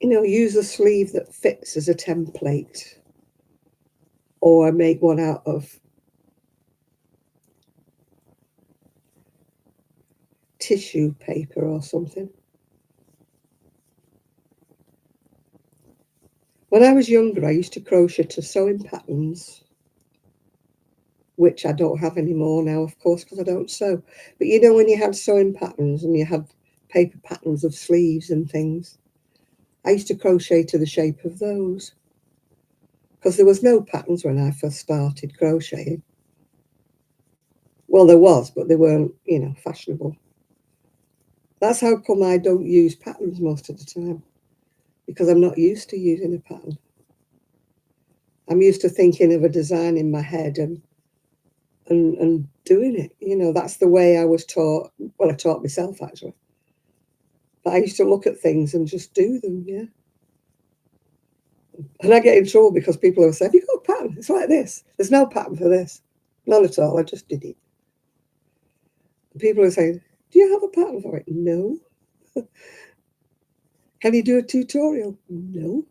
Use a sleeve that fits as a template, or make one out of tissue paper or something. When I was younger, I used to crochet to sewing patterns, which I don't have anymore now, of course, because I don't sew. But when you had sewing patterns and you had paper patterns of sleeves and things, I used to crochet to the shape of those. Because there was no patterns when I first started crocheting. Well, there was, but they weren't, fashionable. That's how come I don't use patterns most of the time, because I'm not used to using a pattern. I'm used to thinking of a design in my head and and doing it. You know, that's the way I was taught. Well, I taught myself actually. But I used to look at things and just do them, yeah. And I get in trouble because people have said, "Have you got a pattern? It's like this. There's no pattern for this." None at all. I just did it. And people are saying, "Do you have a pattern for it?" No. Can you do a tutorial? No.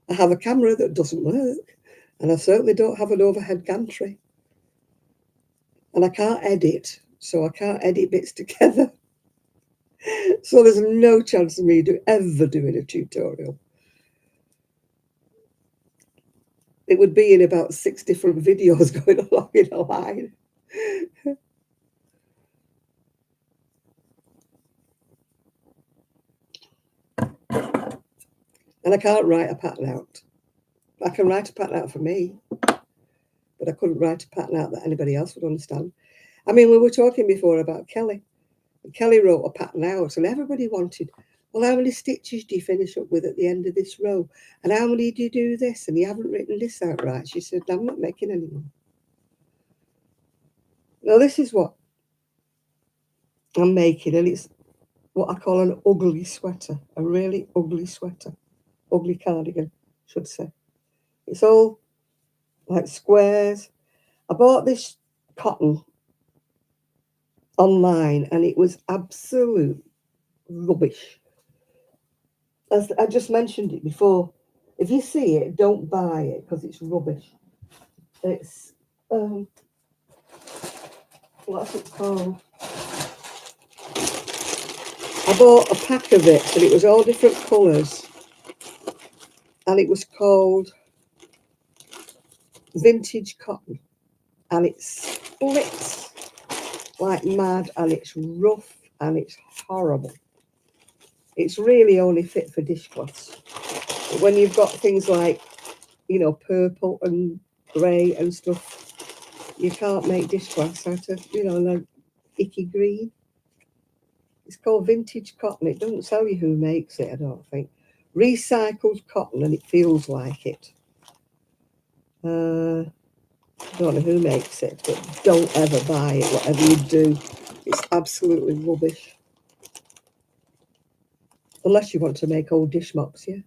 I have a camera that doesn't work. And I certainly don't have an overhead gantry. And I can't edit. So I can't edit bits together. So there's no chance of me ever doing a tutorial. It would be in about 6 different videos going along in a line. And I can't write a pattern out. I can write a pattern out for me, but I couldn't write a pattern out that anybody else would understand. I mean, we were talking before about Kelly. Kelly wrote a pattern out, and everybody wanted, well, how many stitches do you finish up with at the end of this row? And how many do you do this? And you haven't written this out right. She said, I'm not making any more. Now, this is what I'm making, and it's what I call an ugly sweater, a really ugly sweater, ugly cardigan, I should say. It's all like squares. I bought this cotton online, and it was absolute rubbish. As I just mentioned it before, if you see it, don't buy it because it's rubbish. It's what's it called? I bought a pack of it, and it was all different colours, and it was called vintage cotton, and it splits like mad, and it's rough, and it's horrible. It's really only fit for dishcloths. But when you've got things like, you know, purple and grey and stuff, you can't make dishcloths out of, you know, like icky green. It's called vintage cotton. It doesn't tell you who makes it, I don't think. Recycled cotton, and it feels like it. I don't know who makes it, but don't ever buy it, whatever you do. It's absolutely rubbish. Unless you want to make old dish mops, yeah.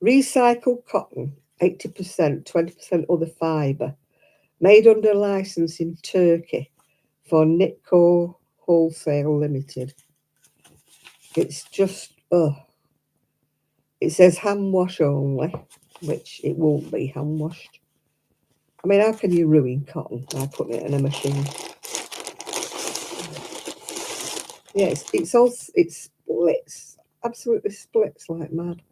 Recycled cotton, 80%, 20% other fibre. Made under license in Turkey for Decor Wholesale Limited. It's just, it says hand wash only, which it won't be hand washed. I mean, how can you ruin cotton by putting it in a machine? Yeah, it splits, absolutely splits like mad.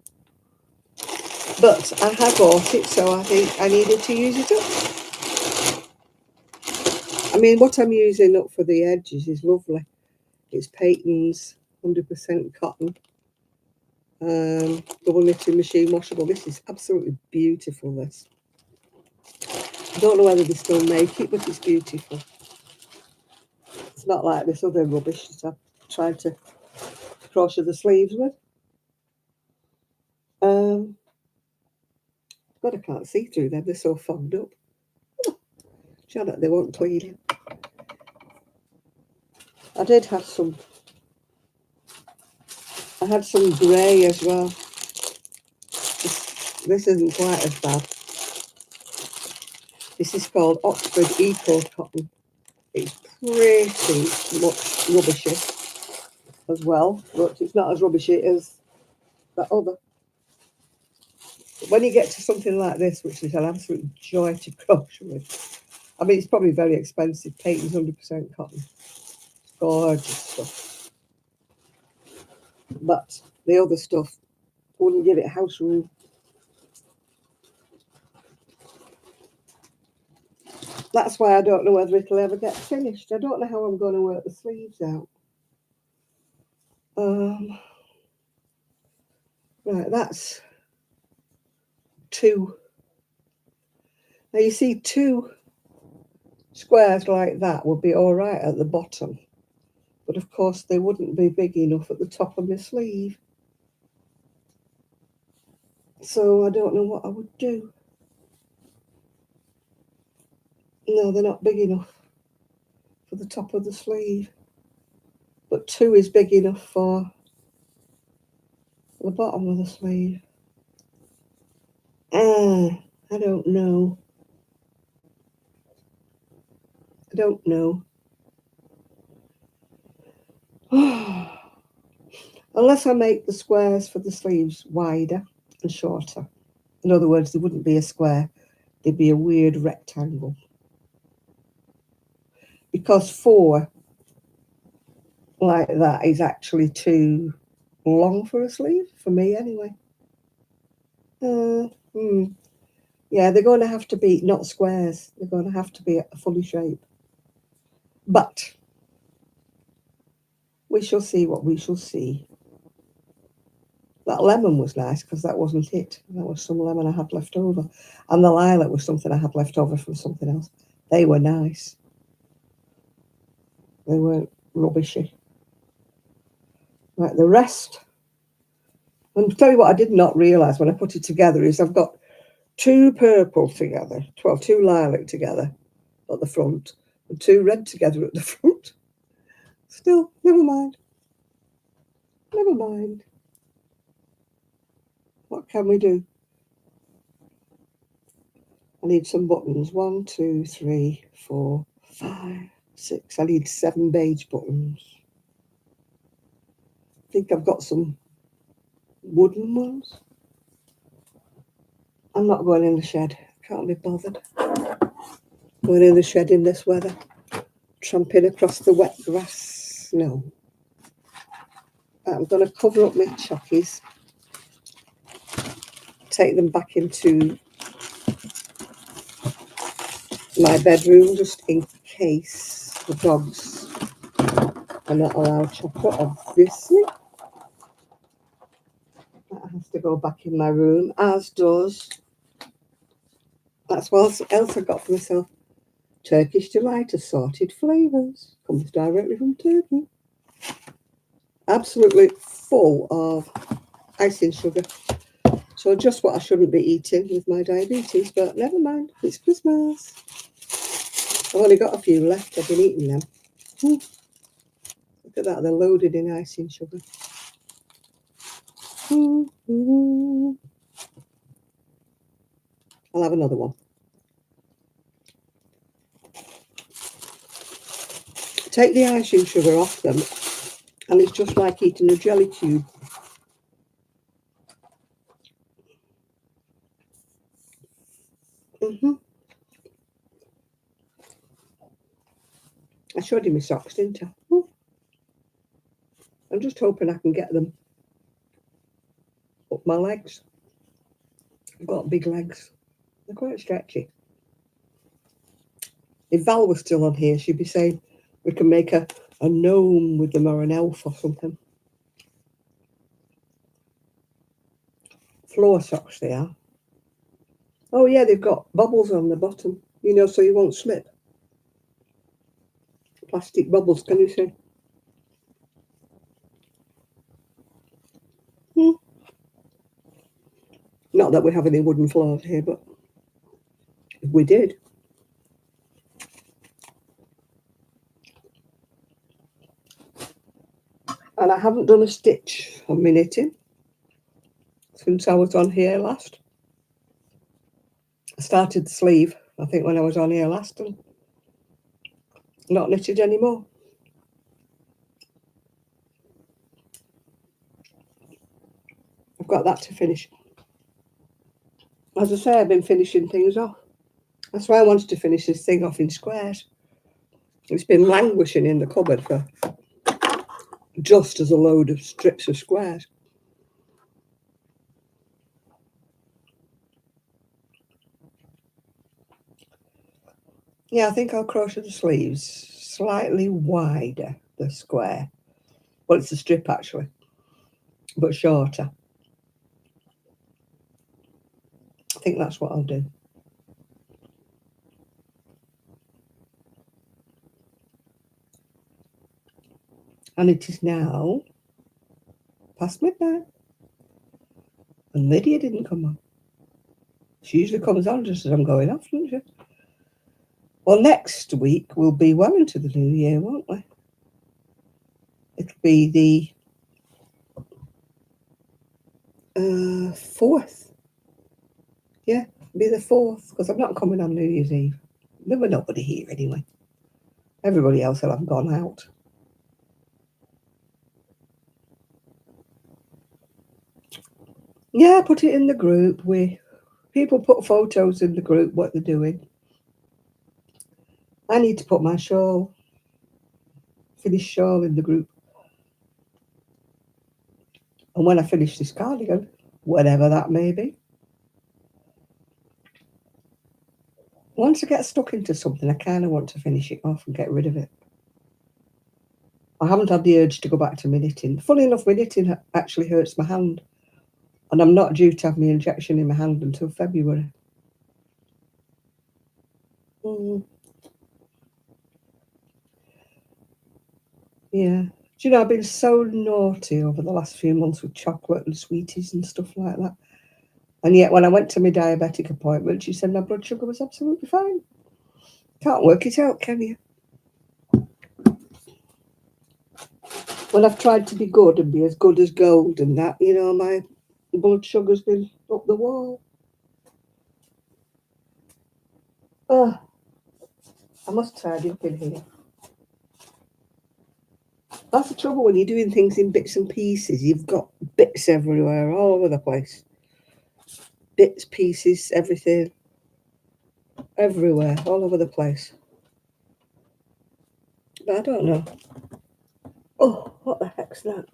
But I have bought it, so I think I needed to use it up. I mean, what I'm using up for the edges is lovely. It's Peyton's 100% cotton, double knitting machine washable. This is absolutely beautiful, this. I don't know whether they still make it, but it's beautiful. It's not like this other rubbish that I've tried to crochet the sleeves with. God, I can't see through them. They're so fogged up. Janet, they won't clean it. I did have some. I had some grey as well. This isn't quite as bad. This is called Oxford Eco Cotton. It's pretty much rubbishy as well, but it's not as rubbishy as that other. But when you get to something like this, which is an absolute joy to crochet with, I mean, it's probably very expensive. Peyton's 100% cotton. It's gorgeous stuff. But the other stuff wouldn't give it house room. That's why I don't know whether it'll ever get finished. I don't know how I'm going to work the sleeves out. Right, that's 2. Now you see 2 squares like that would be all right at the bottom. But of course they wouldn't be big enough at the top of my sleeve. So I don't know what I would do. No, they're not big enough for the top of the sleeve. But 2 is big enough for the bottom of the sleeve. I don't know. I don't know. Unless I make the squares for the sleeves wider and shorter. In other words, there wouldn't be a square, there'd be a weird rectangle. Because 4 like that is actually too long for a sleeve, for me anyway. Yeah, they're going to have to be not squares, they're going to have to be a fully shape. But we shall see what we shall see. That lemon was nice because that wasn't it. That was some lemon I had left over. And the lilac was something I had left over from something else. They were nice. They weren't rubbishy. Right, the rest. And to tell you what I did not realise when I put it together is I've got 2 purple together, 2 lilac together at the front, and 2 red together at the front. Still, never mind. Never mind. What can we do? I need some buttons. 1, 2, 3, 4, 5, 6. I need 7 beige buttons. I think I've got some wooden ones. I'm not going in the shed. Can't be bothered. Going in the shed in this weather. Tramping across the wet grass. No. I'm going to cover up my chockies. Take them back into my bedroom just in case the dogs are not allowed chocolate, obviously. That has to go back in my room, as does, that's what else I got for myself. Turkish Delight assorted flavours. Comes directly from Turkey. Absolutely full of icing sugar. So just what I shouldn't be eating with my diabetes, but never mind, it's Christmas. I've only got a few left, I've been eating them. Look at that, they're loaded in icing sugar. I'll have another one. Take the icing sugar off them, and it's just like eating a jelly cube. I showed you my socks, didn't I? I'm just hoping I can get them up my legs. I've got big legs. They're quite stretchy. If Val was still on here, she'd be saying we can make a gnome with them or an elf or something. Floor socks they are. Oh yeah, they've got bubbles on the bottom, you know, so you won't slip. Plastic bubbles, can you see? Not that we have any wooden floors here, but if we did. And I haven't done a stitch on my knitting since I was on here last. I started the sleeve, I think, when I was on here last, and not knitted anymore. I've got that to finish. As I say, I've been finishing things off. That's why I wanted to finish this thing off in squares. It's been languishing in the cupboard for just as a load of strips of squares. Yeah, I think I'll crochet the sleeves slightly wider, the square. Well, it's a strip actually, but shorter. I think that's what I'll do. And it is now past midnight. And Lydia didn't come on. She usually comes on just as I'm going off, doesn't she? Well, next week we'll be well into the new year, won't we? It'll be the 4th. Yeah, it'll be the 4th, because I'm not coming on New Year's Eve. There were nobody here anyway. Everybody else will have gone out. Yeah, put it in the group. People put photos in the group, what they're doing. I need to put my finished shawl in the group. And when I finish this cardigan, whatever that may be, once I get stuck into something, I kind of want to finish it off and get rid of it. I haven't had the urge to go back to my knitting. Funny enough, my knitting actually hurts my hand. And I'm not due to have my injection in my hand until February. Yeah. Do you know, I've been so naughty over the last few months with chocolate and sweeties and stuff like that. And yet when I went to my diabetic appointment, she said my blood sugar was absolutely fine. Can't work it out, can you? When I've tried to be good and be as good as gold and that, you know, my blood sugar's been up the wall. Oh, I must tidy up in here. That's the trouble when you're doing things in bits and pieces. You've got bits everywhere, all over the place. Bits, pieces, everything. Everywhere, all over the place. But I don't know. Oh, what the heck's that?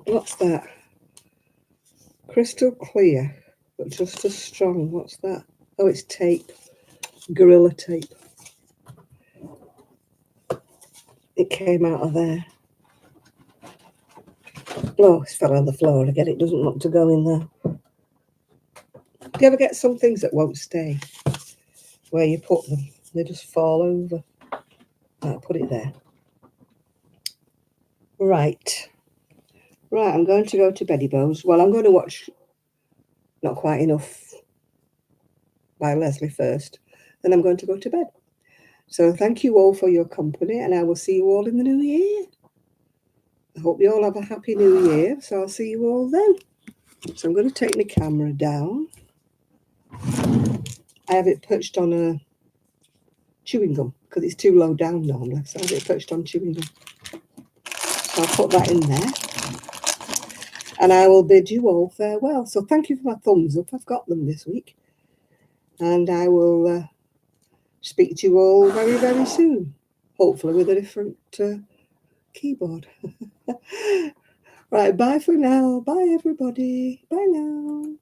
What's that? Crystal clear, but just as strong. What's that? Oh, it's tape. Gorilla tape. It came out of there. Oh, it's fell on the floor again. It doesn't want to go in there. Do you ever get some things that won't stay? Where you put them, they just fall over. I'll put it there. Right, I'm going to go to Betty Bo's. Well, I'm going to watch Not Quite Enough by Leslie first. Then I'm going to go to bed. So thank you all for your company, and I will see you all in the new year. I hope you all have a happy new year, so I'll see you all then. So I'm going to take my camera down. I have it perched on a chewing gum because it's too low down normally, so I have it perched on chewing gum. So I'll put that in there. And I will bid you all farewell. So thank you for my thumbs up. I've got them this week. And I will speak to you all very, very soon. Hopefully with a different keyboard. Right, bye for now. Bye, everybody. Bye now.